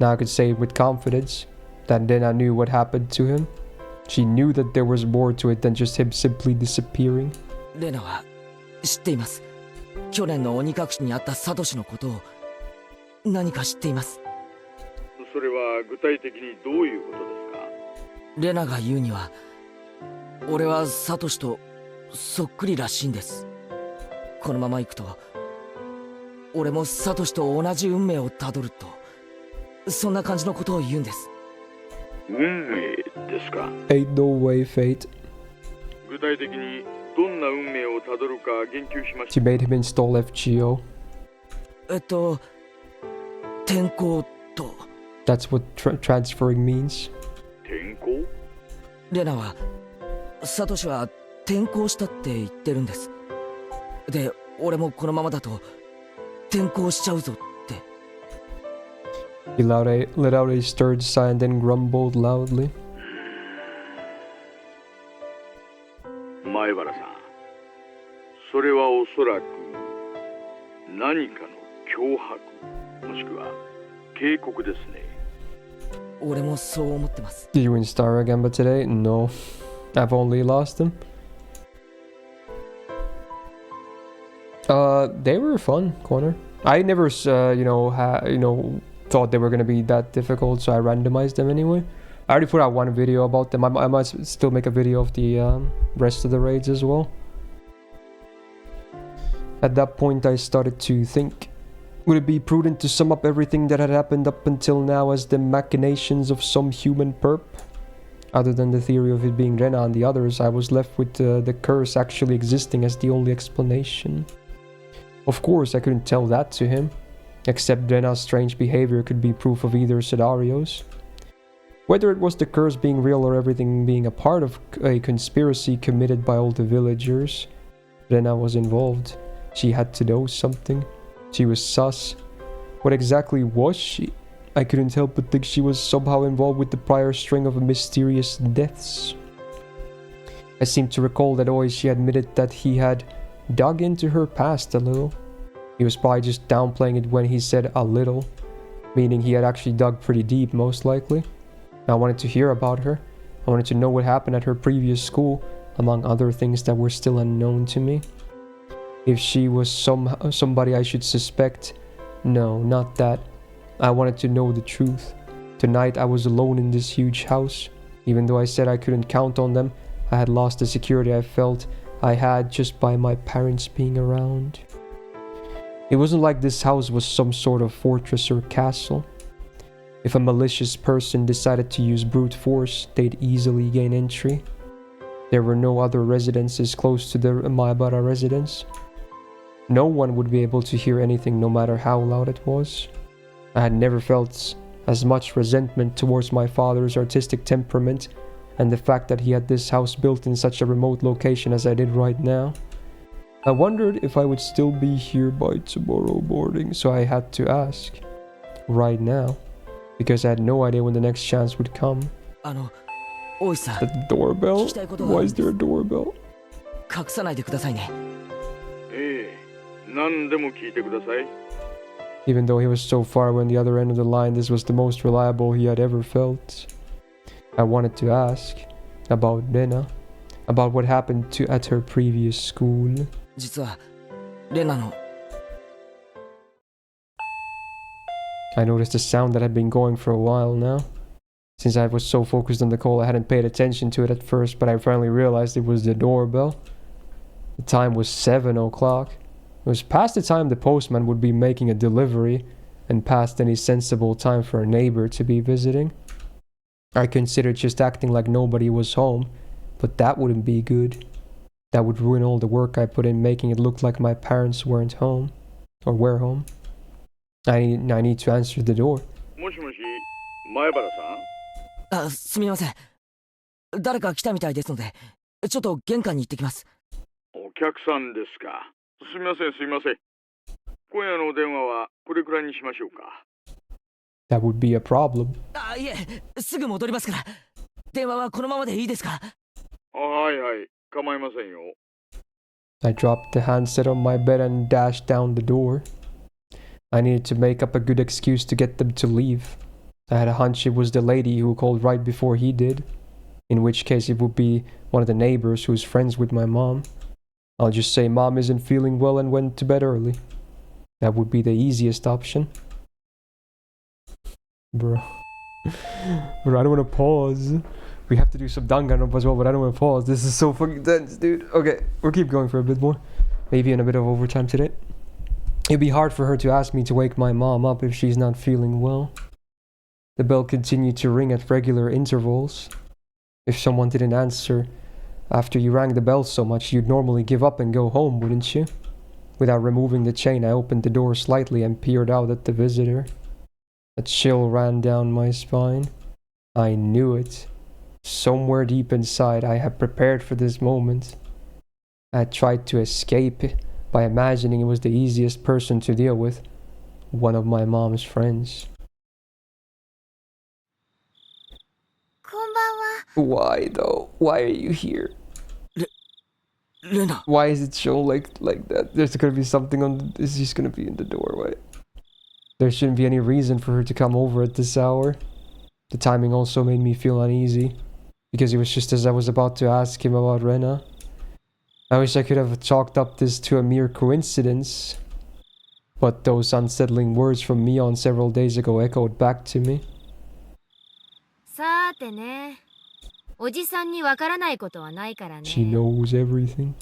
Now I could say it with confidence that Rena knew what happened to him. She knew that there was more to it than just him simply disappearing. レナは知っています。去年の鬼隠しにあったサトシのことを何か知っています。それは具体的にどういうことですか？レナが言うには、俺はサトシとそっくりらしいんです。このまま行くと俺もサトシと同じ運命をたどると、そんな感じのことを言うんです。運命ですか？ Ain't no way, fate. 具体的にどんな運命をたどるか言及しまし She made him install FGO. 転校と。That's what transferring means. 転校？レナはサトシは転校したって言ってるんです。で、俺もこのままだと転校しちゃうぞって。He let out a stirred sigh and then grumbled loudly. 前原さん、それはおそらく何かの脅迫、もしくは警告ですね。俺もそう思ってます。Did you win Star again but today? No. I've only lost them. They were fun, Connor. I never, thought they were gonna be that difficult, so I randomized them anyway. I already put out one video about them. I might still make a video of the rest of the raids as well. At that point, I started to think, would it be prudent to sum up everything that had happened up until now as the machinations of some human perp? Other than the theory of it being Rena and the others, I was left with the curse actually existing as the only explanation. Of course, I couldn't tell that to him, except Rena's strange behavior could be proof of either scenarios. Whether it was the curse being real or everything being a part of a conspiracy committed by all the villagers, Rena was involved. She had to know something. She was sus. What exactly was she? I couldn't help but think she was somehow involved with the prior string of mysterious deaths. I seem to recall that always she admitted that he had dug into her past a little. He was probably just downplaying it when he said a little, meaning he had actually dug pretty deep, most likely. I wanted to hear about her. I wanted to know what happened at her previous school, among other things that were still unknown to me. If she was somebody I should suspect, no, not that. I wanted to know the truth. Tonight I was alone in this huge house. Even though I said I couldn't count on them, I had lost the security I felt I had just by my parents being around. It wasn't like this house was some sort of fortress or castle. If a malicious person decided to use brute force, they'd easily gain entry. There were no other residences close to the Maebara residence. No one would be able to hear anything no matter how loud it was. I had never felt as much resentment towards my father's artistic temperament and the fact that he had this house built in such a remote location as I did right now. I wondered if I would still be here by tomorrow morning, so I had to ask. Right now. Because I had no idea when the next chance would come. The doorbell? Why is there a doorbell? 隠さないでくださいね。何でも聞いてください。 Even though he was so far away on the other end of the line, this was the most reliable he had ever felt. I wanted to ask about Rena, about what happened at her previous school. 実はレナの I noticed a sound that had been going for a while now. Since I was so focused on the call, I hadn't paid attention to it at first, but I finally realized it was the doorbell. The time was 7 o'clock. It was past the time the postman would be making a delivery, and past any sensible time for a neighbor to be visiting. I considered just acting like nobody was home, but that wouldn't be good. That would ruin all the work I put in making it look like my parents weren't home, or were home. I need to answer the door. もしもし、前原さん？すみません。誰か来たみたいですので、ちょっと玄関に行ってきます。お客さんですか。すみません、すみません。今夜のお電話はこれくらいにしましょうか。That would be a problem. いえ、すぐ戻りますから。電話はこのままでいいですか？はいはい、構いませんよ。I dropped the handset on my bed and dashed down the door. I needed to make up a good excuse to get them to leave. I had a hunch it was the lady who called right before he did, in which case it would be one of the neighbors who's friends with my mom. I'll just say mom isn't feeling well and went to bed early. That would be the easiest option. Bro, I don't want to pause. We have to do some Danganronpa as well, but I don't want to pause. This is so fucking tense, dude. Okay, we'll keep going for a bit more. Maybe in a bit of overtime today. It'd be hard for her to ask me to wake my mom up if she's not feeling well. The bell continued to ring at regular intervals. If someone didn't answer after you rang the bell so much, you'd normally give up and go home, wouldn't you? Without removing the chain, I opened the door slightly and peered out at the visitor. A chill ran down my spine. I knew it. Somewhere deep inside, I had prepared for this moment. I had tried to escape by imagining it was the easiest person to deal with. One of my mom's friends. こんばんは。 Why though? Why are you here? Lena. Why is it shown like that? There's gonna be something on. Is he's gonna be in the doorway? There shouldn't be any reason for her to come over at this hour. The timing also made me feel uneasy, because it was just as I was about to ask him about Rena. I wish I could have chalked up this to a mere coincidence, but those unsettling words from Mion several days ago echoed back to me. さーてね。おじさんにわからないことはないからね。 She knows everything.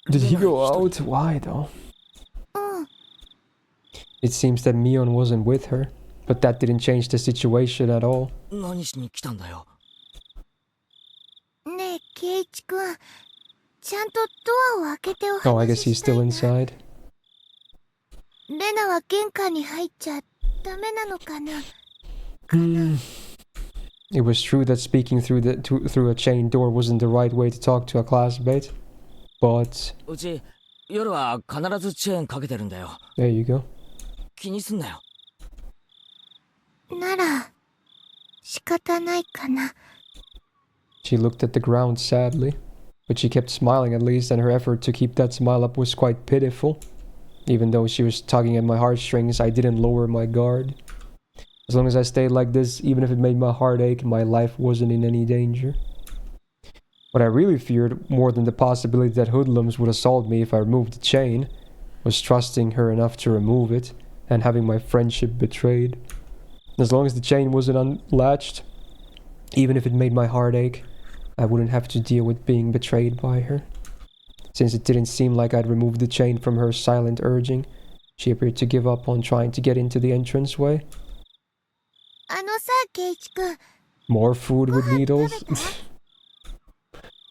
Did he go out? Why though? It seems that Mion wasn't with her, but that didn't change the situation at all. 何しに来たんだよ。ねえ、ケイチ君、ちゃんとドアを開けてお Oh, I guess 話 he's ししたい still な。 inside. レナは玄関に入っちゃダメなのかな。It was true that speaking through a chain door wasn't the right way to talk to a classmate, but うち、夜は必ずチェーンかけてるんだよ。 there you go. 気にすんなよ。なら、仕方ないかな。 She looked at the ground sadly, but she kept smiling at least, and her effort to keep that smile up was quite pitiful. Even though she was tugging at my heartstrings, I didn't lower my guard. As long as I stayed like this, even if it made my heart ache, my life wasn't in any danger. What I really feared, more than the possibility that hoodlums would assault me if I removed the chain, was trusting her enough to remove it, and having my friendship betrayed. As long as the chain wasn't unlatched, even if it made my heart ache, I wouldn't have to deal with being betrayed by her. Since it didn't seem like I'd removed the chain from her silent urging, she appeared to give up on trying to get into the entranceway. あのさ、ケイチ君。 More food with needles?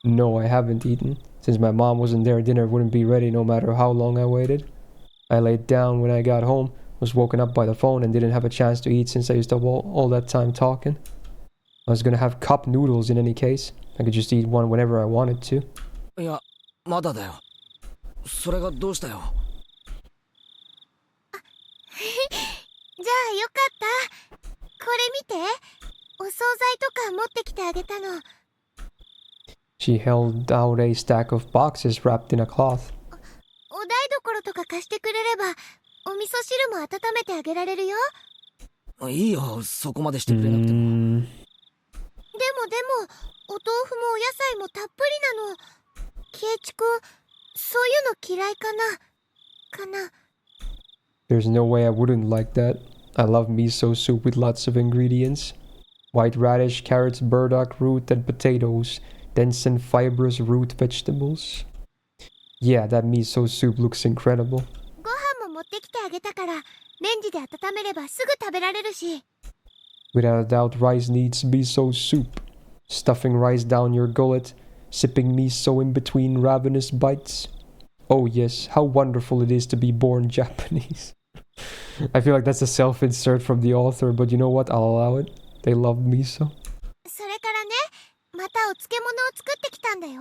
No, I haven't eaten. Since my mom wasn't there, dinner wouldn't be ready no matter how long I waited. I laid down when I got home, was woken up by the phone, and didn't have a chance to eat since I used up all that time talking. I was gonna have cup noodles in any case. I could just eat one whenever I wanted to. いや、まだだよ。それがどうしたよ。じゃあよかった。これ見て。お惣菜とか持ってきてあげたの。She held out a stack of boxes wrapped in a cloth. お台所とか貸してくれれば、お味噌汁も温めてあげられるよ。いいよ、そこまでしてくれなくても。でも、お豆腐もお野菜もたっぷりなの。ケイチ君、そういうの嫌いかな。 There's no way I wouldn't like that. I love miso soup with lots of ingredients. White radish, carrots, burdock root, and potatoes. Dense and fibrous root vegetables. Yeah, that miso soup looks incredible. ご飯ってきてあげたから、レンジで温めればすぐ食べられるし。Without a doubt, rice needs miso soup. Stuffing rice down your gullet, sipping miso in between ravenous bites. Oh yes, how wonderful it is to be born Japanese. I feel like that's a self-insert from the author, but you know what? I'll allow it. They love miso. それからね、またお漬物を作ってきたんだよ。今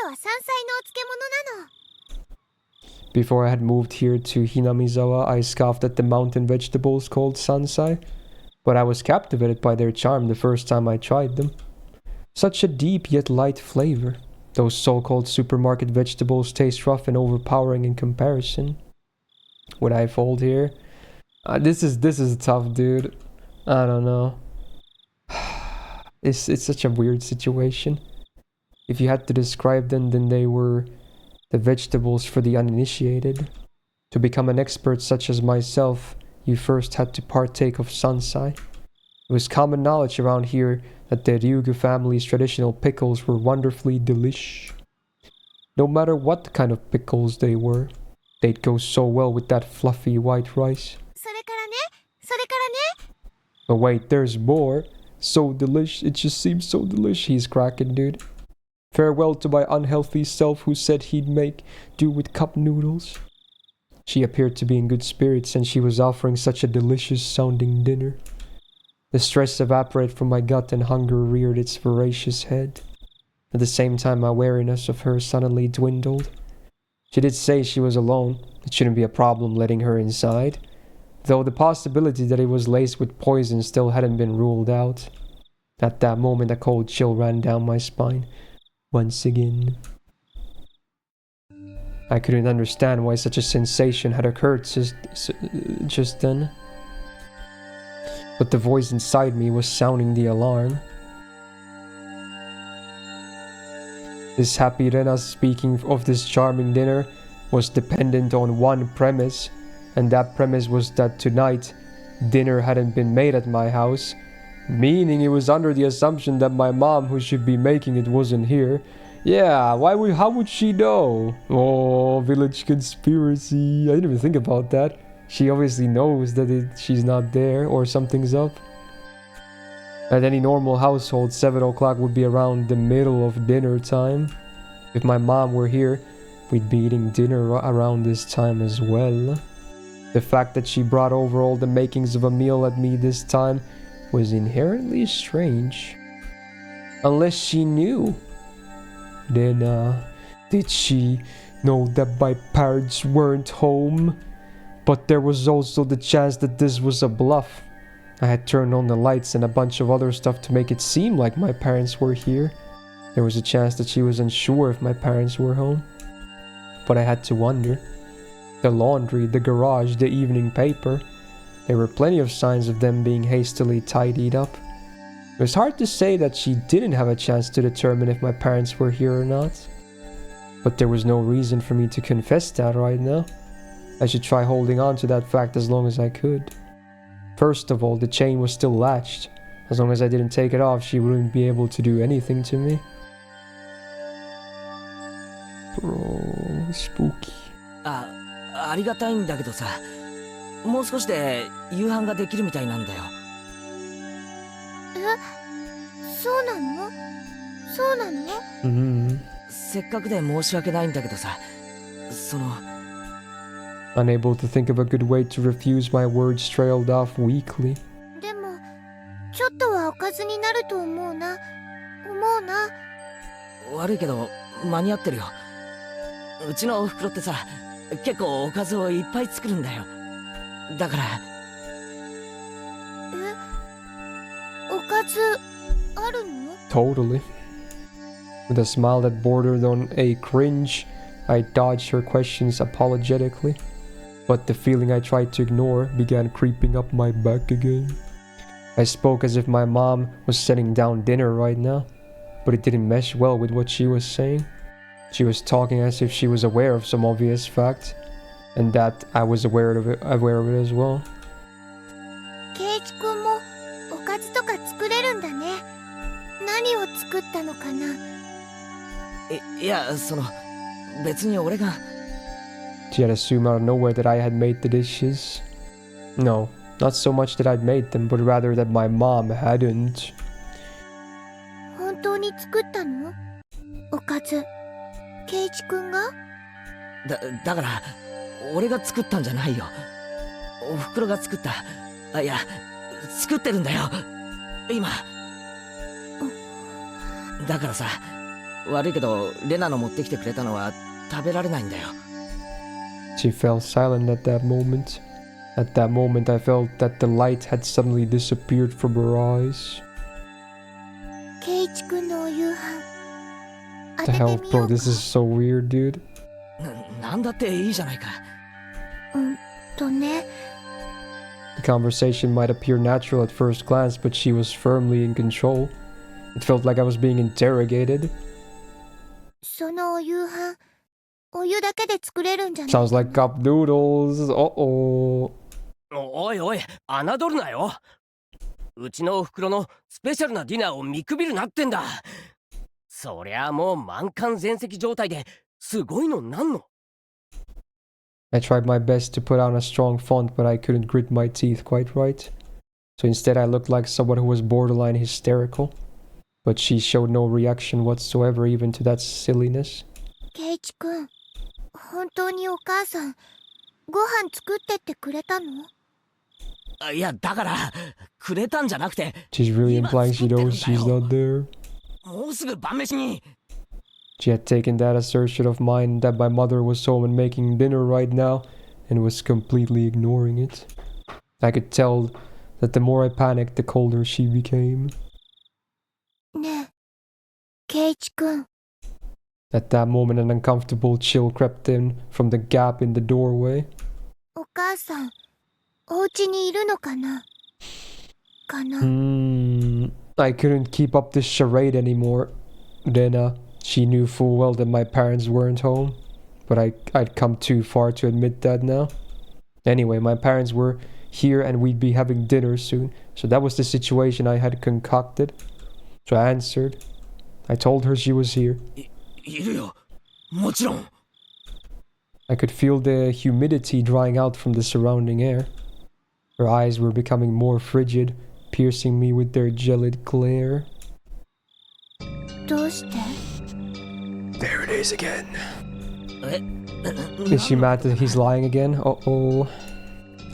度は山菜のお漬物なの。Before I had moved here to Hinamizawa, I scoffed at the mountain vegetables called sansai, but I was captivated by their charm the first time I tried them. Such a deep yet light flavor. Those so-called supermarket vegetables taste rough and overpowering in comparison. Would I fold here? This is tough, dude. I don't know. It's such a weird situation. If you had to describe them, then they were the vegetables for the uninitiated. To become an expert such as myself, you first had to partake of sansai. It was common knowledge around here that the Ryugu family's traditional pickles were wonderfully delish. No matter what kind of pickles they were, they'd go so well with that fluffy white rice. But wait, there's more. So delish, it just seems so delish. He's cracking, dude. Farewell to my unhealthy self who said he'd make do with cup noodles. She appeared to be in good spirits and she was offering such a delicious sounding dinner. The stress evaporated from my gut and hunger reared its voracious head. At the same time, my wariness of her suddenly dwindled. She did say she was alone. It shouldn't be a problem letting her inside, though the possibility that it was laced with poison still hadn't been ruled out. At that moment, a cold chill ran down my spine. Once again. I couldn't understand why such a sensation had occurred just then. But the voice inside me was sounding the alarm. This happy Rena speaking of this charming dinner was dependent on one premise, and that premise was that tonight dinner hadn't been made at my house, meaning it was under the assumption that my mom, who should be making it, wasn't here. Yeah, how would she know? Oh, village conspiracy. I didn't even think about that. She obviously knows that she's not there or something's up. At any normal household, 7 o'clock would be around the middle of dinner time. If my mom were here, we'd be eating dinner around this time as well. The fact that she brought over all the makings of a meal at me this time was inherently strange. Unless she knew. Then, did she know that my parents weren't home? But there was also the chance that this was a bluff. I had turned on the lights and a bunch of other stuff to make it seem like my parents were here. There was a chance that she was unsure if my parents were home. But I had to wonder. The laundry, the garage, the evening paper. There were plenty of signs of them being hastily tidied up. It was hard to say that she didn't have a chance to determine if my parents were here or not. But there was no reason for me to confess that right now. I should try holding on to that fact as long as I could. First of all, the chain was still latched. As long as I didn't take it off, she wouldn't be able to do anything to me. Bro, spooky. ありがたいんだけどさ、もう少しで夕飯ができるみたいなんだよ。そうなの？そうなの？せっかくで申し訳ないんだけどさ、Unable to think of a good way to refuse, my words trailed off weakly. でも、ちょっとはおかずになると思うな。悪いけど、間に合ってるよ。うちのお袋ってさ、結構おかずをいっぱい作るんだよ。だから。おかず、あるの？ Totally. With a smile that bordered on a cringe, I dodged her questions apologetically. But the feeling I tried to ignore began creeping up my back again. I spoke as if my mom was setting down dinner right now, but it didn't mesh well with what she was saying. She was talking as if she was aware of some obvious fact, and that I was aware of it as well. ケイチ君もおかずとか作れるんだね。何を作ったのかな？いや、別に俺が。She had assumed out of nowhere that I had made the dishes. No, not so much that I'd made them, but rather that my mom hadn't. 本当に作ったの？おかず。圭一くんが？だから、俺が作ったんじゃないよ。おふくろが作った。あ、いや、作ってるんだよ。今。だからさ、悪いけど、レナの持ってきてくれたのは食べられないんだよ。She fell silent at that moment. At that moment, I felt that the light had suddenly disappeared from her eyes. 圭一くんのお夕飯。 The hell, bro, this is so weird, dude. なんだっていいじゃないか。ね。 The conversation might appear natural at first glance, but she was firmly in control. It felt like I was being interrogated. そのお夕飯、お湯だけで作れるんじゃない？ Sounds like cup noodles. Uh-oh. おいおい、侮るなよ。うちのおふくろのスペシャルなディナーを見くびるなってんだ。そりゃもう満館全席状態ですごいのなんの。I tried my best to put on a strong front, but I couldn't grit my teeth quite right. So instead I looked like someone who was borderline hysterical. But she showed no reaction whatsoever even to that silliness. 圭一くん、本当にお母さん、ご飯作ってってくれたの？いや、だから、くれたんじゃなくて。She's really implying she knows she's not there. もうすぐ晩飯に。She had taken that assertion of mine that my mother was home and making dinner right now and was completely ignoring it. I could tell that the more I panicked, the colder she became. ねえ、圭一くん。 At that moment, an uncomfortable chill crept in from the gap in the doorway. お母さん、お家にいるのかな？I couldn't keep up this charade anymore. Then, she knew full well that my parents weren't home, but I'd come too far to admit that now. Anyway, my parents were here and we'd be having dinner soon, so that was the situation I had concocted. So I answered. I told her she was here. いるよ。もちろん。I could feel the humidity drying out from the surrounding air. Her eyes were becoming more frigid, piercing me with their gelid glare. どうして？ There it is again. Is she mad that he's lying again? Uh-oh.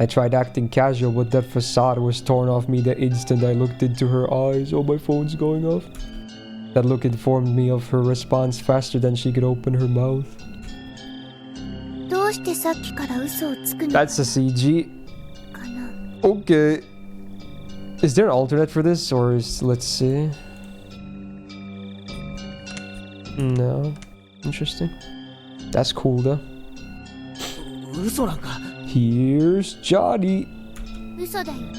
I tried acting casual, but that facade was torn off me the instant I looked into her eyes. Oh, my phone's going off. That look informed me of her response faster than she could open her mouth. どうしてさっきから嘘をつくの？ That's a CG. Okay. Is there an alternate for this, or is... let's see. No. Interesting. That's cool, though. 嘘なんか。 Here's Johnny. 嘘だよね。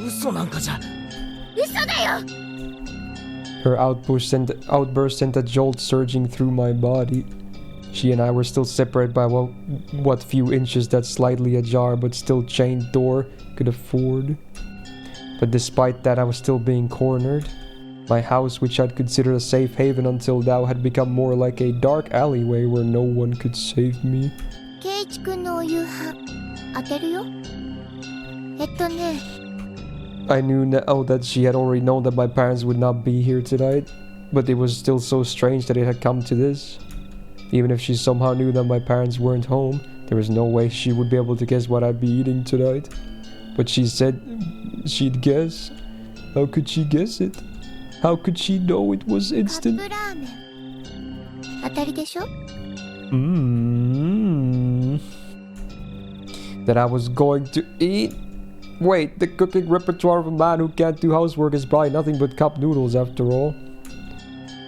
嘘なんかじゃ。嘘だよ。 Her outburst sent a jolt surging through my body. She and I were still separated by what few inches that slightly ajar but still chained door could afford. But despite that, I was still being cornered. My house, which I'd considered a safe haven until now, had become more like a dark alleyway where no one could save me. 圭一くんのお夕飯、当てるよ。ね。 I knew now that she had already known that my parents would not be here tonight, but it was still so strange that it had come to this. Even if she somehow knew that my parents weren't home, there was no way she would be able to guess what I'd be eating tonight. But she said she'd guess. How could she guess it? How could she know it was instant? カップラーメン。当たりでしょ？ That I was going to eat? Wait, the cooking repertoire of a man who can't do housework is probably nothing but cup noodles after all.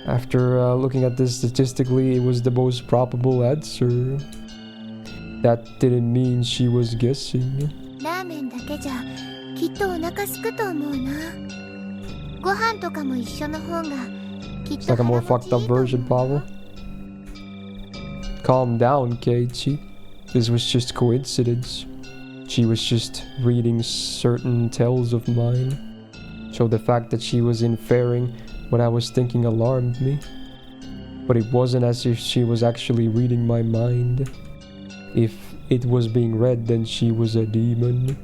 After looking at this statistically, it was the most probable answer. That didn't mean she was guessing. ラーメンだけじゃきっとお腹空くと思うな。ご飯とかも一緒の方がきっ It's と like a more 腹持ち fucked い up いと思う version, Pavel. Calm down, Keiichi. This was just coincidence. She was just reading certain tales of mine. So the fact that she was inferring what I was thinking alarmed me. But it wasn't as if she was actually reading my mind. If it was being read, then she was a demon.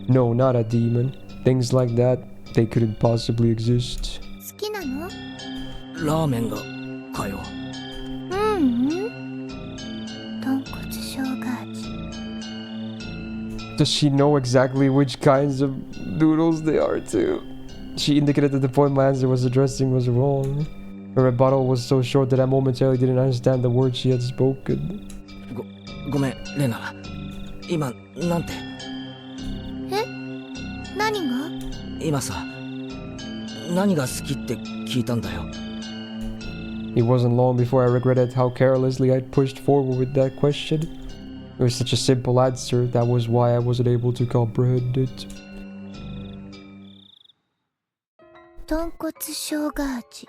No, not a demon. Things like that, they couldn't possibly exist. 好きなの？ラーメンがかよ。豚骨生姜味。 Does she know exactly which kinds of noodles they are too? She indicated that the point my answer was addressing was wrong. Her rebuttal was so short that I momentarily didn't understand the words she had spoken. ごめん、レナ。今、なんて。え？何が？今さ、何が好きって聞いたんだよ。It wasn't long before I regretted how carelessly I'd pushed forward with that question. It was such a simple answer, that was why I wasn't able to comprehend it. 豚骨生姜味。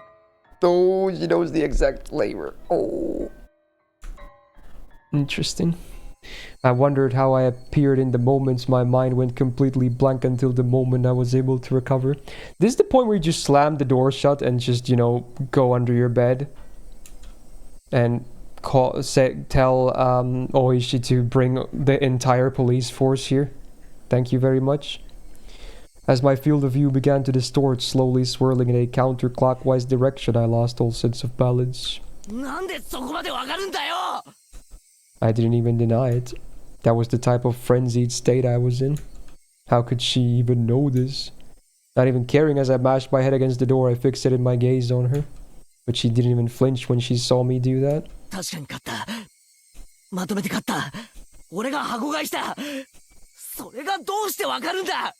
Oh, she knows the exact flavor. Oh. Interesting. I wondered how I appeared in the moments my mind went completely blank until the moment I was able to recover. This is the point where you just slam the door shut and just, you know, go under your bed and tell Oishi to bring the entire police force here. Thank you very much. As my field of view began to distort, slowly swirling in a counterclockwise direction, I lost all sense of balance. なんでそこまでわかるんだよ。 I didn't even deny it. That was the type of frenzied state I was in. How could she even know this? Not even caring as I mashed my head against the door, I fixated my gaze on her. But she didn't even flinch when she saw me do that. 確かに勝った。まとめて勝った。俺が箱買いした。それがどうしてわかるんだ。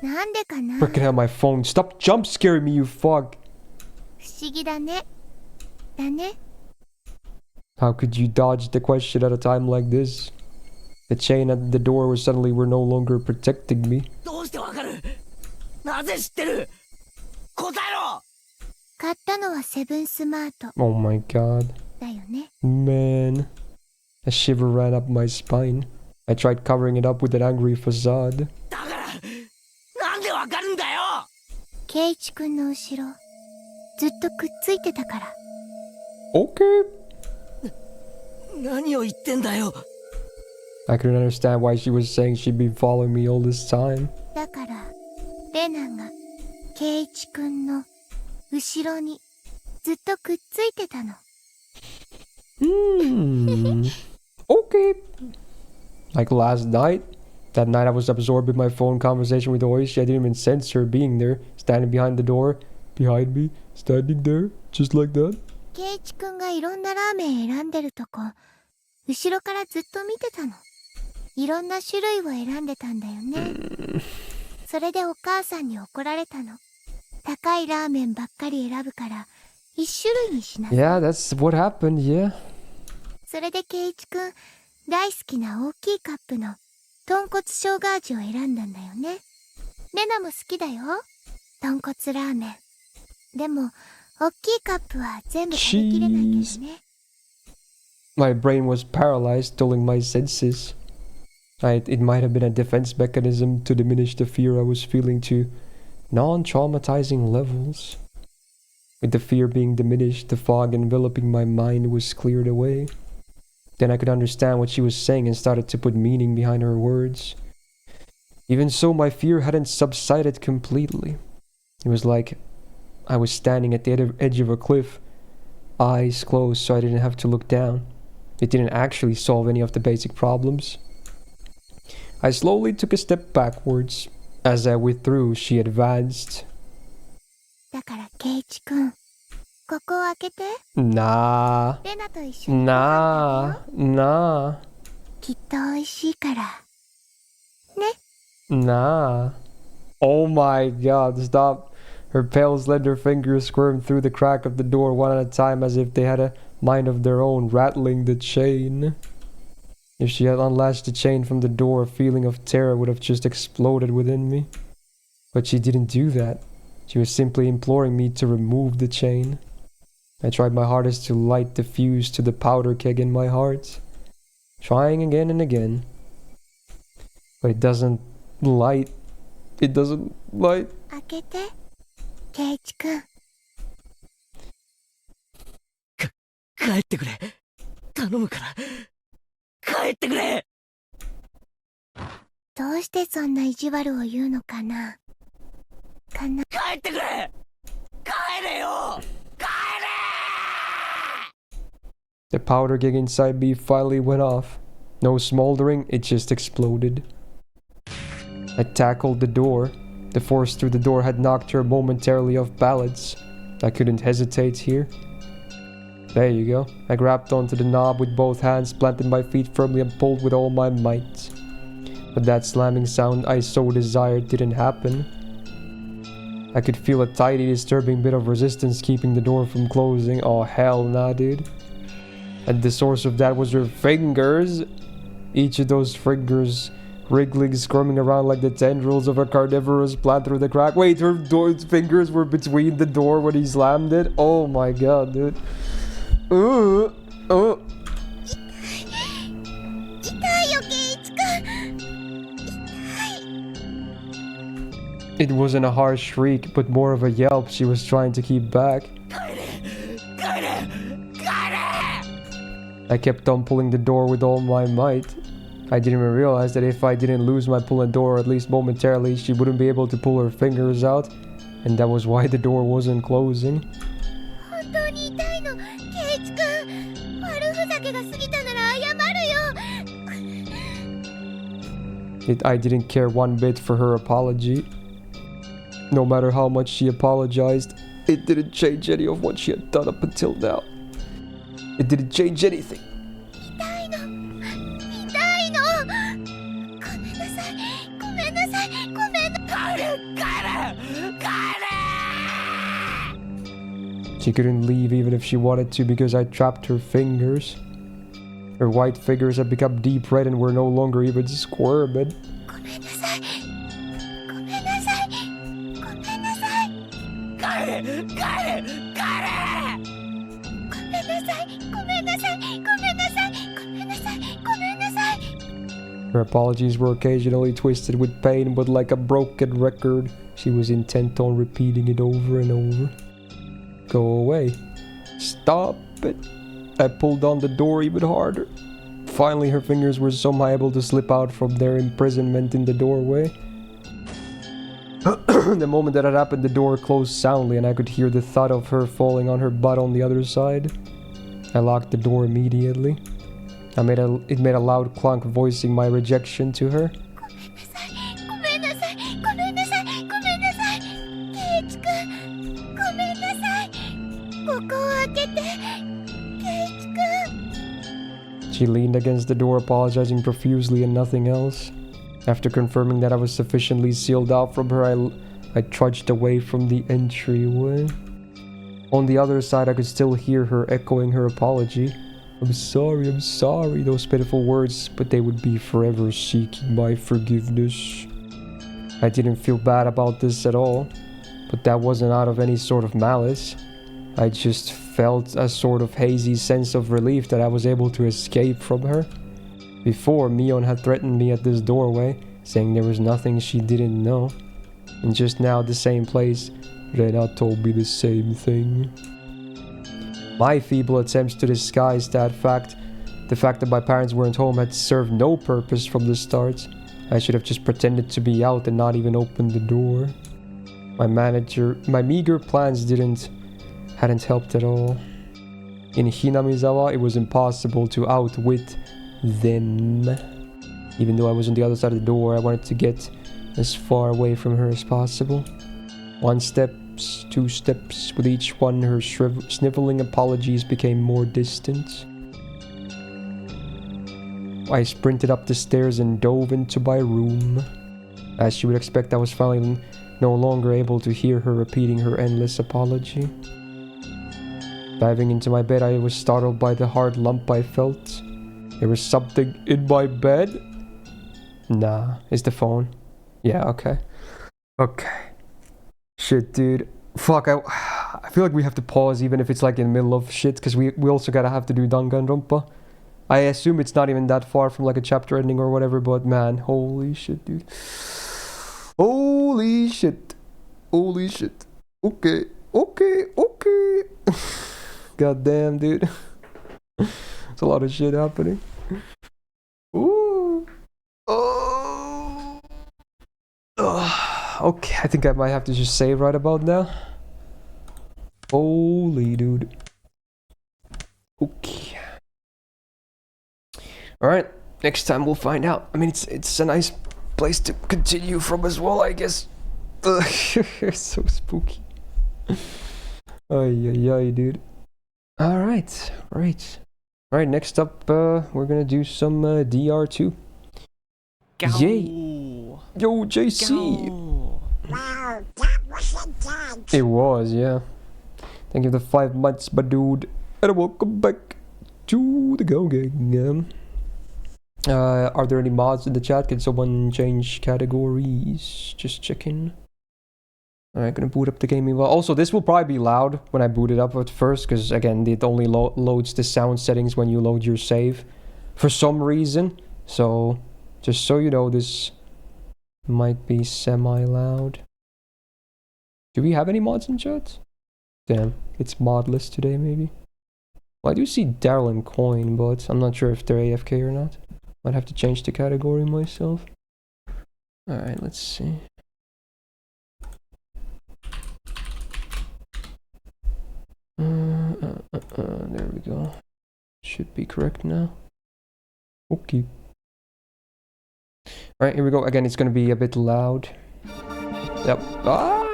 なんでかな？ Freaking hell, my phone. Stop jump scaring me, you fuck. 不思議だね。だね。 How could you dodge the question at a time like this? The chain at the door was suddenly were no longer protecting me. どうしてわかる？なぜ知ってる？答えろ！買ったのはセブンスマート。 Oh my god. だよね。 Man. A shiver ran up my spine. I tried covering it up with an angry facade. だからなんでわかるんだよ。ケイチ君の後ろずっとくっついてたから。 Okay. 何を言ってんだよ。 I couldn't understand why she was saying she'd been following me all this time. だからレナがケイチ君の後ろにずっとくっついてたの。Okay. Like last night. That night I was absorbed in my phone conversation with Oishi. I didn't even sense her being there, standing behind the door. Behind me, standing there, just like that. ケイチ君がいろんなラーメン選んでるとこ後ろからずっと見てたの。いろんな種類を選んでたんだよね。それでお母さんに怒られたの。高いラーメンばっかり選ぶから一種類にしなさい。 Yeah, that's what happened, yeah. それでケイチ君大好きな大きいカップの豚骨生姜味を選んだんだよね。レナも好きだよ、豚骨ラーメン。でも大きいカップは全部食べきれないけどね。 My brain was paralyzed, dulling my senses. It might have been a defense mechanism to diminish the fear I was feeling to non-traumatizing levels. With the fear being diminished, the fog enveloping my mind was cleared away. Then I could understand what she was saying and started to put meaning behind her words. Even so, my fear hadn't subsided completely. It was like I was standing at the edge of a cliff, eyes closed so I didn't have to look down. It didn't actually solve any of the basic problems. I slowly took a step backwards. As I withdrew, she advanced. だからケイチ君、ここを開けて。 Nah. レナと一緒に。 Nah. きっと美味しいから。ね。 Nah. Oh my god, stop. Her pale, slender fingers squirmed through the crack of the door one at a time as if they had a mind of their own, rattling the chain. If she had unlatched the chain from the door, a feeling of terror would have just exploded within me. But she didn't do that. She was simply imploring me to remove the chain. I tried my hardest to light the fuse to the powder keg in my heart, trying again and again. But it doesn't light. It doesn't light. 開けて、ケイチ君。帰ってくれ。頼むから。帰ってくれ。どうしてそんな意地悪を言うのかな。帰ってくれ。帰れよ。帰れ。 The powder gig inside me finally went off. No smoldering, it just exploded. I tackled the door. The force through the door had knocked her momentarily off balance. I couldn't hesitate here. There you go. I grabbed onto the knob with both hands, planted my feet firmly and pulled with all my might. But that slamming sound I so desired didn't happen. I could feel a tiny disturbing bit of resistance keeping the door from closing. Oh hell nah, dude. And the source of that was her fingers. Each of those fingers wriggling, squirming around like the tendrils of a carnivorous plant through the crack. Wait, her fingers were between the door when he slammed it? Oh my god, dude. It wasn't a harsh shriek, but more of a yelp she was trying to keep back. I kept on pulling the door with all my might. I didn't even realize that if I didn't lose my pull on the door, at least momentarily, she wouldn't be able to pull her fingers out, and that was why the door wasn't closing. I didn't care one bit for her apology. No matter how much she apologized, it didn't change any of what she had done up until now. It didn't change anything. She couldn't leave even if she wanted to because I trapped her fingers. Her white fingers had become deep red and were no longer even squirming. Her apologies were occasionally twisted with pain, but like a broken record, she was intent on repeating it over and over. Go away. Stop it. I pulled on the door even harder. Finally, her fingers were somehow able to slip out from their imprisonment in the doorway. The moment that had happened, the door closed soundly and I could hear the thud of her falling on her butt on the other side. I locked the door immediately. It made a loud clunk voicing my rejection to her. She leaned against the door, apologizing profusely and nothing else. After confirming that I was sufficiently sealed out from her, I trudged away from the entryway. On the other side, I could still hear her echoing her apology. I'm sorry, those pitiful words, but they would be forever seeking my forgiveness. I didn't feel bad about this at all, but that wasn't out of any sort of malice. I just felt a sort of hazy sense of relief that I was able to escape from her. Before, Mion had threatened me at this doorway, saying there was nothing she didn't know. And just now, the same place, Rena told me the same thing. My feeble attempts to disguise the fact that my parents weren't home had served no purpose from the start. I should have just pretended to be out and not even opened the door. My meager plans hadn't helped at all. In Hinamizawa, it was impossible to outwit them. Even though I was on the other side of the door, I wanted to get as far away from her as possible. 1 step, 2 steps, with each one her sniveling apologies became more distant. I sprinted up the stairs and dove into my room. As you would expect, I was finally no longer able to hear her repeating her endless apology. Diving into my bed, I was startled by the hard lump I felt. There was something in my bed? Nah, it's the phone. Yeah, okay. Okay. Shit, dude. Fuck, I feel like we have to pause even if it's like in the middle of shit, because we also gotta have to do Danganronpa. I assume it's not even that far from like a chapter ending or whatever, but man, holy shit, dude. Holy shit. Holy shit. Okay. God damn, dude. It's a lot of shit happening. Okay, I think I might have to just save right about now. Holy dude. Okay. Alright, next time we'll find out. I mean, it's a nice place to continue from as well, I guess. It's so spooky. Ay, dude. Alright, right. Alright, next up, we're gonna do some DR2. Yay! Yo, JC! Wow, that was intense. It was, yeah. Thank you for the 5 months, my dude. And welcome back to the Go Gang. Are there any mods in the chat? Can someone change categories? Just checking. Alright, gonna boot up the game meanwhile. Also, this will probably be loud when I boot it up at first, because again, it only loads the sound settings when you load your save for some reason. So, just so you know, this might be semi-loud. Do we have any mods in chat? Damn, it's modless today, maybe. Well, I do see Daryl and Coin, but I'm not sure if they're AFK or not. Might have to change the category myself. Alright, let's see. There we go. Should be correct now. Okay. Alright, here we go. Again, it's gonna be a bit loud. Yep. Ah!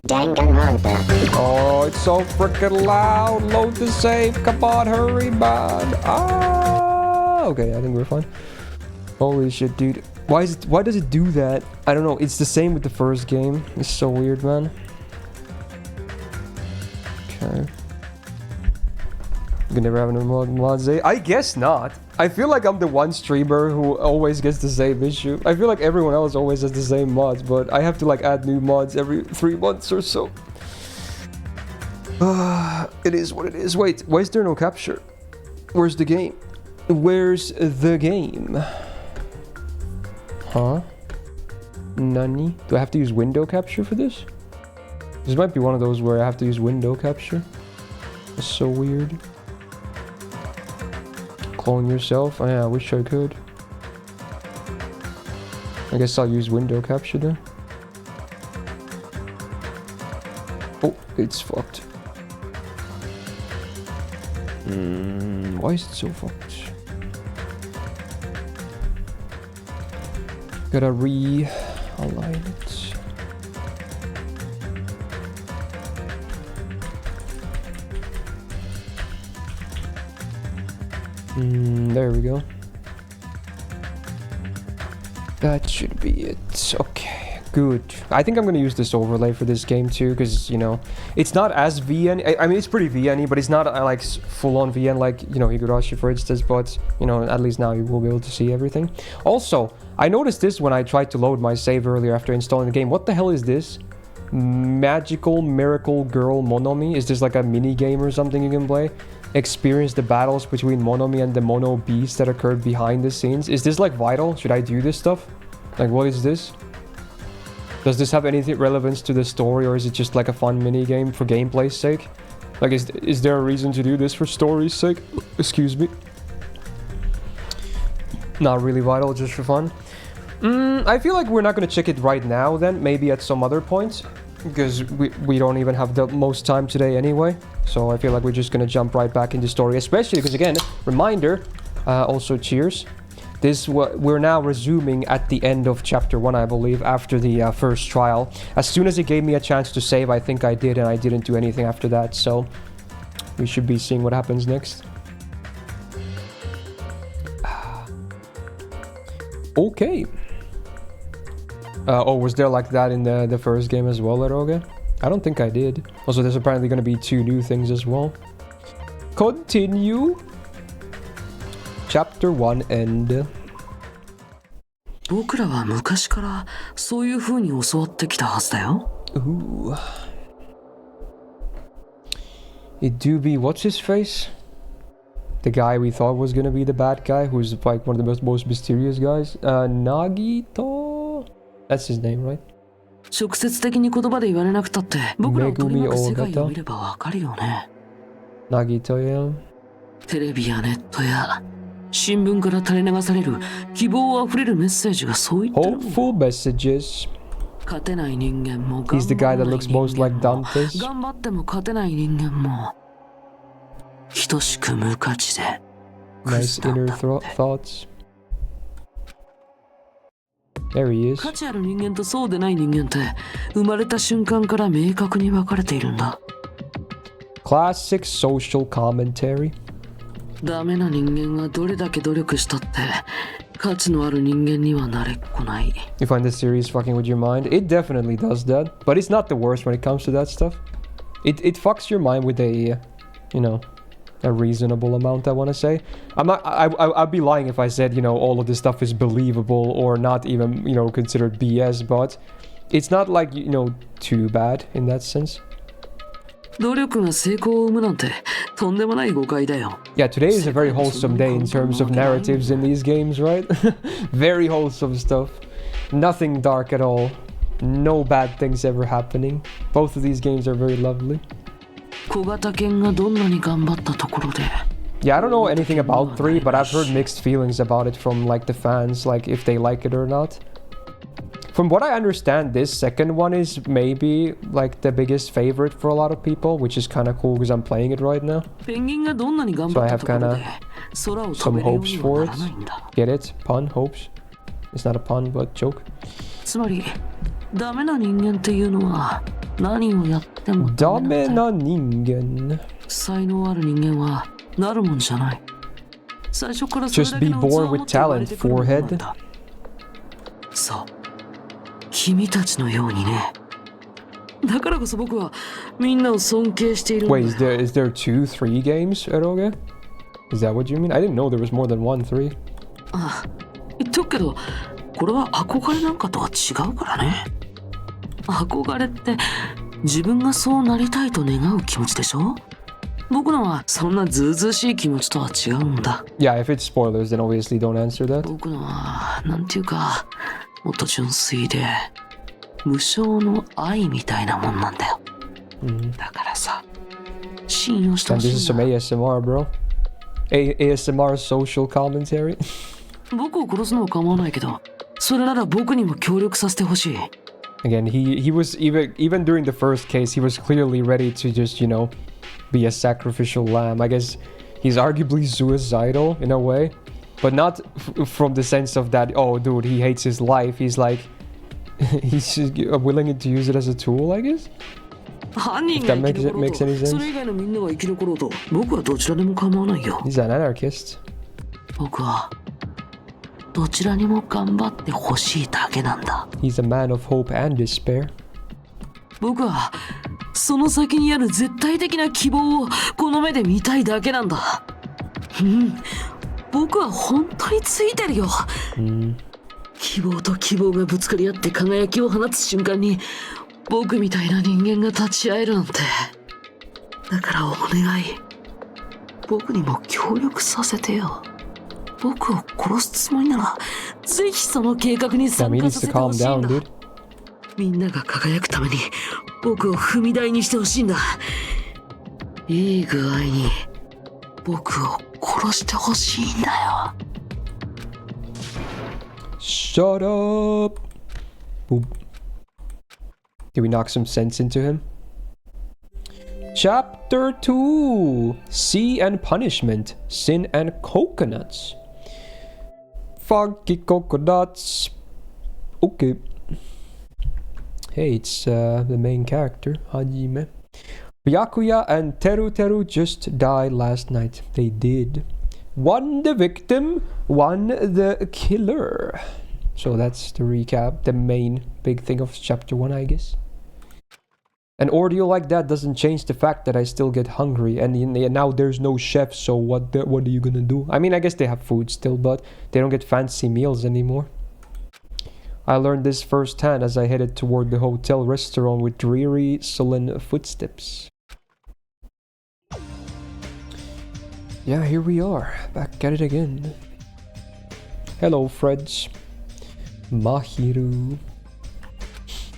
Danganronpa. Oh, it's so freaking loud. Load the save. Come on, hurry, man. Ah! Okay, I think we're fine. Holy shit, dude. Why does it do that? I don't know. It's the same with the first game. It's so weird, man. Okay. You can never have no mods, eh? I guess not. I feel like I'm the one streamer who always gets the same issue. I feel like everyone else always has the same mods, but I have to like add new mods every 3 months or so. It is what it is. Wait, why is there no capture? Where's the game? Where's the game? Huh? Nani? Do I have to use window capture for this? This might be one of those where I have to use window capture. That's so weird. Clone yourself? Oh yeah, I wish I could. I guess I'll use window capture then. Oh, it's fucked. Why is it so fucked? Gotta re-align it. There we go. That should be it. Okay, good. I think I'm gonna use this overlay for this game too, because, you know, it's not as VN. I mean, it's pretty VN-y, but it's not like full-on VN like, you know, Higurashi, for instance, but, you know, at least now you will be able to see everything. Also, I noticed this when I tried to load my save earlier after installing the game. What the hell is this? Magical Miracle Girl Monomi? Is this like a mini game or something you can play? Experience the battles between Monomi and the Mono Beast that occurred behind the scenes. Is this like vital? Should I do this stuff? Like, what is this? Does this have any relevance to the story, or is it just like a fun mini game for gameplay's sake? Like, is there a reason to do this for story's sake? Excuse me. Not really vital, just for fun. I feel like we're not gonna check it right now then, maybe at some other point, because we don't even have the most time today anyway. So I feel like we're just gonna jump right back into story, especially because, again, reminder, also cheers. We're now resuming at the end of chapter 1, I believe, after the first trial. As soon as it gave me a chance to save, I think I did, and I didn't do anything after that, so we should be seeing what happens next. Okay. Oh, was there like that in the first game as well, Eroge? I don't think I did. Also, there's apparently going to be 2 new things as well. Continue. Chapter 1 end. 僕らは昔からそういう風に教わってきたはずだよ。Ooh. It do be what's his face? The guy we thought was gonna be the bad guy, who's like one of the most mysterious guys. Nagito? That's his name, right? 直接的に言葉で言われなくたって僕らを取り巻く世界を見ればわかるよね。Nagito, yeah. テレビやネットや新聞から垂れ流される希望あふれるメッセージがそう言ってるんだ。 Hopeful messages. 勝てない人間も He's the guy that looks most like Dante's. 頑張っても勝てない人間も等しく無価値で Nice inner thoughts. There he is. 価値ある人間とそうでない人間って生まれた瞬間から明確に分かれているんだ。 Classic social commentary. ダメな人間はどれだけ努力したって価値のある人間にはなれっこない。 You find this series fucking with your mind? It definitely does that, but it's not the worst when it comes to that stuff. It fucks your mind with a, you know, a reasonable amount, I want to say. I'd be lying if I said, you know, all of this stuff is believable or not even, you know, considered BS, but it's not like, you know, too bad in that sense. 努力が成功を生むなんてとんでもない誤解だよ。 Yeah, today is a very wholesome day in terms of narratives in these games, right? Very wholesome stuff. Nothing dark at all. No bad things ever happening. Both of these games are very lovely. 小型犬がどんなに頑張ったところで Yeah, I don't know anything about 3, but I've heard mixed feelings about it from like the fans, like if they like it or not. From what I understand, this second one is maybe like the biggest favorite for a lot of people, which is kind of cool because I'm playing it right now. ペンギンがどんなに頑 So 張 I った have ところ kind で of 空を some 飛べるよう hopes に for は it. ならないんだ。 Get it? Pun? Hopes? It's not a pun, but joke. つまりダメな人間っていうのは何をやってもダメなんだ。 ningen. 才能ある人間はなるもんじゃない。最初からそれ Just だ be けの器 born を持 with って生まれ talent, てくるものなん forehead. だ。そう。君たちのようにね。だからこそ僕はみんなを尊敬しているんだ Wait, よ。 is there 2, 3 games, Eroge? Is that what you mean? I didn't know there was more than 1, 3. ああ、言っとくけど、これは憧れなんかとは違うからね。憧れって自分がそうなりたいと願う気持ちでしょ？僕のはそんなずうずうしい気持ちとは違うんだ。Yeah, if it's spoilers, then obviously don't answer that. 僕のはなんていうか、もっと純粋で無償の愛みたいなもんなんだよ。だからさ、信用してほ And し this is いん some だ。 ASMR, bro. ASMR social commentary. 僕を殺すのは構わないけど、それなら僕にも協力させてほしい。 Again, he was even during the first case, he was clearly ready to just, you know, be a sacrificial lamb. I guess he's arguably suicidal in a way, but not from the sense of that, oh, dude, he hates his life. He's like, he's just willing to use it as a tool, I guess. 犯人 If が that 生き残ろう makes any と、 sense. それ以外のみんなが生き残ろうと、僕はどちらでも構わないよ。 He's an anarchist. 僕はどちらにも頑張ってほしいだけなんだ。 He's a man of hope and despair. 僕はその先にある絶対的な希望をこの目で見たいだけなんだ。僕は本当についてるよ。希望と希望がぶつかり合って輝きを放つ瞬間に僕みたいな人間が立ち会えるなんて。だからお願い、僕にも協力させてよ。僕を殺すつもりならぜひその計画に Yeah, 参 he 加 needs さ to せてほ calm しいん down, だ。 dude. みんなが輝くために僕を踏み台にしてほしいんだ。いい具合に僕を殺してほしいんだよ。 Shut up. Boop. Did we knock some sense into him? Chapter 2. Sea and Punishment. Sin and Coconuts. Funky coconuts. Okay. Hey, it's the main character, Hajime. Byakuya and Teru just died last night. They did. One the victim, one the killer. So that's the recap, the main big thing of chapter 1, I guess. An ordeal like that doesn't change the fact that I still get hungry, and now there's no chef, so what are you gonna do? I mean, I guess they have food still, but they don't get fancy meals anymore. I learned this firsthand as I headed toward the hotel restaurant with dreary, sullen footsteps. Yeah, here we are, back at it again. Hello, Freds. Mahiru.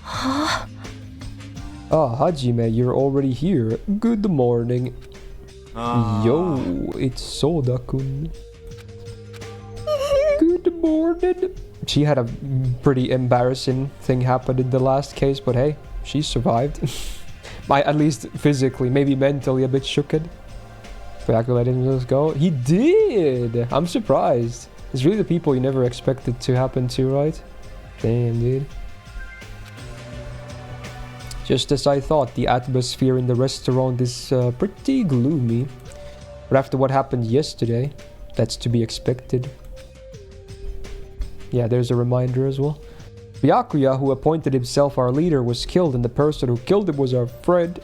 Huh? Ah, Hajime, you're already here. Good morning. Yo, it's Soda-kun. Good morning. She had a pretty embarrassing thing happen in the last case, but hey, she survived. At least physically, maybe mentally a bit shooked. Byakuya let him just go. He did! I'm surprised. It's really the people you never expected to happen to, right? Damn, dude. Just as I thought, the atmosphere in the restaurant is pretty gloomy. But after what happened yesterday, that's to be expected. Yeah, there's a reminder as well. Byakuya, who appointed himself our leader, was killed, and the person who killed him was our friend.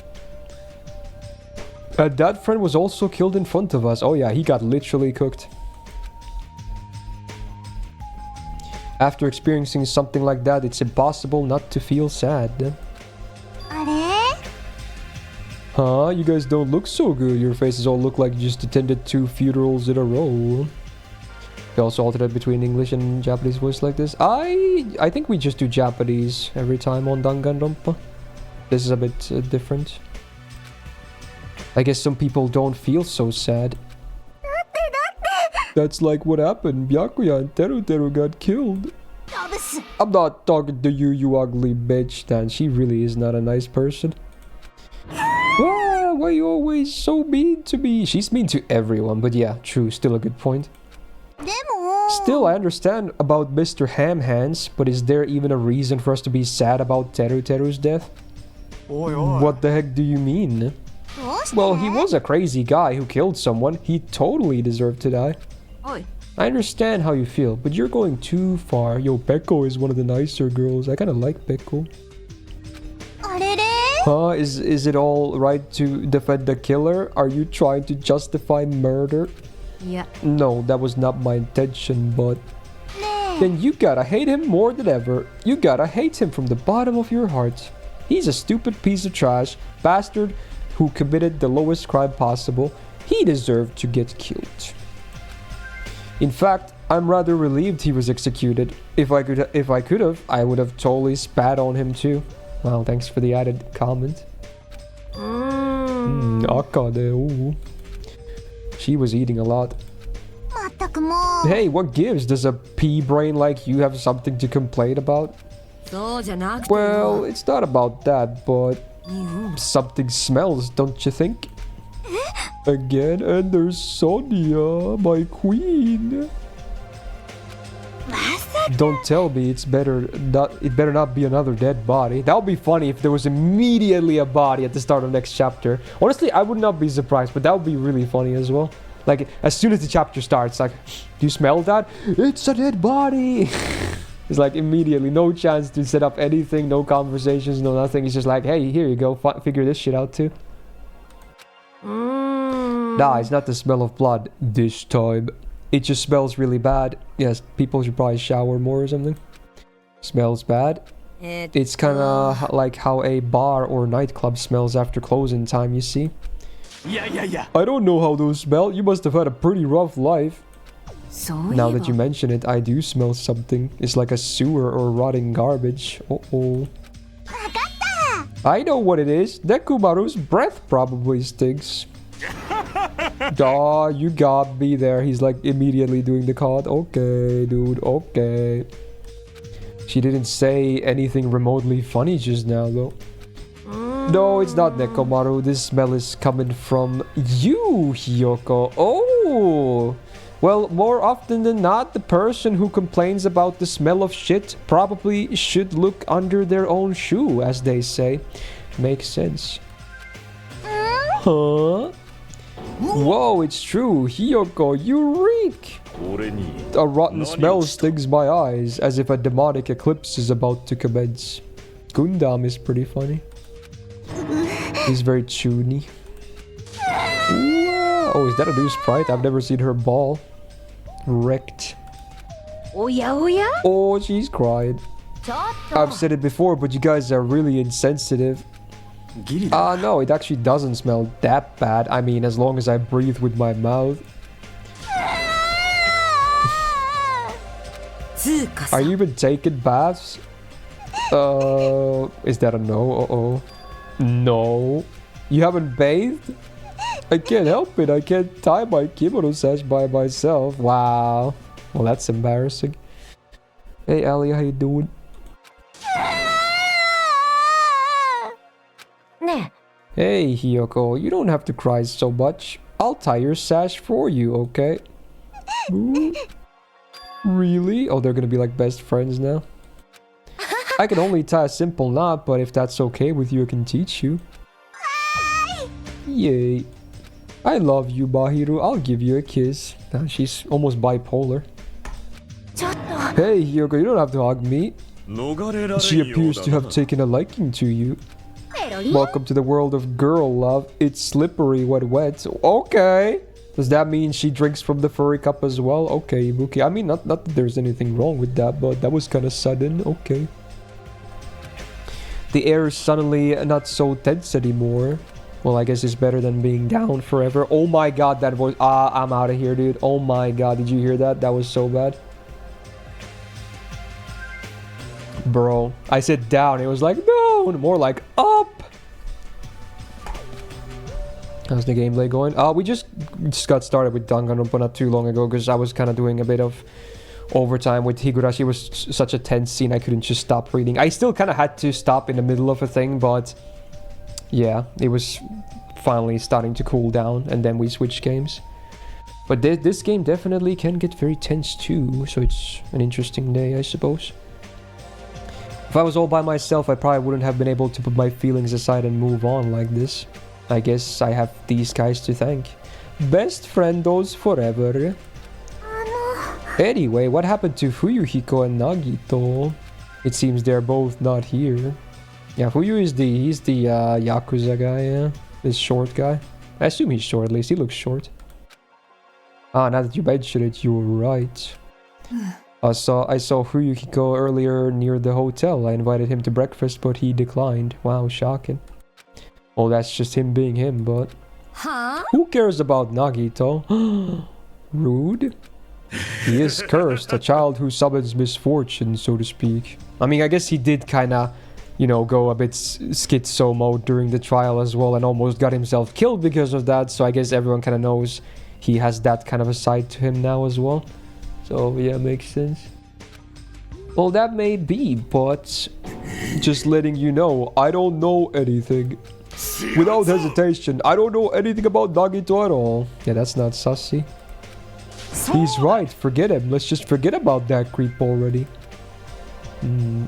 And that friend was also killed in front of us. Oh yeah, he got literally cooked. After experiencing something like that, it's impossible not to feel sad. Huh? You guys don't look so good. Your faces all look like you just attended 2 funerals in a row. They also alternate between English and Japanese voice like this. I think we just do Japanese every time on Danganronpa. This is a bit different. I guess some people don't feel so sad. That's like what happened. Byakuya and Teru got killed. I'm not talking to you, you ugly bitch. Dan, she really is not a nice person. Why are you always so mean to me? She's mean to everyone, but yeah, true, still a good point. Still, I understand about Mr. Ham Hands, but is there even a reason for us to be sad about Teru's death? What the heck do you mean? Well, he was a crazy guy who killed someone. He totally deserved to die. I understand how you feel, but you're going too far. Yo, Peko is one of the nicer girls. I kinda like Peko. Huh? Is it all right to defend the killer? Are you trying to justify murder? Yeah. No, that was not my intention, but... Then you gotta hate him more than ever. You gotta hate him from the bottom of your heart. He's a stupid piece of trash, bastard who committed the lowest crime possible. He deserved to get killed. In fact, I'm rather relieved he was executed. If I could have, I would have totally spat on him too. Wow, thanks for the added comment. Akane, ooh. She was eating a lot. Hey, what gives? Does a pea brain like you have something to complain about? Well, it's not about that, but something smells, don't you think? Again, and there's Sonia, my queen. Don't tell me it better not be another dead body. That would be funny if there was immediately a body at the start of next chapter. Honestly, I would not be surprised, but that would be really funny as well. Like, as soon as the chapter starts, like, do you smell that? It's a dead body! It's like immediately, no chance to set up anything, no conversations, no nothing. It's just like, hey, here you go, figure this shit out too. Nah, it's not the smell of blood this time. It just smells really bad. Yes, people should probably shower more or something. Smells bad. It's kind of like how a bar or nightclub smells after closing time, you see? Yeah. I don't know how those smell. You must have had a pretty rough life. Now that you mention it, I do smell something. It's like a sewer or rotting garbage. Uh-oh. I know what it is. Nekumaru's breath probably stinks. Duh, you got me there. He's like immediately doing the card. Okay, dude, okay. She didn't say anything remotely funny just now, though. No, it's not Nekomaru. This smell is coming from you, Hiyoko. Oh! Well, more often than not, the person who complains about the smell of shit probably should look under their own shoe, as they say. Makes sense. Huh? Whoa, it's true. Hiyoko, you reek! A rotten smell stings my eyes, as if a demonic eclipse is about to commence. Gundam is pretty funny. He's very chuny. Oh, is that a new sprite? I've never seen her ball. Wrecked. Oh, she's cried. I've said it before, but you guys are really insensitive. No, it actually doesn't smell that bad. I mean, as long as I breathe with my mouth. Are you even taking baths? Is that a no? Uh-oh. No. You haven't bathed? I can't help it. I can't tie my kimono sash by myself. Wow. Well, that's embarrassing. Hey, Ali, how you doing? Hey, Hiyoko, you don't have to cry so much. I'll tie your sash for you, okay? Ooh. Really? Oh, they're gonna be like best friends now? I can only tie a simple knot, but if that's okay with you, I can teach you. Yay. I love you, Bahiru. I'll give you a kiss. She's almost bipolar. Hey, Hiyoko, you don't have to hug me. She appears to have taken a liking to you. Welcome to the world of girl love. It's slippery when wet. Okay. Does that mean she drinks from the furry cup as well? Okay, Ibuki. I mean, not that there's anything wrong with that, but that was kind of sudden. Okay. The air is suddenly not so tense anymore. Well, I guess it's better than being down forever. Oh my god, that voice. I'm out of here, dude. Oh my god, did you hear that? That was so bad. Bro, I said down. It was like, no. More like up. How's the gameplay going? We just got started with Danganronpa not too long ago because I was kind of doing a bit of overtime with Higurashi. It was such a tense scene, I couldn't just stop reading. I still kind of had to stop in the middle of a thing, but yeah, it was finally starting to cool down, and then we switched games. But this game definitely can get very tense too, so it's an interesting day, I suppose. If I was all by myself, I probably wouldn't have been able to put my feelings aside and move on like this. I guess I have these guys to thank. Best friendos forever. Anyway, what happened to Fuyuhiko and Nagito? It seems they're both not here. Yeah, Fuyu is he's the Yakuza guy, yeah? This short guy. I assume he's short, at least he looks short. Now that you mention it, you're right. I saw Fuyuhiko earlier near the hotel. I invited him to breakfast, but he declined. Wow, shocking. Well, that's just him being him, but... Who cares about Nagito? Rude. He is cursed, a child who summons misfortune, so to speak. I mean, I guess he did kinda, you know, go a bit schizo mode during the trial as well and almost got himself killed because of that, so I guess everyone kinda knows he has that kind of a side to him now as well. So, yeah, makes sense. Well, that may be, but... just letting you know, I don't know anything. Without hesitation, I don't know anything about Nagito at all. Yeah, that's not sussy. He's right, forget him. Let's just forget about that creep already.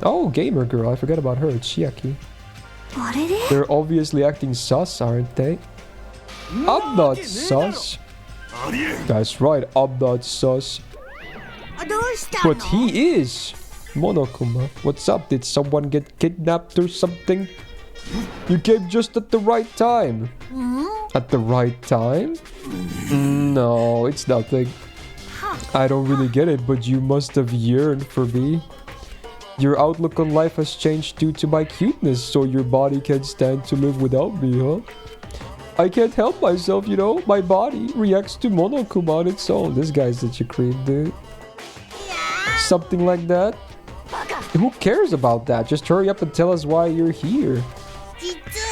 Oh, gamer girl, I forgot about her. It's Chiaki. They're obviously acting sus, aren't they? I'm not sus. That's right, I'm not sus. But he is. Monokuma, what's up? Did someone get kidnapped or something? You came just at the right time. At the right time? No, it's nothing. I don't really get it, but you must have yearned for me. Your outlook on life has changed due to my cuteness, so your body can't stand to live without me, huh? I can't help myself, you know. My body reacts to Monokuma on its own. This guy's such a creep, dude. Something like that? Who cares about that? Just hurry up and tell us why you're here.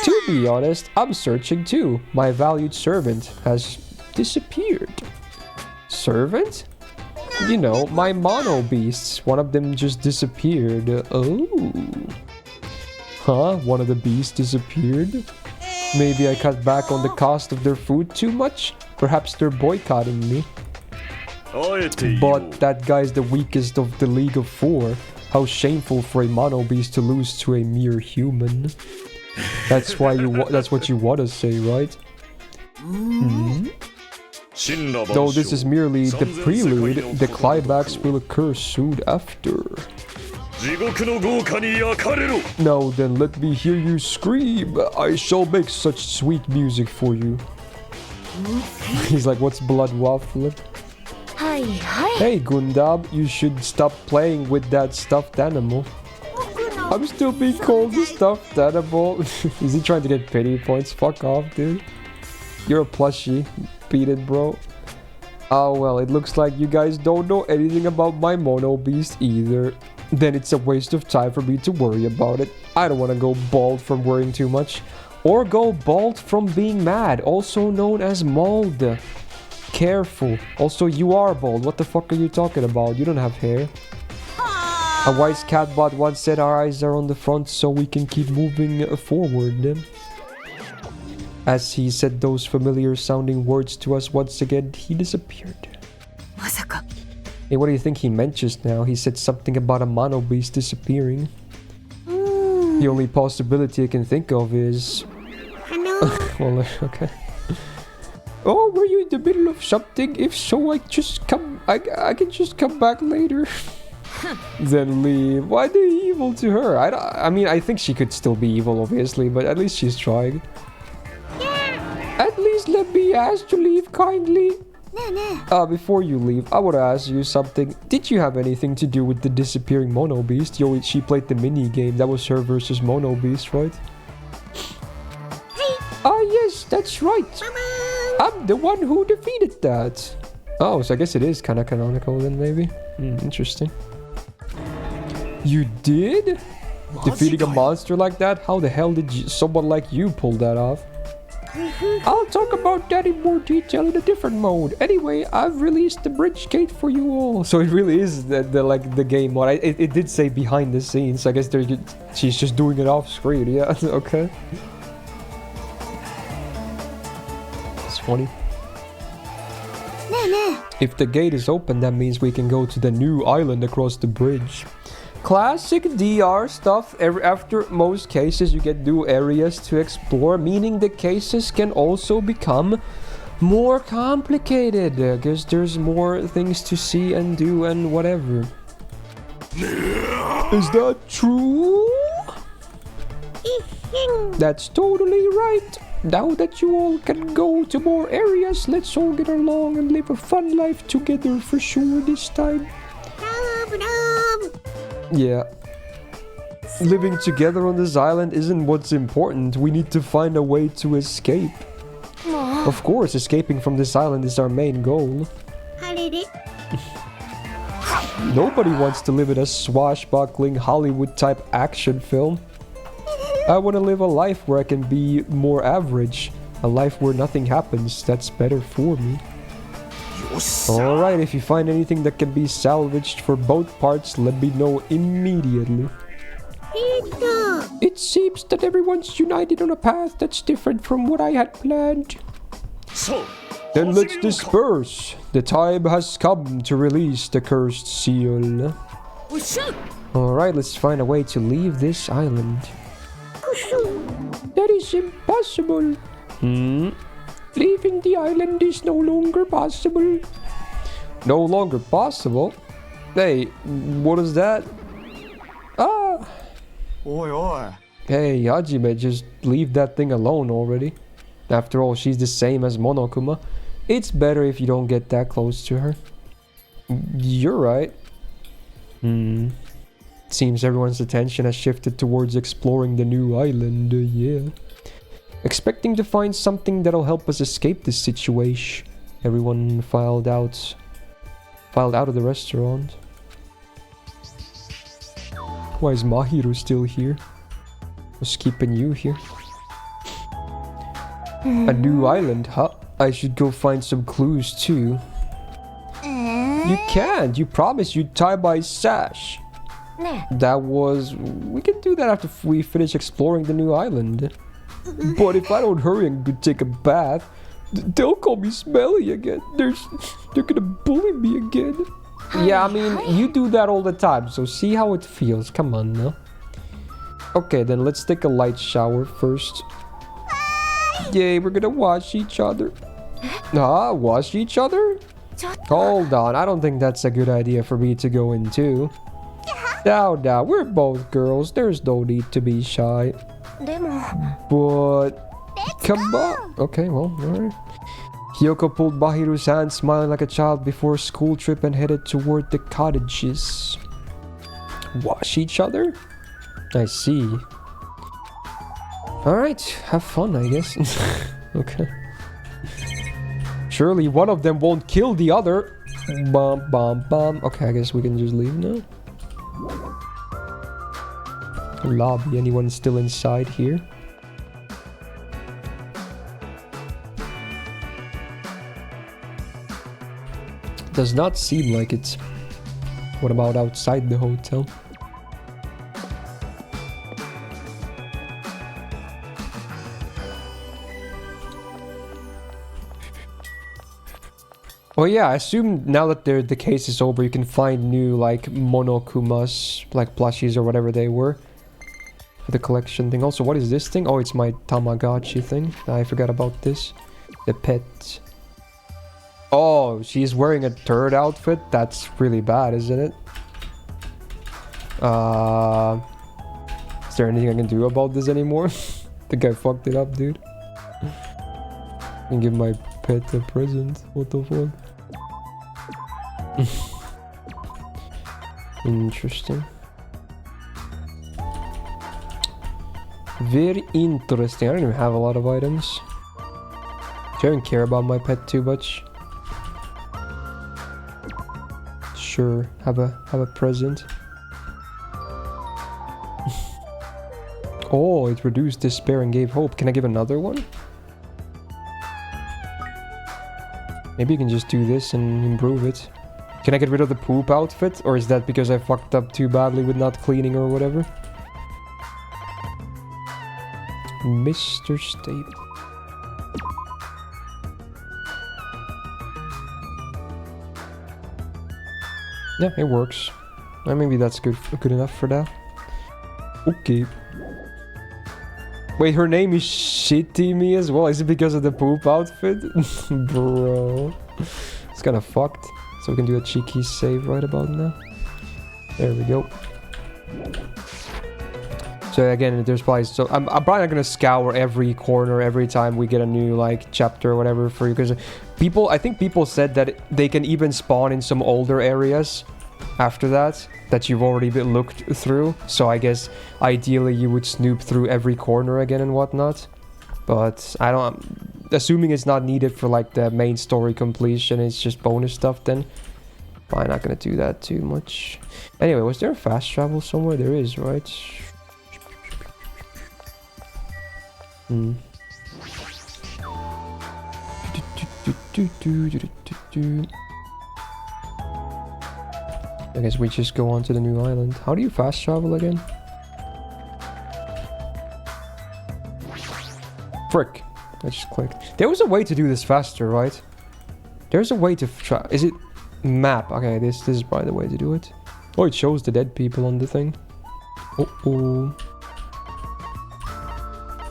To be honest, I'm searching too. My valued servant has disappeared. Servant? You know, my mono beasts. One of them just disappeared. Oh. Huh? One of the beasts disappeared? Maybe I cut back on the cost of their food too much? Perhaps they're boycotting me. But that guy's the weakest of the League of Four. How shameful for a mono beast to lose to a mere human. That's why that's what you want to say, right? Though this is merely the prelude, the climax will occur soon after. Now then, let me hear you scream. I shall make such sweet music for you. He's like, what's blood waffle? Hey Gundam, you should stop playing with that stuffed animal. I'm still being called a stuffed animal. Is he trying to get pity points? Fuck off, dude. You're a plushie. Beat it, bro. Oh well, it looks like you guys don't know anything about my mono beast either. Then it's a waste of time for me to worry about it. I don't want to go bald from worrying too much. Or go bald from being mad, also known as mauled. careful. Also, you are bald. What the fuck are you talking about? You don't have hair. A wise catbot once said our eyes are on the front so we can keep moving forward. As he said those familiar sounding words to us once again, he disappeared. Hey, what do you think he meant just now? He said something about a mono beast disappearing. The only possibility I can think of is... well, okay. Oh, were you in the middle of something? If so, I can just come back later. Then leave. Why the evil to her? I mean, I think she could still be evil, obviously, but at least she's trying. At least let me ask to leave kindly. Before you leave, I want to ask you something. Did you have anything to do with the disappearing Mono Beast? She played the mini game. That was her versus Mono Beast, right? Yes, that's right. I'm the one who defeated that. Oh, so I guess it is kind of canonical then, maybe. Interesting. You did? Defeating a monster like that? How the hell did someone like you pull that off? I'll talk about that in more detail in a different mode. Anyway, I've released the bridge gate for you all. So it really is the game mode. It did say behind the scenes. I guess she's just doing it off screen. Yeah, okay. It's funny. If the gate is open, that means we can go to the new island across the bridge. Classic DR stuff. After most cases, you get new areas to explore, meaning the cases can also become more complicated because there's more things to see and do and whatever. Is that true? That's totally right. Now that you all can go to more areas, let's all get along and live a fun life together for sure this time. Yeah. Living together on this island isn't what's important. We need to find a way to escape. Of course, escaping from this island is our main goal. Nobody wants to live in a swashbuckling Hollywood-type action film. I want to live a life where I can be more average. A life where nothing happens. That's better for me. Alright, if you find anything that can be salvaged for both parts, let me know immediately. It seems that everyone's united on a path that's different from what I had planned. Then let's disperse. The time has come to release the cursed seal. Alright, let's find a way to leave this island. That is impossible. Leaving the island is no longer possible. No longer possible? Hey, what is that? Hey, Hajime, just leave that thing alone already. After all, she's the same as Monokuma. It's better if you don't get that close to her. You're right. Seems everyone's attention has shifted towards exploring the new island, yeah. Expecting to find something that'll help us escape this situation. Everyone filed out of the restaurant. Why is Mahiro still here? What's keeping you here? A new island, huh? I should go find some clues too. You can't! You promised you'd tie my sash. That was... We can do that after we finish exploring the new island. But if I don't hurry and go take a bath, they'll call me smelly again. They're gonna bully me again. Yeah, I mean, you do that all the time, so see how it feels. Come on now. Okay, then let's take a light shower first. Yay, we're gonna wash each other. Wash each other? Hold on, I don't think that's a good idea for me to go into. Now, we're both girls. There's no need to be shy. But... Come on. Okay, well, alright. Hyoko pulled Mahiru's hand, smiling like a child before a school trip and headed toward the cottages. Wash each other? I see. Alright, have fun, I guess. Okay. Surely one of them won't kill the other. Bum, bum, bum. Okay, I guess we can just leave now. Lobby, anyone still inside here? Does not seem like it. What about outside the hotel? Oh yeah, I assume now that the case is over, you can find new, like, monokumas, like plushies or whatever they were. For the collection thing. Also, what is this thing? Oh, it's my Tamagotchi thing. I forgot about this. The pet. Oh, she's wearing a turd outfit? That's really bad, isn't it? Is there anything I can do about this anymore? I think I fucked it up, dude. I can give my pet a present. What the fuck? Interesting. Very interesting. I don't even have a lot of items. I don't care about my pet too much. Sure, have a present. Oh, it reduced despair and gave hope. Can I give another one? Maybe you can just do this and improve it. Can I get rid of the poop outfit? Or is that because I fucked up too badly with not cleaning or whatever? Mr. Stable. Yeah, it works. Maybe that's good enough for that. Okay. Wait, her name is Shitty Me as well? Is it because of the poop outfit? Bro. It's kinda fucked. So we can do a cheeky save right about now. There we go. So again, there's probably... So I'm probably not gonna scour every corner every time we get a new, like, chapter or whatever for you. Because I think people said that they can even spawn in some older areas after that you've already been looked through. So I guess ideally you would snoop through every corner again and whatnot. But I don't... Assuming it's not needed for, like, the main story completion, it's just bonus stuff, then probably not gonna do that too much. Anyway, was there a fast travel somewhere? There is, right? I guess we just go on to the new island. How do you fast travel again? Frick. I just clicked. There was a way to do this faster, right? There's a way to try. Is it map? Okay, this is probably the way to do it. Oh, it shows the dead people on the thing. Oh.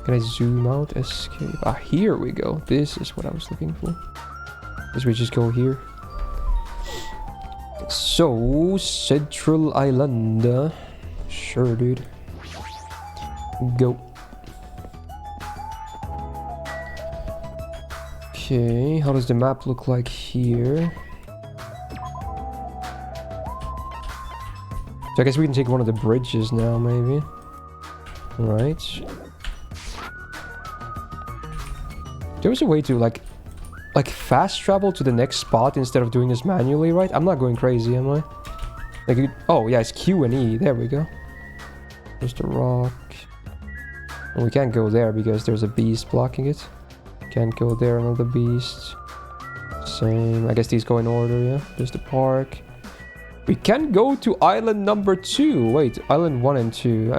Can I zoom out? Escape. Ah, here we go. This is what I was looking for. Guess we just go here. So, Central Island. Sure, dude. Go. Okay, how does the map look like here? So I guess we can take one of the bridges now, maybe. Right. There was a way to, like fast travel to the next spot instead of doing this manually, right? I'm not going crazy, am I? Like, oh yeah, it's Q and E. There we go. There's the rock. And we can't go there because there's a beast blocking it. Can't go there, another beast. Same. I guess these go in order, yeah. There's the park. We can go to island number 2. Wait, island 1 and 2.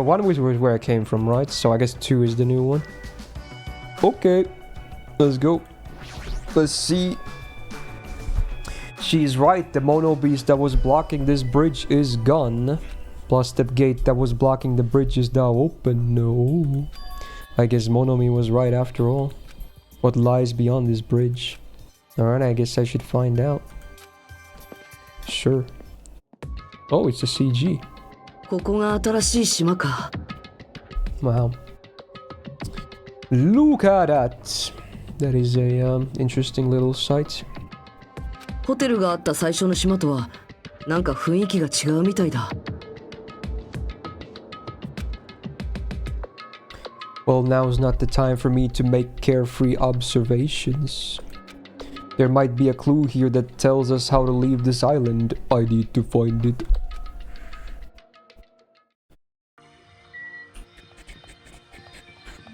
One was where I came from, right? So I guess 2 is the new one. Okay. Let's go. Let's see. She's right. The mono beast that was blocking this bridge is gone. Plus the gate that was blocking the bridge is now open. No. I guess Monomi was right after all. What lies beyond this bridge? Alright, I guess I should find out. Sure. Oh, it's a CG. ここが新しい島か。 Wow. Look at that. That is a interesting little site. ホテルがあった最初の島とはなんか雰囲気が違うみたいだ。 Well, now's not the time for me to make carefree observations. There might be a clue here that tells us how to leave this island. I need to find it.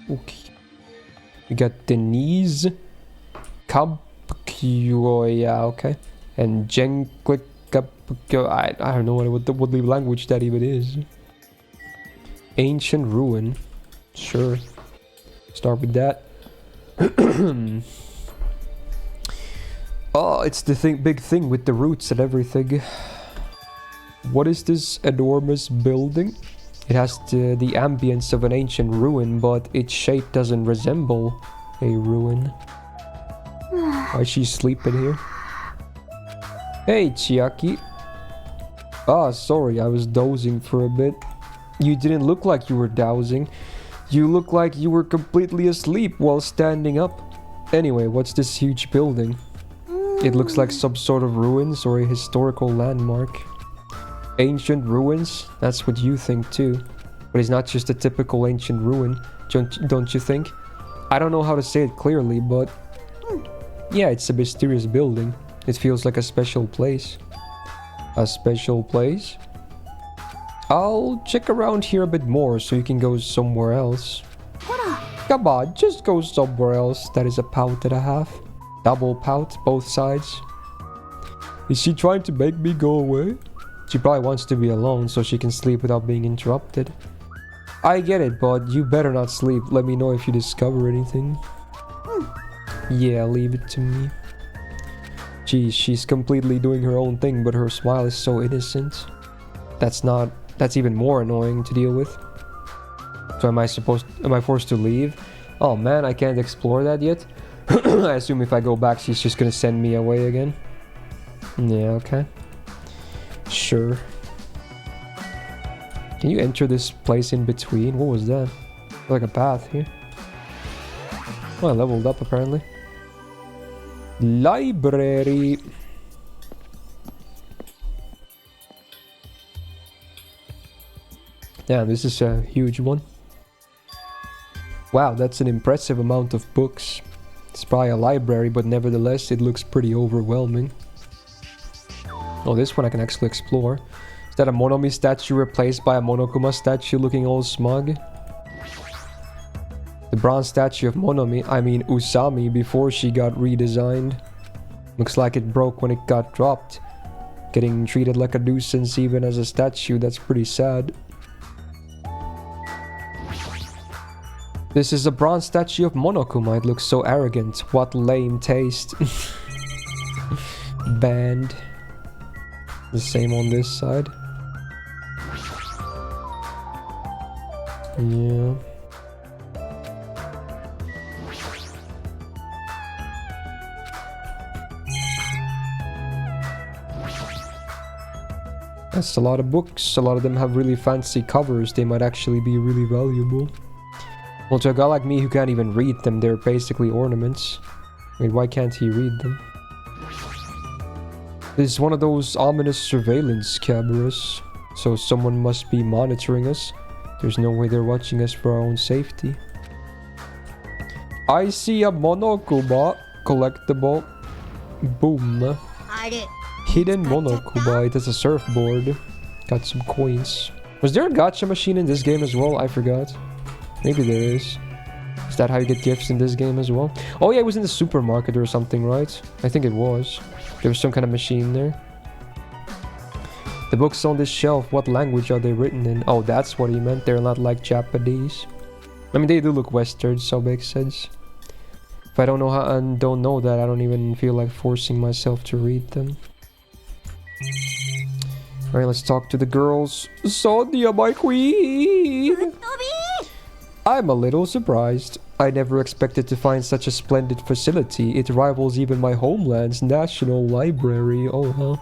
Okay. We got Denise. Yeah, okay. And I don't know what the language that even is. Ancient ruin. Sure. Start with that. Oh, it's the big thing with the roots and everything. What is this enormous building? It has the ambience of an ancient ruin, but its shape doesn't resemble a ruin. Why is she sleeping here? Hey, Chiaki. Ah, sorry, I was dozing for a bit. You didn't look like you were dowsing. You look like you were completely asleep while standing up. Anyway, what's this huge building? It looks like some sort of ruins or a historical landmark. Ancient ruins? That's what you think too. But it's not just a typical ancient ruin, don't you think? I don't know how to say it clearly, but... yeah, it's a mysterious building. It feels like a special place. A special place? I'll check around here a bit more so you can go somewhere else. Come on, just go somewhere else. That is a pout and a half. Double pout, both sides. Is she trying to make me go away? She probably wants to be alone so she can sleep without being interrupted. I get it, but you better not sleep. Let me know if you discover anything. Yeah, leave it to me. Geez, she's completely doing her own thing, but her smile is so innocent. That's even more annoying to deal with. So am I forced to leave? Oh man, I can't explore that yet. I assume if I go back, she's just gonna send me away again. Yeah, okay. Sure. Can you enter this place in between? What was that? Like a path here. Oh, I leveled up apparently. Library. Damn, this is a huge one. Wow, that's an impressive amount of books. It's probably a library, but nevertheless, it looks pretty overwhelming. Oh, this one I can actually explore. Is that a Monomi statue replaced by a Monokuma statue looking all smug? The bronze statue of Monomi, I mean Usami, before she got redesigned. Looks like it broke when it got dropped. Getting treated like a nuisance even as a statue, that's pretty sad. This is a bronze statue of Monokuma. It looks so arrogant. What lame taste. Banned. The same on this side. Yeah. That's a lot of books. A lot of them have really fancy covers. They might actually be really valuable. Well, to a guy like me who can't even read them, they're basically ornaments. Wait, why can't he read them? This is one of those ominous surveillance cameras. So someone must be monitoring us. There's no way they're watching us for our own safety. I see a Monokuma collectible. Boom. Hidden Monokuma. It has a surfboard. Got some coins. Was there a gacha machine in this game as well? I forgot. Maybe there is. Is that how you get gifts in this game as well? Oh yeah, it was in the supermarket or something, right? I think it was. There was some kind of machine there. The books on this shelf, what language are they written in? Oh, that's what he meant. They're not like Japanese. I mean, they do look Western, so it makes sense. If I don't know how and don't know that, I don't even feel like forcing myself to read them. Alright, let's talk to the girls. Sonia, my queen! I'm a little surprised. I never expected to find such a splendid facility. It rivals even my homeland's national library. Oh, huh.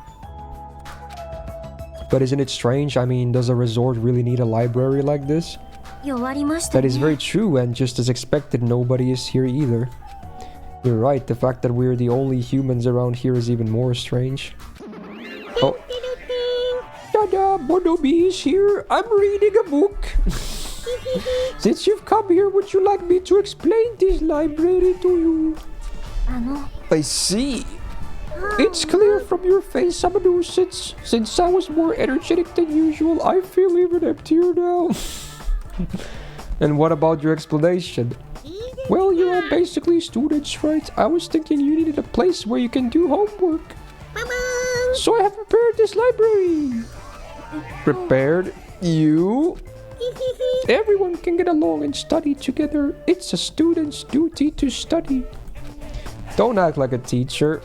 But isn't it strange? I mean, does a resort really need a library like this? That is very true, and just as expected, nobody is here either. You're right, the fact that we're the only humans around here is even more strange. Oh. Tada, Monomi is here. I'm reading a book. Since you've come here, would you like me to explain this library to you? I see. It's clear from your face I'm a nuisance. Since I was more energetic than usual, I feel even emptier now. And what about your explanation? Well, you're all basically students, right? I was thinking you needed a place where you can do homework. So I have prepared this library. Prepared you? Everyone can get along and study together. It's a student's duty to study. Don't act like a teacher.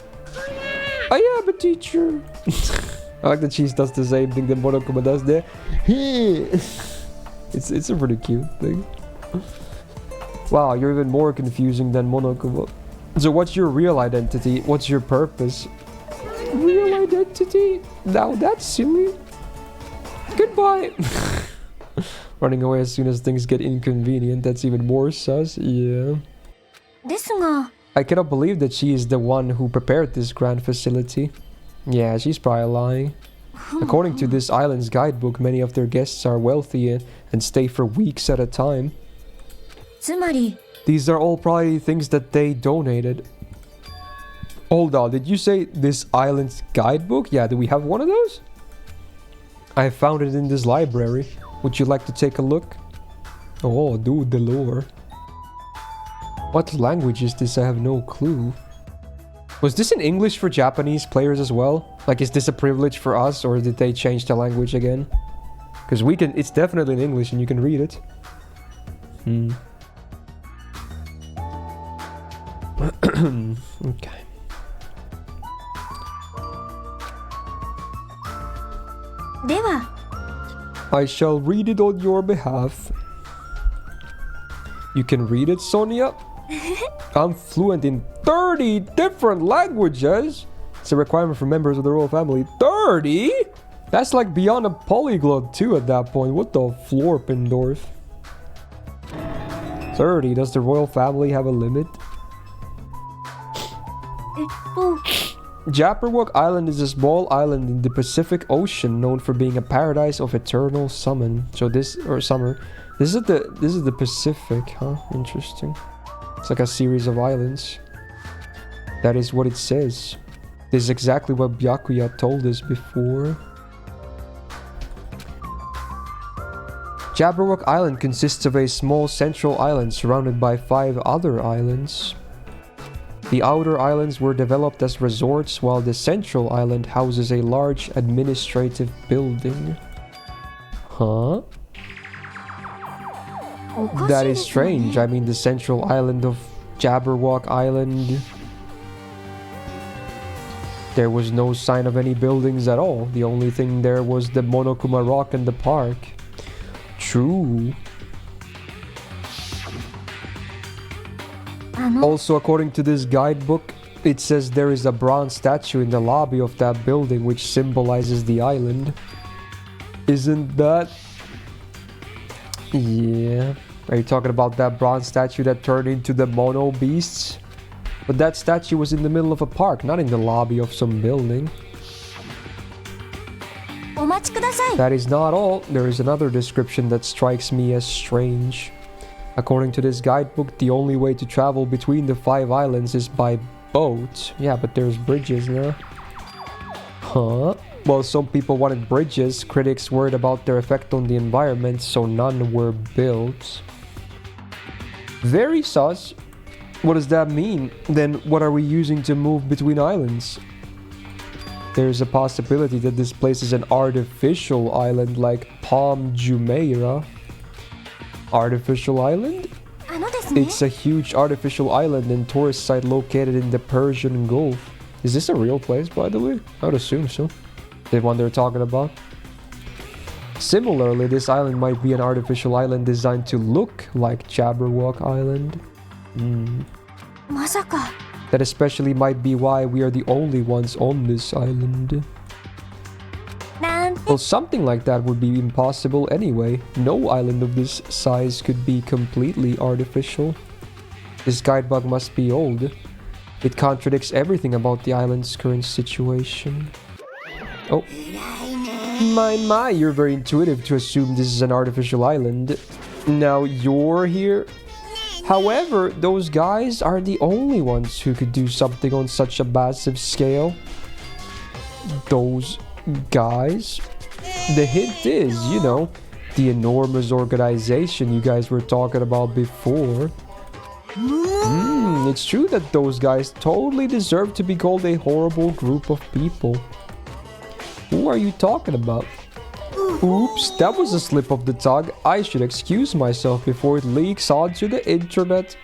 I am a teacher. I like that she does the same thing that Monokuma does there. It's a pretty cute thing. Wow, you're even more confusing than Monokuma. So what's your real identity? What's your purpose? Real identity? Now that's silly. Goodbye. Running away as soon as things get inconvenient. That's even more sus. Yeah. I cannot believe that she is the one who prepared this grand facility. Yeah, she's probably lying. According to this island's guidebook, many of their guests are wealthy and stay for weeks at a time. These are all probably things that they donated. Hold on, did you say this island's guidebook? Yeah, do we have one of those? I found it in this library. Would you like to take a look? Oh, dude, the lore. What language is this? I have no clue. Was this in English for Japanese players as well? Like, is this a privilege for us, or did they change the language again? Because we can, it's definitely in English and you can read it. Okay. I shall read it on your behalf. You can read it, Sonia? I'm fluent in 30 different languages. It's a requirement for members of the royal family. 30? That's like beyond a polyglot too at that point. What the Florpendorf? 30. Does the royal family have a limit? Jabberwock Island is a small island in the Pacific Ocean known for being a paradise of eternal summer. So this, or summer. This is the Pacific, huh? Interesting. It's like a series of islands. That is what it says. This is exactly what Byakuya told us before. Jabberwock Island consists of a small central island surrounded by 5 other islands. The outer islands were developed as resorts, while the central island houses a large administrative building. Huh? That is strange. I mean, the central island of Jabberwock Island, there was no sign of any buildings at all. The only thing there was the Monokuma Rock and the park. True. Also, according to this guidebook, it says there is a bronze statue in the lobby of that building which symbolizes the island. Isn't that... Yeah. Are you talking about that bronze statue that turned into the mono beasts? But that statue was in the middle of a park, not in the lobby of some building. That is not all. There is another description that strikes me as strange. According to this guidebook, the only way to travel between the 5 islands is by boat. Yeah, but there's bridges now. Huh? Well, some people wanted bridges. Critics worried about their effect on the environment, so none were built. Very sus. What does that mean? Then what are we using to move between islands? There's a possibility that this place is an artificial island like Palm Jumeirah. Artificial island? It's a huge artificial island and tourist site located in the Persian Gulf. Is this a real place, by the way? I would assume so. The one they're talking about. Similarly, this island might be an artificial island designed to look like Jabberwock Island. That especially might be why we are the only ones on this island. Well, something like that would be impossible anyway. No island of this size could be completely artificial. This guidebook must be old. It contradicts everything about the island's current situation. Oh. My, you're very intuitive to assume this is an artificial island. Now you're here? However, those guys are the only ones who could do something on such a massive scale. Those guys? The hint is, you know, the enormous organization you guys were talking about before. It's true that those guys totally deserve to be called a horrible group of people. Who are you talking about? Oops, that was a slip of the tongue. I should excuse myself before it leaks onto the internet.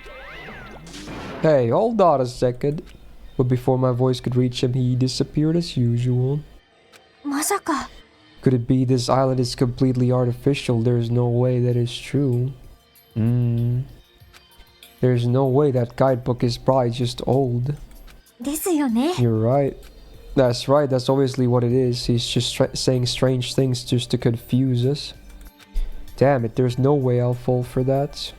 Hey, hold on a second. But before my voice could reach him, he disappeared as usual. まさか Could it be this island is completely artificial? There's no way that is true. There's no way that guidebook is probably just old. ですよね You're right. That's right, that's obviously what it is. He's just saying strange things just to confuse us. Damn it, there's no way I'll fall for that.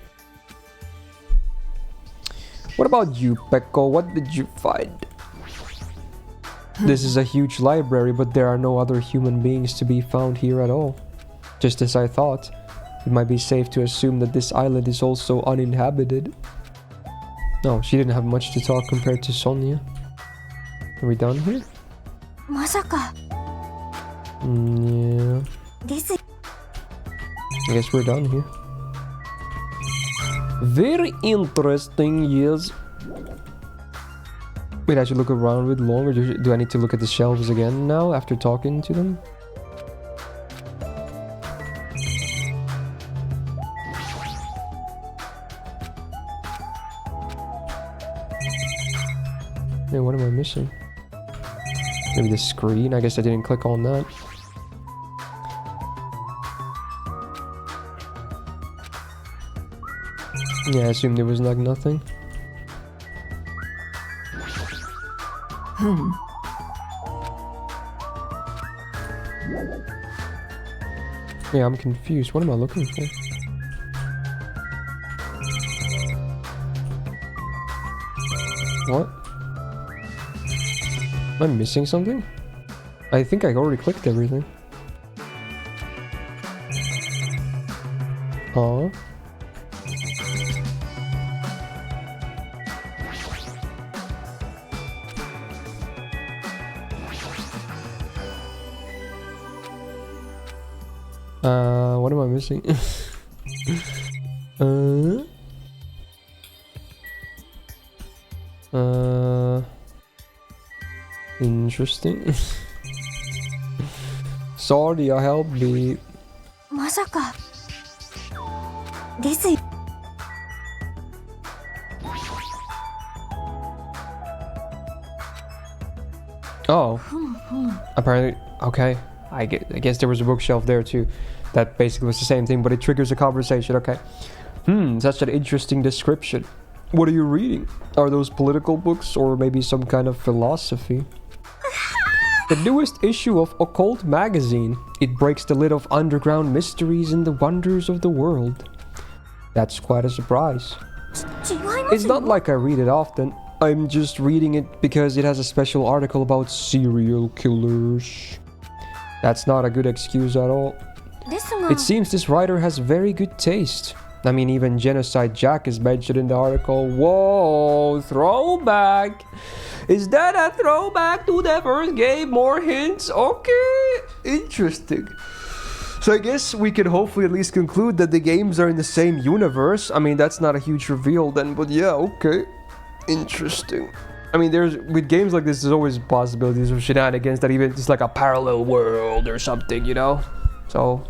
What about you, Pekko? What did you find? This is a huge library, but there are no other human beings to be found here at all. Just as I thought, it might be safe to assume that this island is also uninhabited. No, she didn't have much to talk compared to Sonia. Are we done here? まさか Yeah. です I guess we're done here. Very interesting, yes. Wait, I should look around with longer. Do I need to look at the shelves again now after talking to them? Yeah, what am I missing? Maybe the screen? I guess I didn't click on that. Yeah, I assumed there was like nothing. Yeah, I'm confused. What am I looking for? What? Am I missing something? I think I already clicked everything. Huh? What am I missing? Interesting. Sorry, help me. まさかですよ Oh. Apparently, okay. I guess there was a bookshelf there too. That basically was the same thing, but it triggers a conversation. Okay. Such an interesting description. What are you reading? Are those political books or maybe some kind of philosophy? The newest issue of Occult magazine. It breaks the lid of underground mysteries and the wonders of the world. That's quite a surprise. It's not like I read it often. I'm just reading it because it has a special article about serial killers. That's not a good excuse at all. It seems this writer has very good taste. I mean, even Genocide Jack is mentioned in the article. Whoa, throwback! Is that a throwback to the first game? More hints? Okay, interesting. So I guess we can hopefully at least conclude that the games are in the same universe. I mean, that's not a huge reveal then, but yeah, okay. Interesting. I mean, with games like this, there's always possibilities of shenanigans that even it's like a parallel world or something, you know? So,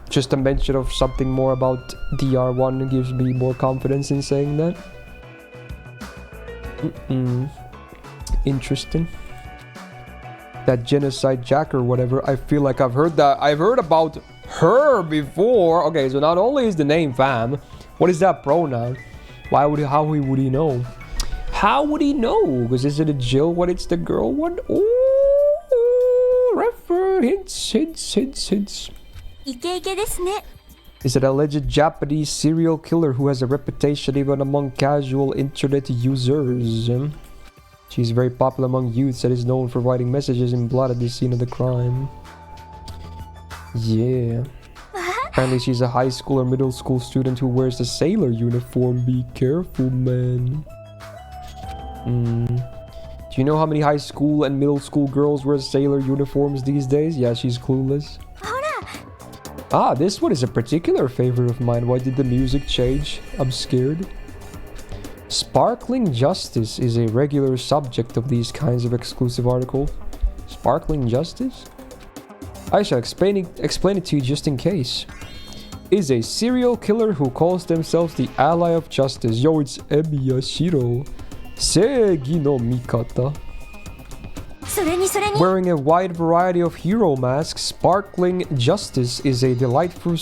just a mention of something more about DR1 gives me more confidence in saying that. Interesting. That Genocide Jack or whatever, I feel like I've heard that. I've heard about her before. Okay, so not only is the name fam, what is that pronoun? How would he know? How would he know? Because is it a Jill when it's the girl one? Ooh, hints. イケイケですね Is an alleged Japanese serial killer who has a reputation even among casual internet users. She's very popular among youths and is known for writing messages in blood at the scene of the crime. Yeah. Apparently she's a high school or middle school student who wears a sailor uniform. Be careful, man. Do you know how many high school and middle school girls wear sailor uniforms these days? Yeah, she's clueless. Ah, this one is a particular favorite of mine. Why did the music change? I'm scared. Sparkling justice is a regular subject of these kinds of exclusive articles. Sparkling justice? I shall explain it to you just in case. Is a serial killer who calls themselves the Ally of Justice. Yo, it's Emi Yashiro. Seigi no Mikata. Wearing a wide variety of hero masks, Sparkling Justice is a delightful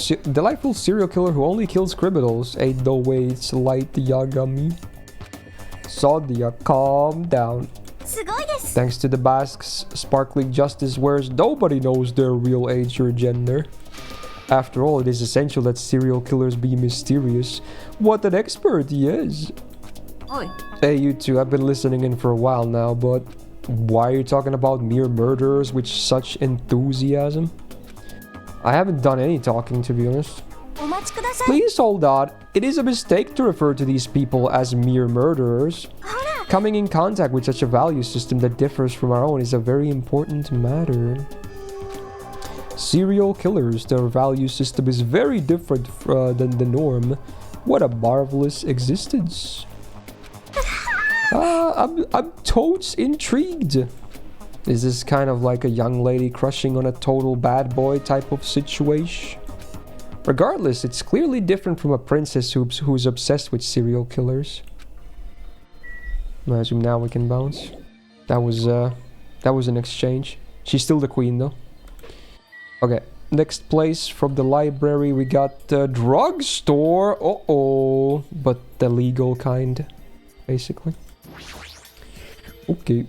serial killer who only kills criminals. Ain't no way it's Light Yagami. Sonia, calm down. Thanks to the masks Sparkling Justice wears, nobody knows their real age or gender. After all, it is essential that serial killers be mysterious. What an expert he is. Oi. Hey, you two, I've been listening in for a while now, but why are you talking about mere murderers with such enthusiasm? I haven't done any talking, to be honest. Please hold on. It is a mistake to refer to these people as mere murderers. Coming in contact with such a value system that differs from our own is a very important matter. Serial killers, their value system is very different than the norm. What a marvelous existence. I'm totes intrigued. Is this kind of like a young lady crushing on a total bad boy type of situation? Regardless, it's clearly different from a princess who's obsessed with serial killers. I assume now we can bounce. That was an exchange. She's still the queen though. Okay, next place from the library we got the drugstore. Uh-oh, but the legal kind, basically. Okay.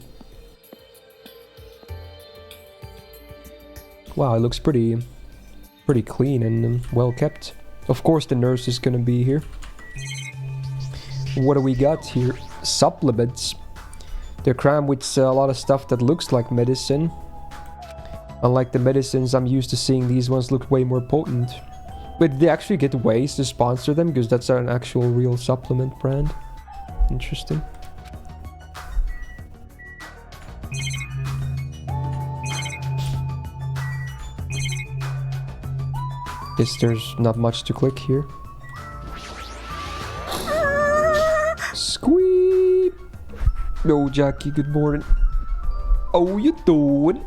Wow, it looks pretty clean and well kept. Of course the nurse is gonna be here. What do we got here? Supplements. They're crammed with a lot of stuff that looks like medicine. Unlike the medicines I'm used to seeing, these ones look way more potent. But did they actually get ways to sponsor them? Because that's an actual real supplement brand. Interesting. Guess there's not much to click here. Squeep! No, Jackie, good morning. How you doing?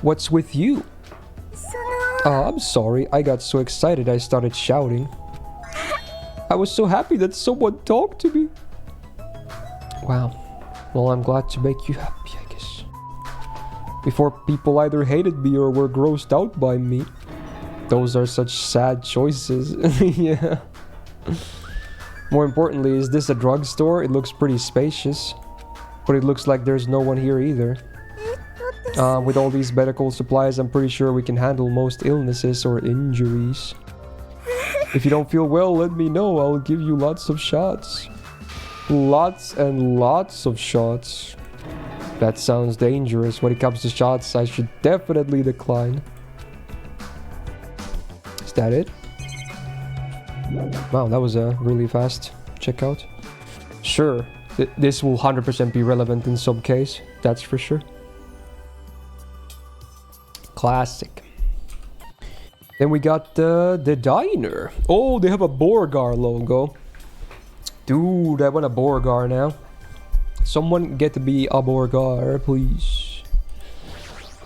What's with you? I'm sorry, I got so excited I started shouting. I was so happy that someone talked to me. Wow. Well, I'm glad to make you happy, I guess. Before, people either hated me or were grossed out by me. Those are such sad choices. Yeah. More importantly, is this a drugstore? It looks pretty spacious. But it looks like there's no one here either. With all these medical supplies, I'm pretty sure we can handle most illnesses or injuries. If you don't feel well, let me know. I'll give you lots of shots. Lots and lots of shots. That sounds dangerous. When it comes to shots, I should definitely decline. Is that it? Wow, that was a really fast checkout. Sure, this will 100% be relevant in some case. That's for sure. Classic. Then we got the diner. Oh, they have a Borgar logo. Dude, I want a Borgar now. Someone get to be a Borgar, please.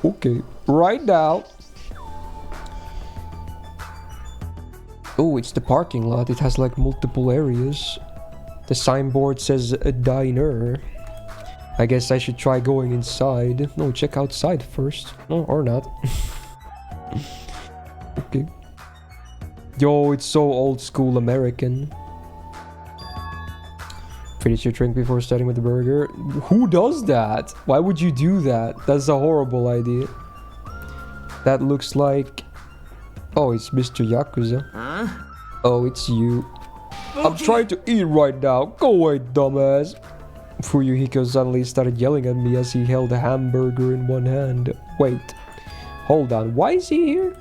Okay, right now. Oh, it's the parking lot. It has like multiple areas. The signboard says a diner. I guess I should try going inside. No, check outside first. No, or not. Okay. Yo, it's so old school American. Finish your drink before starting with the burger. Who does that? Why would you do that? That's a horrible idea. That looks like... Oh, it's Mr. Yakuza. Huh? Oh, it's you. Okay. I'm trying to eat right now. Go away, dumbass. Fuyuhiko suddenly started yelling at me as he held a hamburger in one hand. Wait. Hold on. Why is he here?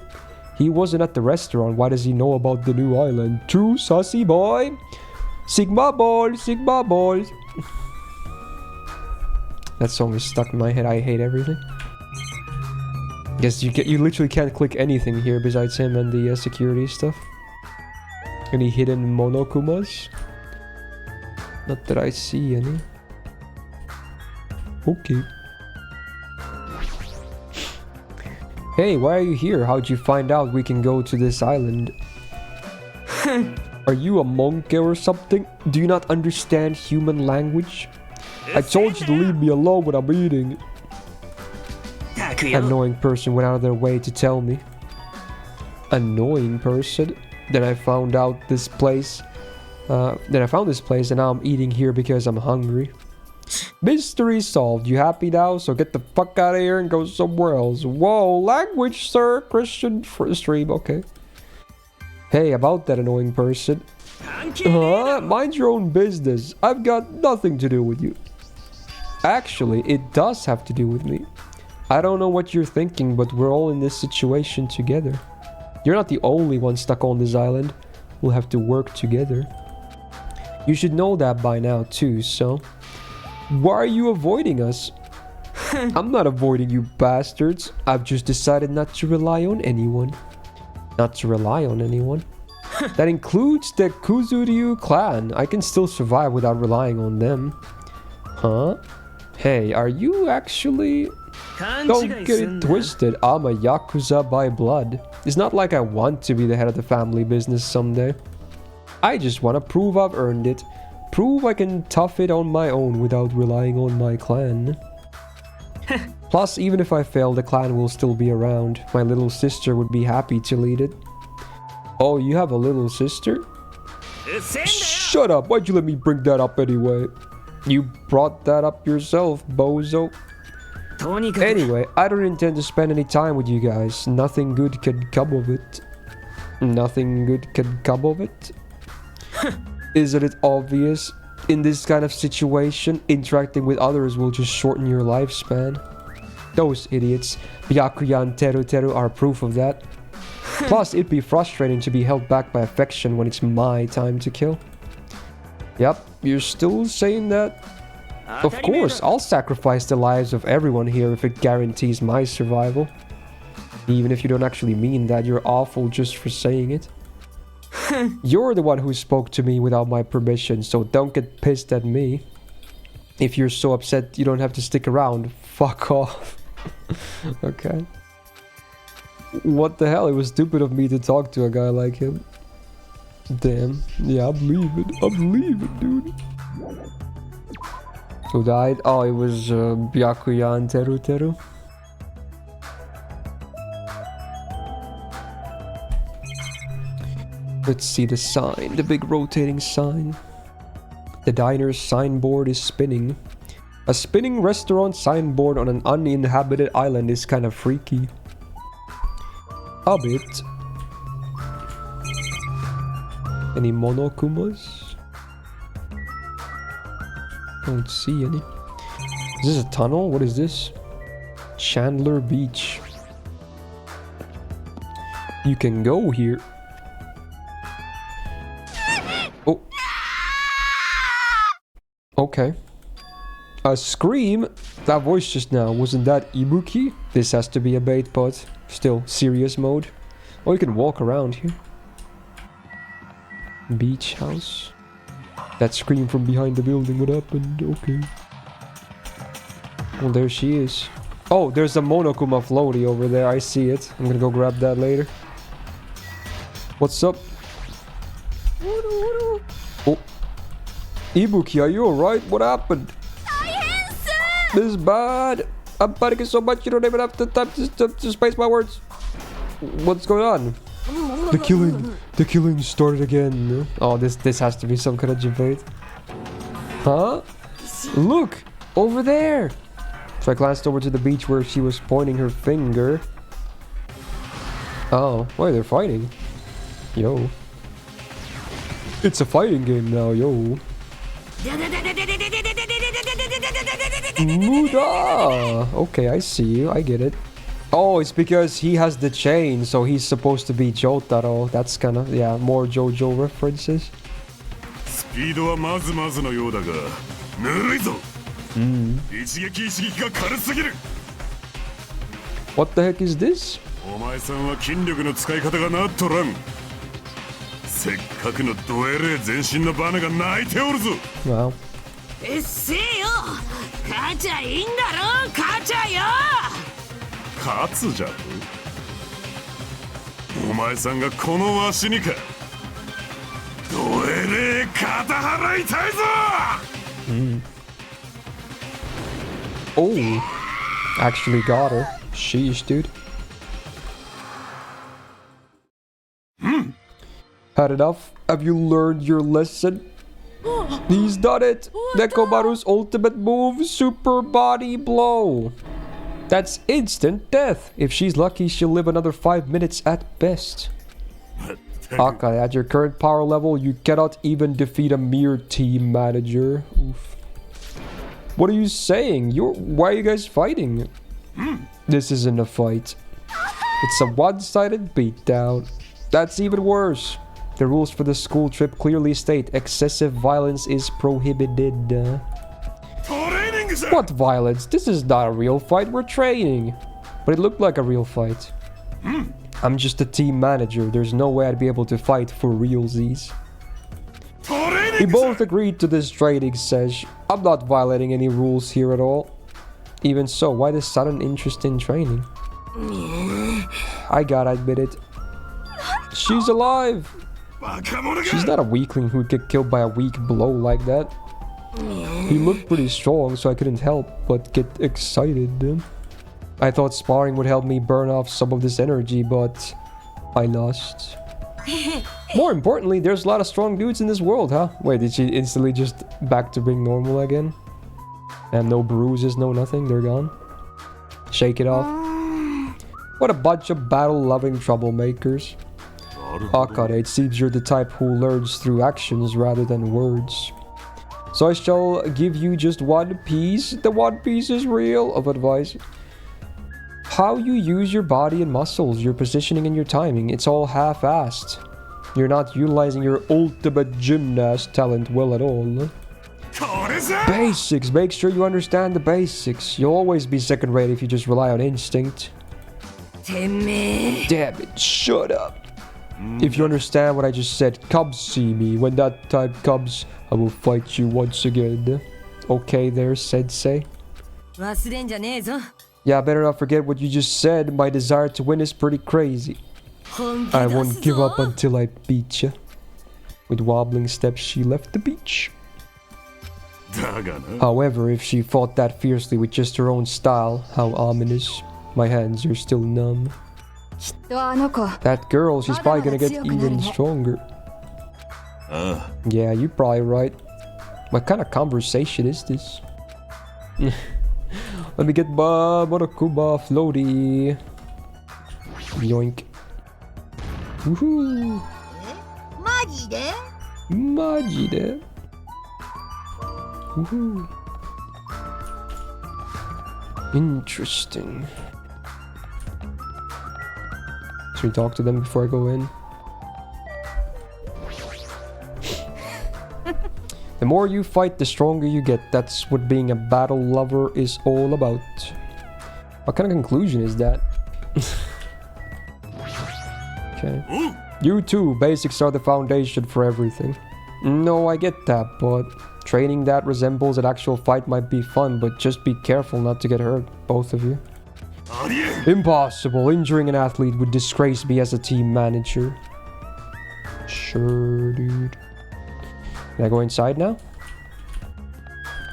He wasn't at the restaurant. Why does he know about the new island? True sussy boy. Sigma ball. Sigma ball. That song is stuck in my head. I hate everything. Yes, you literally can't click anything here besides him and the security stuff. Any hidden monokumas? Not that I see any. Okay. Hey, why are you here? How'd you find out we can go to this island? Are you a monkey or something? Do you not understand human language? I told you to leave me alone when I'm eating. Annoying person went out of their way to tell me. Annoying person? Then I found out this place. Then I found this place and now I'm eating here because I'm hungry. Mystery solved. You happy now? So get the fuck out of here and go somewhere else. Whoa, language, sir. Christian stream. Okay. Hey, about that annoying person. Mind your own business. I've got nothing to do with you. Actually, it does have to do with me. I don't know what you're thinking, but we're all in this situation together. You're not the only one stuck on this island. We'll have to work together. You should know that by now too, so... Why are you avoiding us? I'm not avoiding you bastards. I've just decided not to rely on anyone. Not to rely on anyone? That includes the Kuzuryu clan. I can still survive without relying on them. Huh? Hey, are you actually... Don't get it twisted. I'm a Yakuza by blood. It's not like I want to be the head of the family business someday. I just want to prove I've earned it. Prove I can tough it on my own without relying on my clan. Plus, even if I fail, the clan will still be around. My little sister would be happy to lead it. Oh, you have a little sister? Shut up! Why'd you let me bring that up anyway? You brought that up yourself, bozo. Anyway, I don't intend to spend any time with you guys. Nothing good can come of it. Nothing good can come of it? Isn't it obvious? In this kind of situation, interacting with others will just shorten your lifespan. Those idiots, Byakuya and Teru are proof of that. Plus, it'd be frustrating to be held back by affection when it's my time to kill. Yep, you're still saying that? Of course, I'll sacrifice the lives of everyone here if it guarantees my survival. Even if you don't actually mean that, you're awful just for saying it. You're the one who spoke to me without my permission, so don't get pissed at me. If you're so upset you don't have to stick around, fuck off. Okay. What the hell? It was stupid of me to talk to a guy like him. Damn. Yeah, I'm leaving, dude. Who died? Oh, it was Byakuya and Teru. Let's see the sign, the big rotating sign. The diner's signboard is spinning. A spinning restaurant signboard on an uninhabited island is kind of freaky. A bit. Any monokumas? Don't see any. Is this a tunnel? What is this? Chandler Beach. You can go here. Oh. Okay. A scream? That voice just now, wasn't that Ibuki? This has to be a bait pod. Still, serious mode. Oh, you can walk around here. Beach house. That scream from behind the building, what happened? Okay. Well, there she is. Oh, there's a Monokuma floaty over there, I see it. I'm gonna go grab that later. What's up? Oh. Ibuki, are you alright? What happened? This is bad. I'm panicking so much you don't even have the time to space my words. What's going on? The killing started again. Oh, this has to be some kind of debate. Huh? Look! Over there! So I glanced over to the beach where she was pointing her finger. Oh, why they're fighting? Yo. It's a fighting game now, yo. Muda! Okay, I see you. I get it. Oh, it's because he has the chain, so he's supposed to be Jotaro. That's kind of, yeah, more JoJo references. What the heck is this? Wow. 前さんがこのわしにか。どえれえ肩払いたいぞ。Oh, actually got her. Sheesh, dude. Had enough? Have you learned your lesson? He's done it! Nekomaru's ultimate move, Super Body Blow. That's instant death. If she's lucky, she'll live another 5 minutes at best. Okay, at your current power level, you cannot even defeat a mere team manager. Oof. What are you saying? Why are you guys fighting? This isn't a fight. It's a one-sided beatdown. That's even worse. The rules for the school trip clearly state excessive violence is prohibited. What violence? This is not a real fight, we're training. But it looked like a real fight. I'm just a team manager, there's no way I'd be able to fight for realsies. We both agreed to this training sesh. I'm not violating any rules here at all. Even so, why this sudden interest in training? I gotta admit it. She's alive! She's not a weakling who'd get killed by a weak blow like that. He looked pretty strong, so I couldn't help but get excited. I thought sparring would help me burn off some of this energy, but I lost. More importantly, there's a lot of strong dudes in this world, huh? Wait, did she instantly just back to being normal again? And no bruises, no nothing, they're gone? Shake it off. What a bunch of battle-loving troublemakers. Akane, it seems you're the type who learns through actions rather than words. So I shall give you just one piece, the one piece is real, of advice. How you use your body and muscles, your positioning and your timing, it's all half-assed. You're not utilizing your ultimate gymnast talent well at all. Basics, make sure you understand the basics. You'll always be second-rate if you just rely on instinct. Damn it, shut up. If you understand what I just said, come see me. When that time comes, I will fight you once again. Okay there, sensei. Yeah, better not forget what you just said. My desire to win is pretty crazy. I won't give up until I beat you. With wobbling steps, she left the beach. However, if she fought that fiercely with just her own style, how ominous. My hands are still numb. That girl, she's probably gonna get even stronger. Yeah, you're probably right. What kind of conversation is this? Let me get Monokuma floaty. Yoink. Woohoo! Majide? Woohoo. Interesting. Should we talk to them before I go in? The more you fight, the stronger you get. That's what being a battle lover is all about. What kind of conclusion is that? Okay. You too, basics are the foundation for everything. No, I get that, but training that resembles an actual fight might be fun, but just be careful not to get hurt, both of you. Impossible. Injuring an athlete would disgrace me as a team manager. Sure, dude. Can I go inside now?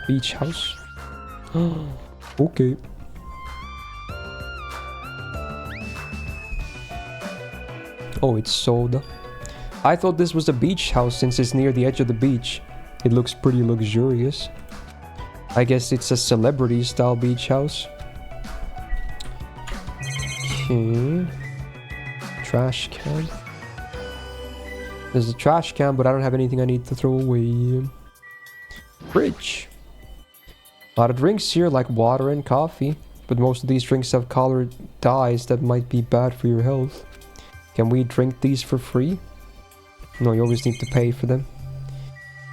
Beach house. Okay. Oh, it's soda. I thought this was a beach house since it's near the edge of the beach. It looks pretty luxurious. I guess it's a celebrity-style beach house. Okay. Trash can. There's a trash can, but I don't have anything I need to throw away. Fridge. A lot of drinks here, like water and coffee. But most of these drinks have colored dyes that might be bad for your health. Can we drink these for free? No, you always need to pay for them.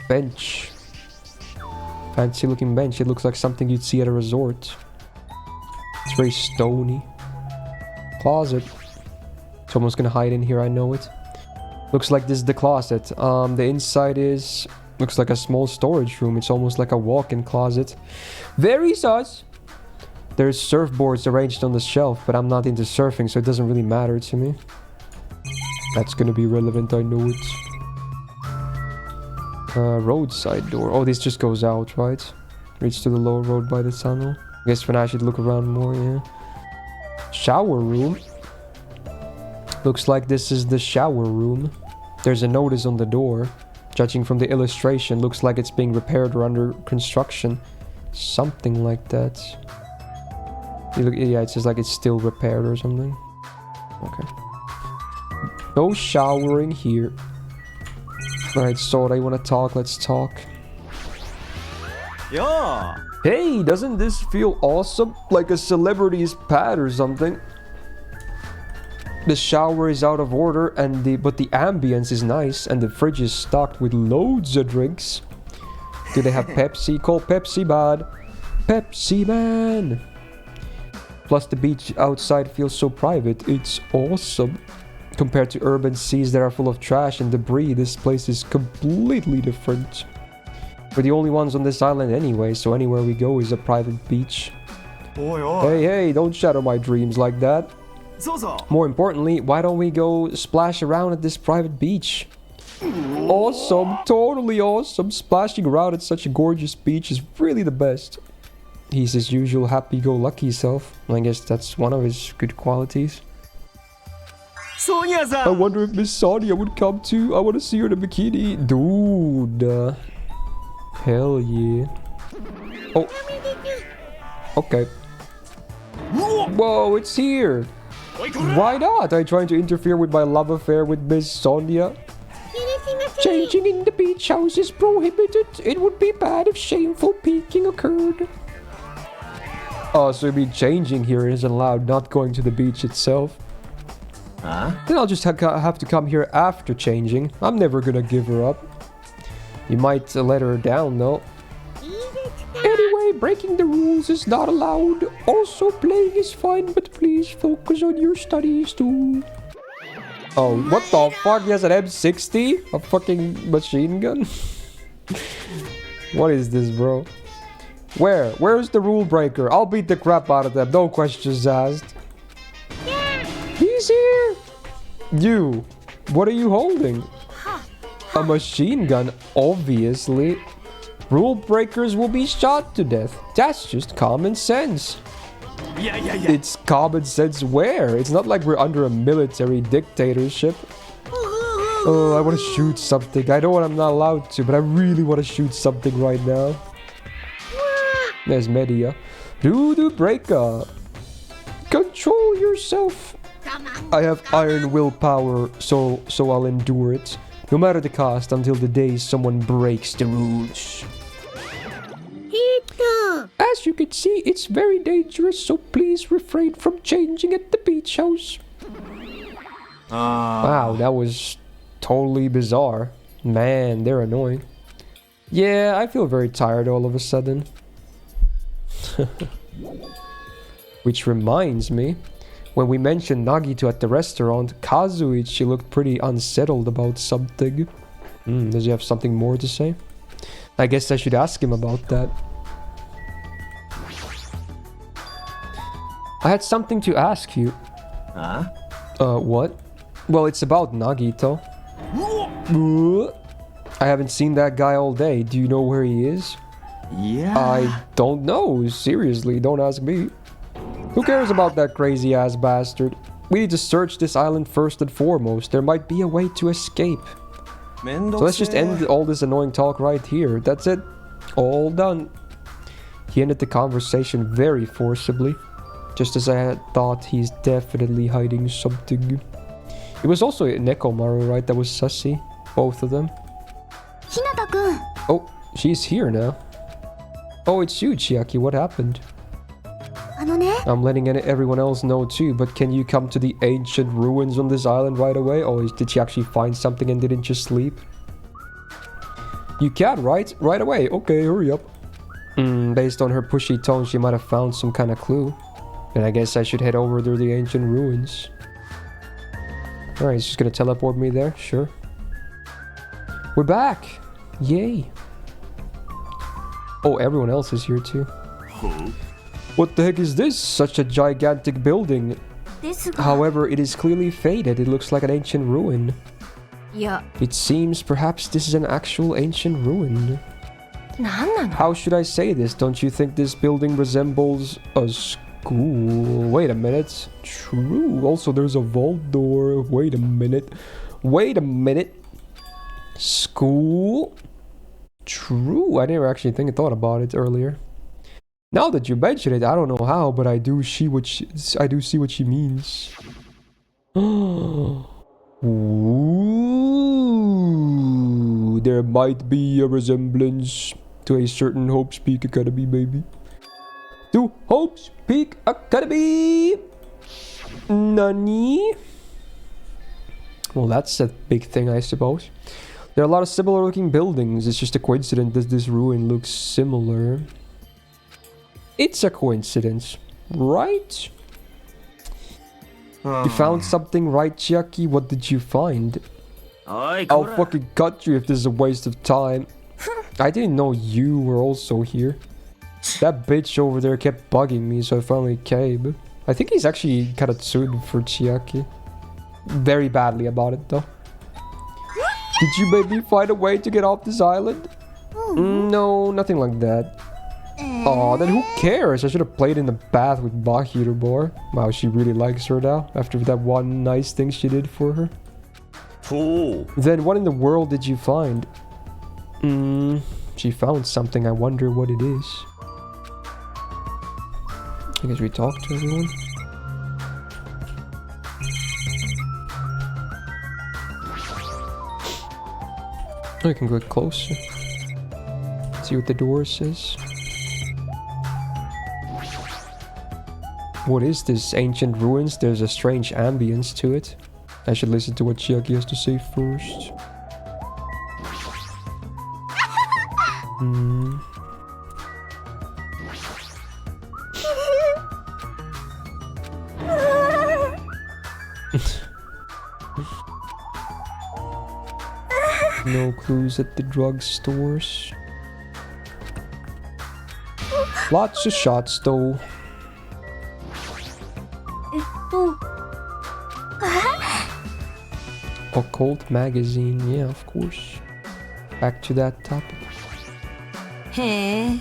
Bench. Fancy looking bench. It looks like something you'd see at a resort. It's very stony. Closet. Someone's gonna hide in here, I know it. Looks like this is the closet. The inside is... looks like a small storage room. It's almost like a walk-in closet. Very sus! There's surfboards arranged on the shelf, but I'm not into surfing, so it doesn't really matter to me. That's gonna be relevant, I know it. Roadside door. Oh, this just goes out, right? Reach to the lower road by the tunnel. I guess for now I should look around more, yeah. Shower room. Looks like this is the shower room. There's a notice on the door. Judging from the illustration, looks like it's being repaired or under construction. Something like that. Yeah, it says like it's still repaired or something. Okay. No showering here. Alright, Sword, you wanna talk? Let's talk. Yeah. Hey, doesn't this feel awesome? Like a celebrity's pad or something. The shower is out of order but the ambience is nice and the fridge is stocked with loads of drinks. Do they have Pepsi? Call Pepsi Bad. Pepsi Man. Plus the beach outside feels so private. It's awesome. Compared to urban seas that are full of trash and debris, this place is completely different. We're the only ones on this island anyway, so anywhere we go is a private beach. Hey, don't shatter my dreams like that. More importantly, why don't we go splash around at this private beach? Awesome, totally awesome. Splashing around at such a gorgeous beach is really the best. He's his usual happy-go-lucky self. I guess that's one of his good qualities. I wonder if Miss Sonia would come too. I want to see her in a bikini. Dude. Hell yeah. Oh. Okay. Whoa, it's here. Why not? Are you trying to interfere with my love affair with Miss Sonia? Changing in the beach house is prohibited. It would be bad if shameful peeking occurred. Oh, so you mean changing here isn't allowed, not going to the beach itself? Huh? Then I'll just have to come here after changing. I'm never gonna give her up. You might let her down though. Anyway, breaking the rules is not allowed. Also, playing is fine, but please focus on your studies too. Oh, what the fuck? He has an M60? A fucking machine gun? What is this, bro? Where's the rule breaker? I'll beat the crap out of them. No questions asked. He's here. You. What are you holding? A machine gun, obviously. Rule breakers will be shot to death. That's just common sense. Yeah. It's common sense where? It's not like we're under a military dictatorship. Oh, I want to shoot something. I know I'm not allowed to, but I really want to shoot something right now. There's Media. Do the breaker. Control yourself. I have iron willpower, so I'll endure it. No matter the cost, until the day someone breaks the rules. As you can see, it's very dangerous, so please refrain from changing at the beach house. Wow, that was totally bizarre. Man, they're annoying. Yeah, I feel very tired all of a sudden. Which reminds me, when we mentioned Nagito at the restaurant, Kazuichi looked pretty unsettled about something. Does he have something more to say? I guess I should ask him about that. I had something to ask you. Huh? What? Well, it's about Nagito. I haven't seen that guy all day. Do you know where he is? Yeah. I don't know. Seriously, don't ask me. Who cares about that crazy ass bastard? We need to search this island first and foremost. There might be a way to escape. So let's just end all this annoying talk right here. That's it. All done. He ended the conversation very forcibly. Just as I had thought, he's definitely hiding something. It was also Nekomaru, right? That was sussy. Both of them. Hinata-kun. Oh, she's here now. Oh, it's you, Chiaki. What happened? I'm letting everyone else know too, but can you come to the ancient ruins on this island right away? Or did she actually find something and didn't just sleep? You can, right? Right away. Okay, hurry up. Based on her pushy tone, she might have found some kind of clue. And I guess I should head over to the ancient ruins. Alright, he's just gonna teleport me there? Sure. We're back! Yay! Oh, everyone else is here too. What the heck is this? Such a gigantic building. However, it is clearly faded. It looks like an ancient ruin. いや、 It seems perhaps this is an actual ancient ruin. なんなの? How should I say this? Don't you think this building resembles a school? Wait a minute. True. Also, there's a vault door. Wait a minute. Wait a minute. School? True. I never actually thought about it earlier. Now that you mention it, I don't know how, but I do see what she means. Ooh, there might be a resemblance to a certain Hope's Peak Academy, maybe. To Hope's Peak Academy! Nani? Well, that's a big thing, I suppose. There are a lot of similar looking buildings. It's just a coincidence that this ruin looks similar. It's a coincidence, right? You found something, right, Chiaki? What did you find? I'll fucking cut you if this is a waste of time. I didn't know you were also here. That bitch over there kept bugging me, so I finally came. I think he's actually kind of sued for Chiaki. Very badly about it, though. Did you maybe find a way to get off this island? No, nothing like that. Aw, then who cares? I should have played in the bath with Bahir Bar. Wow, she really likes her now, after that one nice thing she did for her. Then what in the world did you find? She found something. I wonder what it is. I guess we talked to everyone. I can go closer. See what the door says. What is this? Ancient ruins? There's a strange ambience to it. I should listen to what Chiaki has to say first. No clues at the drugstores. Lots of shots though. Occult magazine, yeah, of course. Back to that topic. へえ、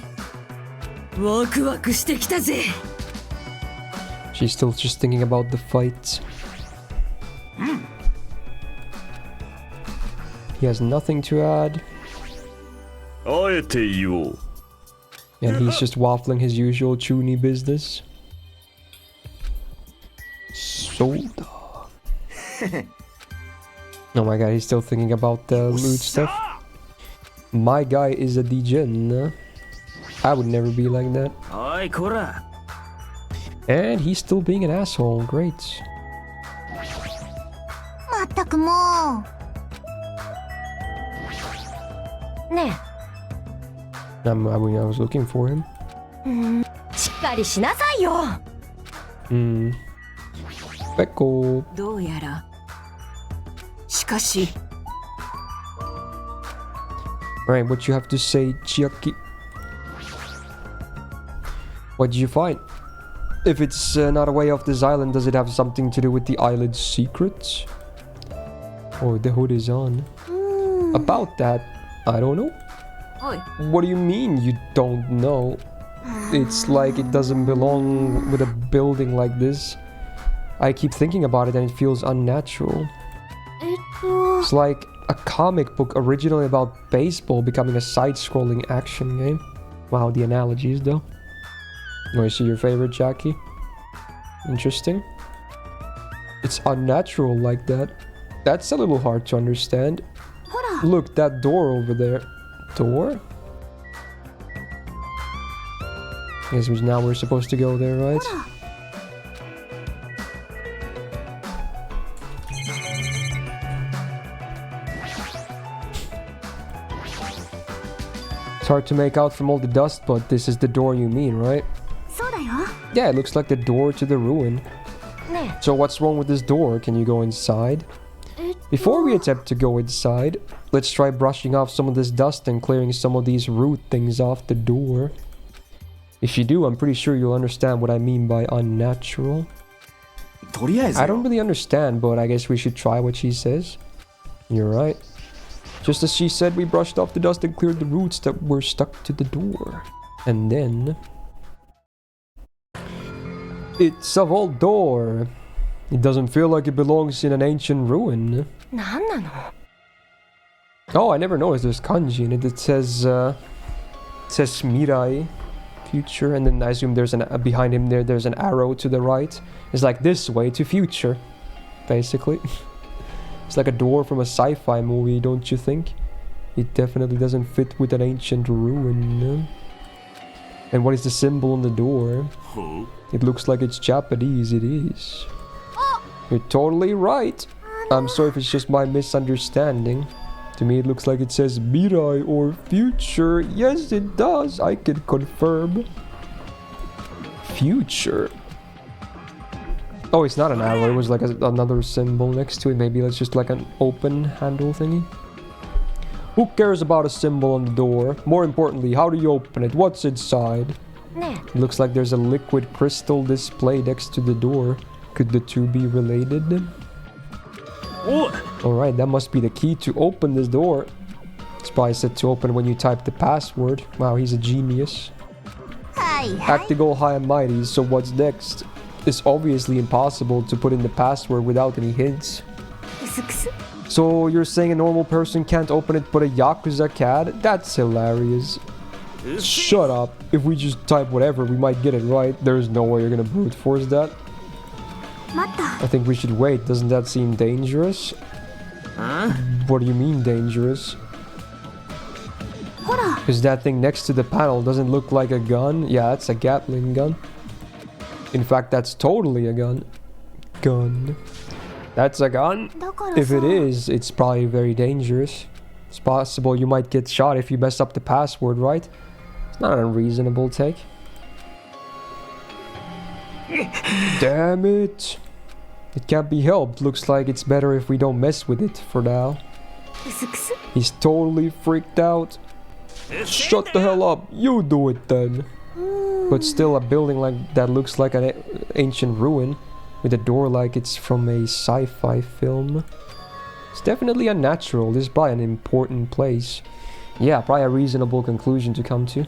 ワクワクしてきたぜ。 She's still just thinking about the fight. He has nothing to add. And he's just waffling his usual chuny business. Soda. Oh my god, he's still thinking about the loot stuff. My guy is a degen. I would never be like that. And he's still being an asshole. Great. まったくもう。ねえ。I was looking for him. しっかりしなさいよ。Peko. どうやら。しかし。Right, what you have to say, Chiaki? What did you find? If it's not a way off this island, does it have something to do with the island's secrets? Oh, the hood is on. About that, I don't know. What do you mean you don't know? It's like it doesn't belong with a building like this. I keep thinking about it and it feels unnatural. It's like a comic book originally about baseball becoming a side-scrolling action game. Wow, the analogies though. Oh, I see your favorite, Jackie. Interesting. It's unnatural like that. That's a little hard to understand. Look, that door over there. Door? I guess now we're supposed to go there, right? It's hard to make out from all the dust, but this is the door you mean, right? Yeah, it looks like the door to the ruin. So what's wrong with this door? Can you go inside? Before we attempt to go inside, let's try brushing off some of this dust and clearing some of these root things off the door. If you do, I'm pretty sure you'll understand what I mean by unnatural. I don't really understand, but I guess we should try what she says. You're right. Just as she said, we brushed off the dust and cleared the roots that were stuck to the door. And then... It's a vault door. It doesn't feel like it belongs in an ancient ruin. Oh, I never noticed there's kanji in it. It says Mirai, future, and then I assume there's behind him there's an arrow to the right. It's like this way to future, basically. It's like a door from a sci-fi movie, don't you think? It definitely doesn't fit with an ancient ruin. And what is the symbol on the door? It looks like it's Japanese. It is. You're totally right. I'm sorry if it's just my misunderstanding. To me, it looks like it says Mirai or future. Yes, it does. I can confirm. Future. Oh, it's not an arrow. It was like another symbol next to it. Maybe that's just like an open handle thingy. Who cares about a symbol on the door? More importantly, how do you open it? What's inside? It looks like there's a liquid crystal display next to the door. Could the two be related? Alright, that must be the key to open this door. It's probably set to open when you type the password. Wow, he's a genius. Acting all high and mighty, so what's next? It's obviously impossible to put in the password without any hints. So you're saying a normal person can't open it but a Yakuza can? That's hilarious. Shut up. If we just type whatever, we might get it right. There's no way you're gonna brute force that. I think we should wait. Doesn't that seem dangerous? What do you mean dangerous? Because that thing next to the panel doesn't look like a gun. Yeah, it's a Gatling gun. In fact, that's totally a gun. That's a gun? If it is, it's probably very dangerous. It's possible you might get shot if you mess up the password, right? It's not an unreasonable take. Damn it. It can't be helped. Looks like it's better if we don't mess with it for now. He's totally freaked out. Shut the hell up. You do it then. But still, a building like that looks like an ancient ruin with a door like it's from a sci-fi film. It's definitely unnatural. This is probably an important place. Yeah, probably a reasonable conclusion to come to.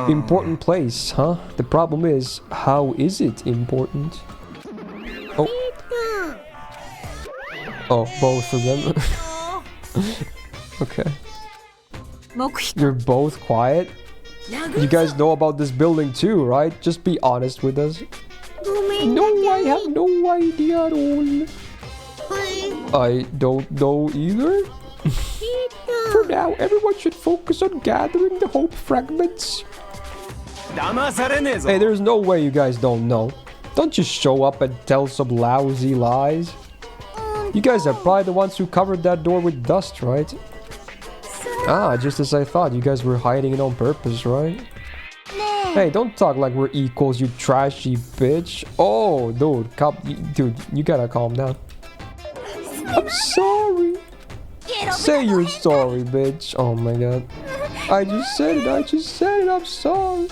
Important place, huh? The problem is, how is it important? Oh, both of them. Okay. You're both quiet? You guys know about this building too, right? Just be honest with us. No, I have no idea at all. I don't know either. For now, everyone should focus on gathering the hope fragments. Hey, there's no way you guys don't know. Don't just show up and tell some lousy lies. You guys are probably the ones who covered that door with dust, right? Ah, just as I thought. You guys were hiding it on purpose, right? Hey, don't talk like we're equals, you trashy bitch. Oh, dude, you gotta calm down. I'm sorry. Say you're sorry, bitch. Oh my god. I just said it, I'm sorry.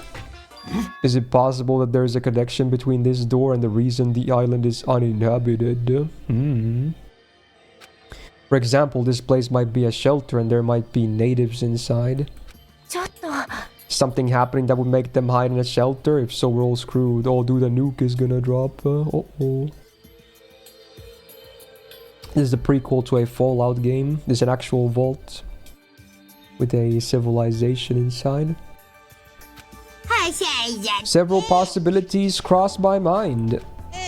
Is it possible that there's a connection between this door and the reason the island is uninhabited? For example, this place might be a shelter and there might be natives inside. Something happening that would make them hide in a shelter? If so, we're all screwed. Oh, dude, the nuke is gonna drop. Uh-oh. This is a prequel to a Fallout game. This is an actual vault with a civilization inside. Several possibilities cross my mind,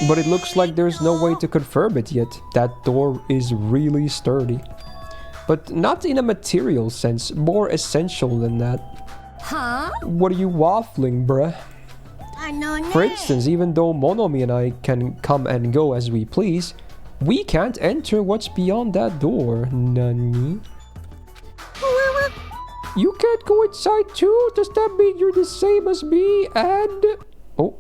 but it looks like there's no way to confirm it yet. That door is really sturdy, but not in a material sense, more essential than that. Huh? What are you waffling, bruh? For instance, even though Monomi and I can come and go as we please, we can't enter what's beyond that door. Nani? You can't go inside too? Does that mean you're the same as me and... Oh.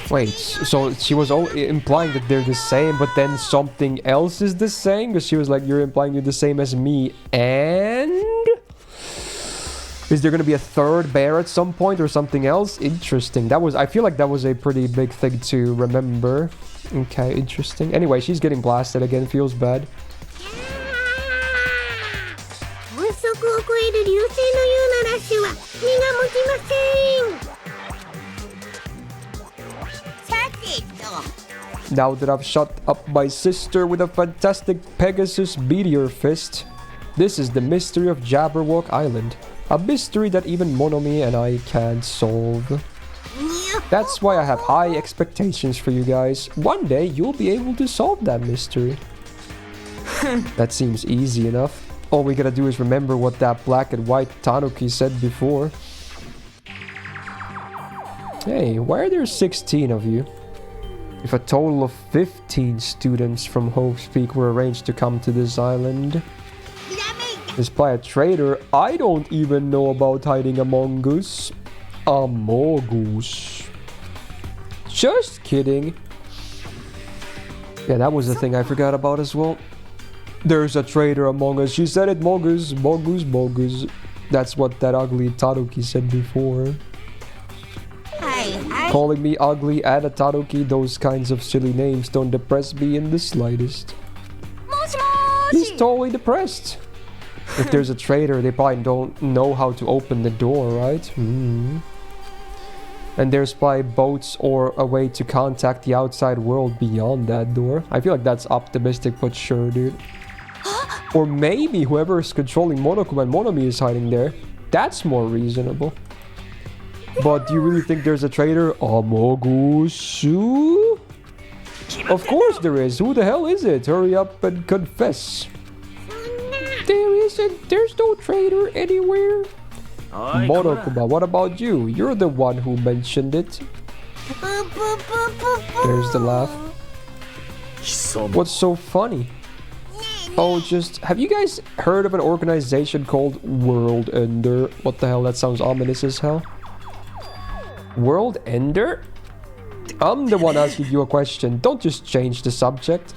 Wait, so she was implying that they're the same, but then something else is the same? Because she was like, you're implying you're the same as me and... Is there gonna be a third bear at some point or something else? Interesting. I feel like that was a pretty big thing to remember. Okay, interesting. Anyway, she's getting blasted again. Feels bad. Now that I've shut up my sister with a fantastic Pegasus meteor fist, this is the mystery of Jabberwock Island. A mystery that even Monomi and I can't solve. That's why I have high expectations for you guys. One day you'll be able to solve that mystery. That seems easy enough. All we gotta do is remember what that black and white Tanuki said before. Hey, why are there 16 of you? If a total of 15 students from Hope's Peak were arranged to come to this island. Despite a traitor I don't even know about hiding among us. Among us. Just kidding. Yeah, that was the thing I forgot about as well. There's a traitor among us. She said it, Mogus, Mogus, Mogus. That's what that ugly Tanuki said before. Calling me ugly and a Tanuki, those kinds of silly names don't depress me in the slightest. He's totally depressed. If there's a traitor, they probably don't know how to open the door, right? And there's probably boats or a way to contact the outside world beyond that door. I feel like that's optimistic, but sure, dude. Or maybe whoever is controlling Monokuma and Monomi is hiding there. That's more reasonable. But do you really think there's a traitor? Amogusu? Of course there is. Who the hell is it? Hurry up and confess. There isn't. There's no traitor anywhere. Monokuma, what about you? You're the one who mentioned it. There's the laugh. What's so funny? Oh, have you guys heard of an organization called World Ender? What the hell? That sounds ominous as hell. World Ender? I'm the one asking you a question. Don't just change the subject.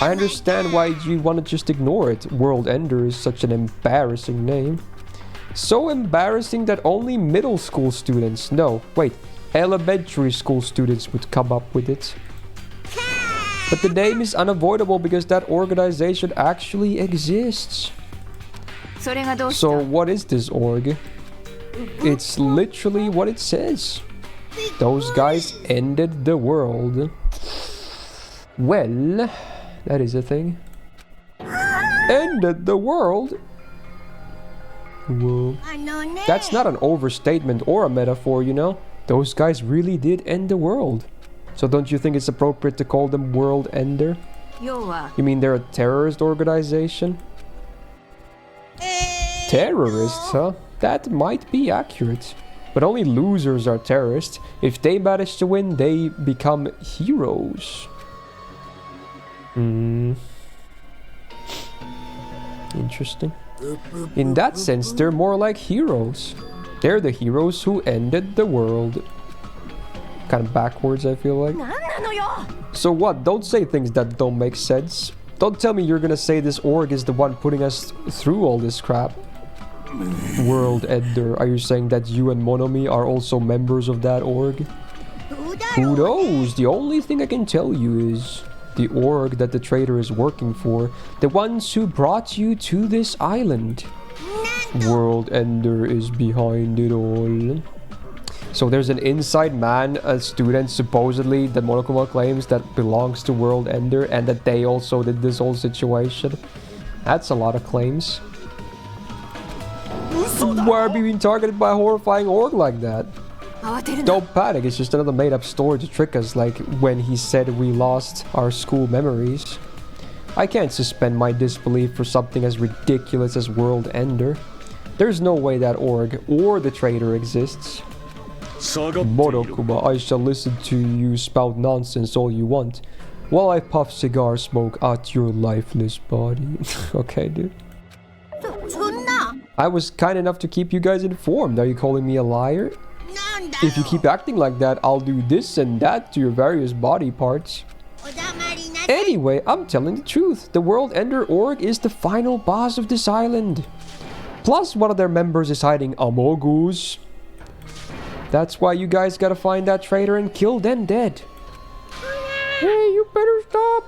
I understand why you want to just ignore it. World Ender is such an embarrassing name. So embarrassing that only middle school students, no, wait, elementary school students would come up with it. But the name is unavoidable because that organization actually exists. So what is this org? It's literally what it says. Those guys ended the world. Well, that is a thing. Ended the world? Whoa. That's not an overstatement or a metaphor, you know? Those guys really did end the world. So don't you think it's appropriate to call them World Ender? You mean they're a terrorist organization? Terrorists, huh? That might be accurate. But only losers are terrorists. If they manage to win, they become heroes. Interesting. In that sense, they're more like heroes. They're the heroes who ended the world. Kind of backwards, I feel like. So what? Don't say things that don't make sense. Don't tell me you're gonna say this org is the one putting us through all this crap. World Ender. Are you saying that you and Monomi are also members of that org? Who knows? The only thing I can tell you is the org that the traitor is working for, the ones who brought you to this island. World Ender is behind it all. So there's an inside man, a student supposedly that Monokuma claims that belongs to World Ender and that they also did this whole situation. That's a lot of claims. Why are we being targeted by a horrifying org like that? Don't panic, it's just another made-up story to trick us, like when he said we lost our school memories. I can't suspend my disbelief for something as ridiculous as World Ender. There's no way that org or the traitor exists. Monokuma, I shall listen to you spout nonsense all you want, while I puff cigar smoke at your lifeless body. Okay, dude. I was kind enough to keep you guys informed. Are you calling me a liar? If you keep acting like that, I'll do this and that to your various body parts. Anyway, I'm telling the truth. The World Ender org is the final boss of this island. Plus, one of their members is hiding Amogus. That's why you guys gotta find that traitor and kill them dead. Hey, you better stop.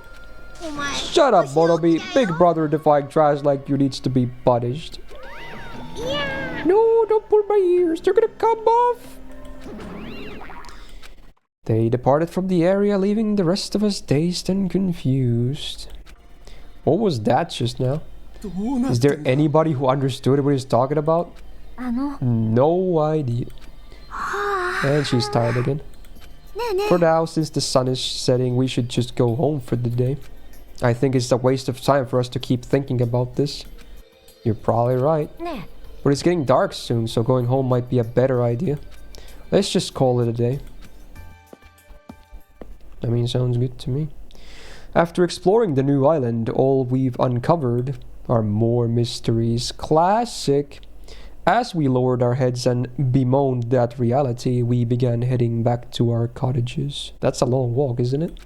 Shut up, Borobi. Big brother defying trash like you needs to be punished. No, don't pull my ears. They're gonna come off. They departed from the area, leaving the rest of us dazed and confused. What was that just now? Is there anybody who understood what he's talking about? No idea. And she's tired again. For now, since the sun is setting, we should just go home for the day. I think it's a waste of time for us to keep thinking about this. You're probably right. But it's getting dark soon, so going home might be a better idea. Let's just call it a day. I mean, sounds good to me. After exploring the new island, all we've uncovered are more mysteries. Classic. As we lowered our heads and bemoaned that reality, we began heading back to our cottages. That's a long walk, isn't it?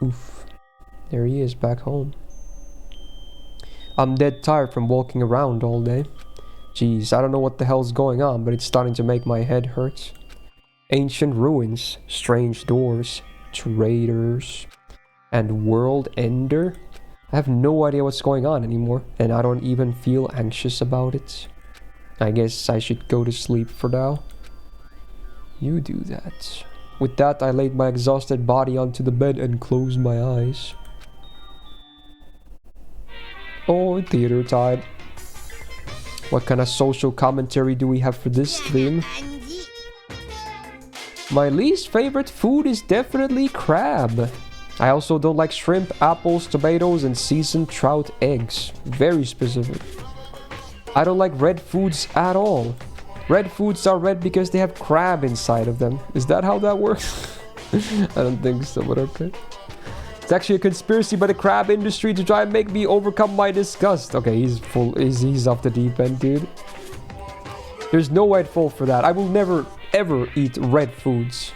Oof. There he is, back home. I'm dead tired from walking around all day. Jeez, I don't know what the hell's going on, but it's starting to make my head hurt. Ancient ruins, strange doors, traitors, and world ender. I have no idea what's going on anymore, and I don't even feel anxious about it. I guess I should go to sleep for now. You do that. With that, I laid my exhausted body onto the bed and closed my eyes. Oh, theater time. What kind of social commentary do we have for this stream? My least favorite food is definitely crab. I also don't like shrimp, apples, tomatoes, and seasoned trout eggs. Very specific. I don't like red foods at all. Red foods are red because they have crab inside of them. Is that how that works? I don't think so, but okay. It's actually a conspiracy by the crab industry to try and make me overcome my disgust. Okay, he's off the deep end, dude. There's no way I'd fall for that. I will never, ever eat red foods.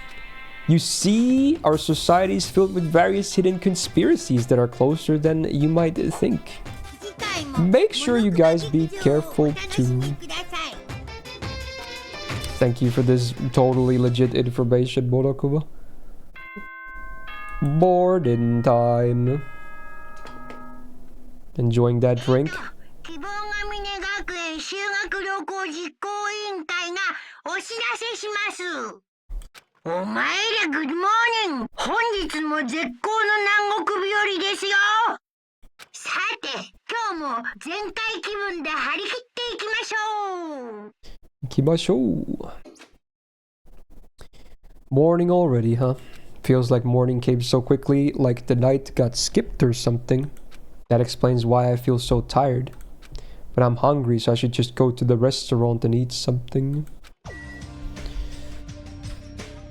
You see, our society is filled with various hidden conspiracies that are closer than you might think. Make sure you guys be careful too. Thank you for this totally legit information, Borakuba. Boarding time. Enjoying that drink? お前らグッドモーニング。本日も絶好の南国日和ですよ。さて、今日も全開気分で張り切っていきましょう。行きましょう。Morning already, huh? Feels like morning came so quickly, like the night got skipped or something. That explains why I feel so tired. But I'm hungry, so I should just go to the restaurant and eat something.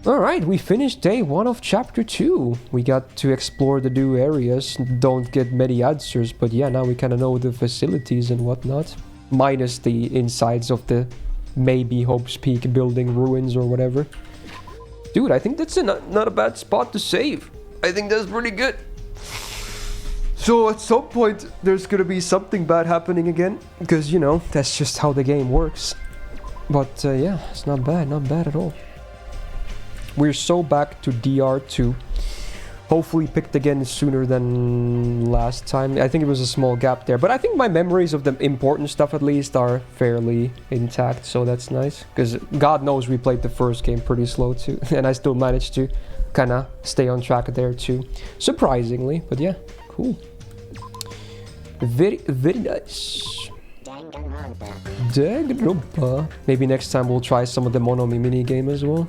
Alright, we finished day 1 of chapter 2. We got to explore the new areas. Don't get many answers, but yeah, now we kind of know the facilities and whatnot. Minus the insides of the maybe Hope's Peak building ruins or whatever. Dude, I think that's not a bad spot to save. I think that's pretty good. So at some point, there's gonna be something bad happening again. Because, you know, that's just how the game works. But yeah, it's not bad at all. We're so back to DR2. Hopefully picked again sooner than last time. I think it was a small gap there. But I think my memories of the important stuff at least are fairly intact. So that's nice. Because God knows we played the first game pretty slow too. And I still managed to kind of stay on track there too. Surprisingly. But yeah, cool. Very, very nice. Danganronpa. Maybe next time we'll try some of the Monomi mini game as well.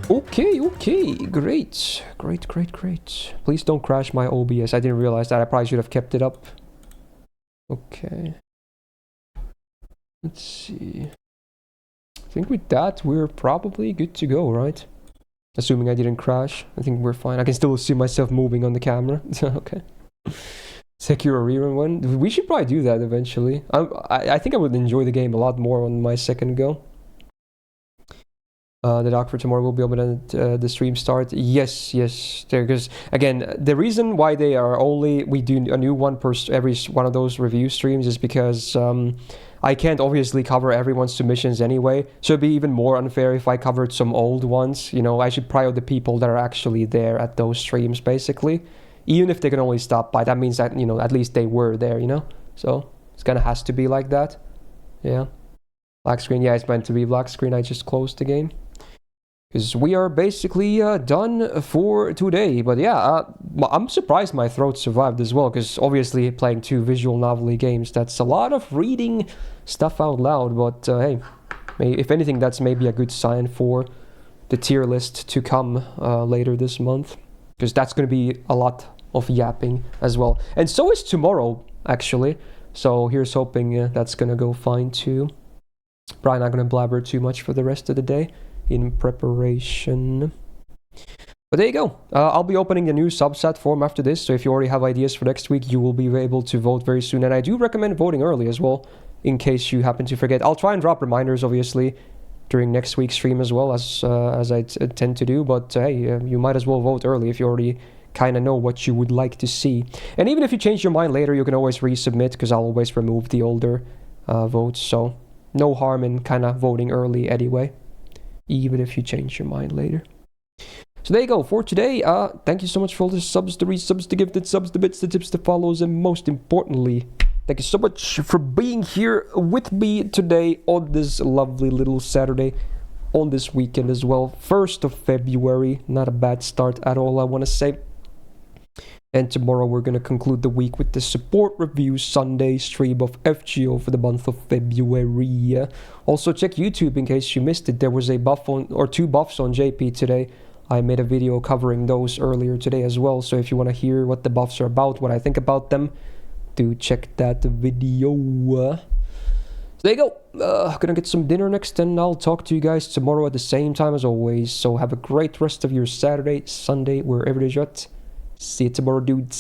Okay, great. Please don't crash my OBS. I didn't realize that. I probably should have kept it up. Okay. Let's see. I think with that, we're probably good to go, right? Assuming I didn't crash. I think we're fine. I can still see myself moving on the camera. Okay. Secure a rerun one. We should probably do that eventually. I think I would enjoy the game a lot more on my second go. The doc for tomorrow will be open at the stream start. Yes, because again, the reason why they are we do a new one per every one of those review streams is because I can't obviously cover everyone's submissions anyway, so it'd be even more unfair if I covered some old ones. You know, I should prioritize the people that are actually there at those streams, basically. Even if they can only stop by, that means that, you know, at least they were there, you know? So, it kind of has to be like that. Yeah. Black screen, yeah, it's meant to be black screen. I just closed the game. Because we are basically done for today. But yeah, I'm surprised my throat survived as well. Because obviously playing 2 visual novel-y games, that's a lot of reading stuff out loud. But hey, if anything, that's maybe a good sign for the tier list to come later this month. Because that's going to be a lot of yapping as well. And so is tomorrow, actually. So here's hoping that's going to go fine too. Probably not going to blabber too much for the rest of the day in preparation. But there you go. I'll be opening the new subset form after this, so if you already have ideas for next week, you will be able to vote very soon. And I do recommend voting early as well, in case you happen to forget. I'll try and drop reminders, obviously, during next week's stream as well, as I tend to do. But hey, you might as well vote early if you already kind of know what you would like to see. And even if you change your mind later, you can always resubmit, because I'll always remove the older votes. So no harm in kind of voting early anyway, even if you change your mind later. So there you go for today. Thank you so much for all the subs, the resubs, the gifted subs, the bits, the tips, the follows, and most importantly, thank you so much for being here with me today on this lovely little Saturday, on this weekend as well. 1st of February, not a bad start at all, I want to say. And tomorrow we're going to conclude the week with the support review Sunday stream of FGO for the month of February. Also check YouTube in case you missed it. There was a buff on, or 2 buffs on JP today. I made a video covering those earlier today as well. So if you want to hear what the buffs are about, what I think about them, do check that video. So there you go. Gonna get some dinner next, and I'll talk to you guys tomorrow at the same time as always. So have a great rest of your Saturday, Sunday, wherever it is you're at. See you tomorrow, dudes.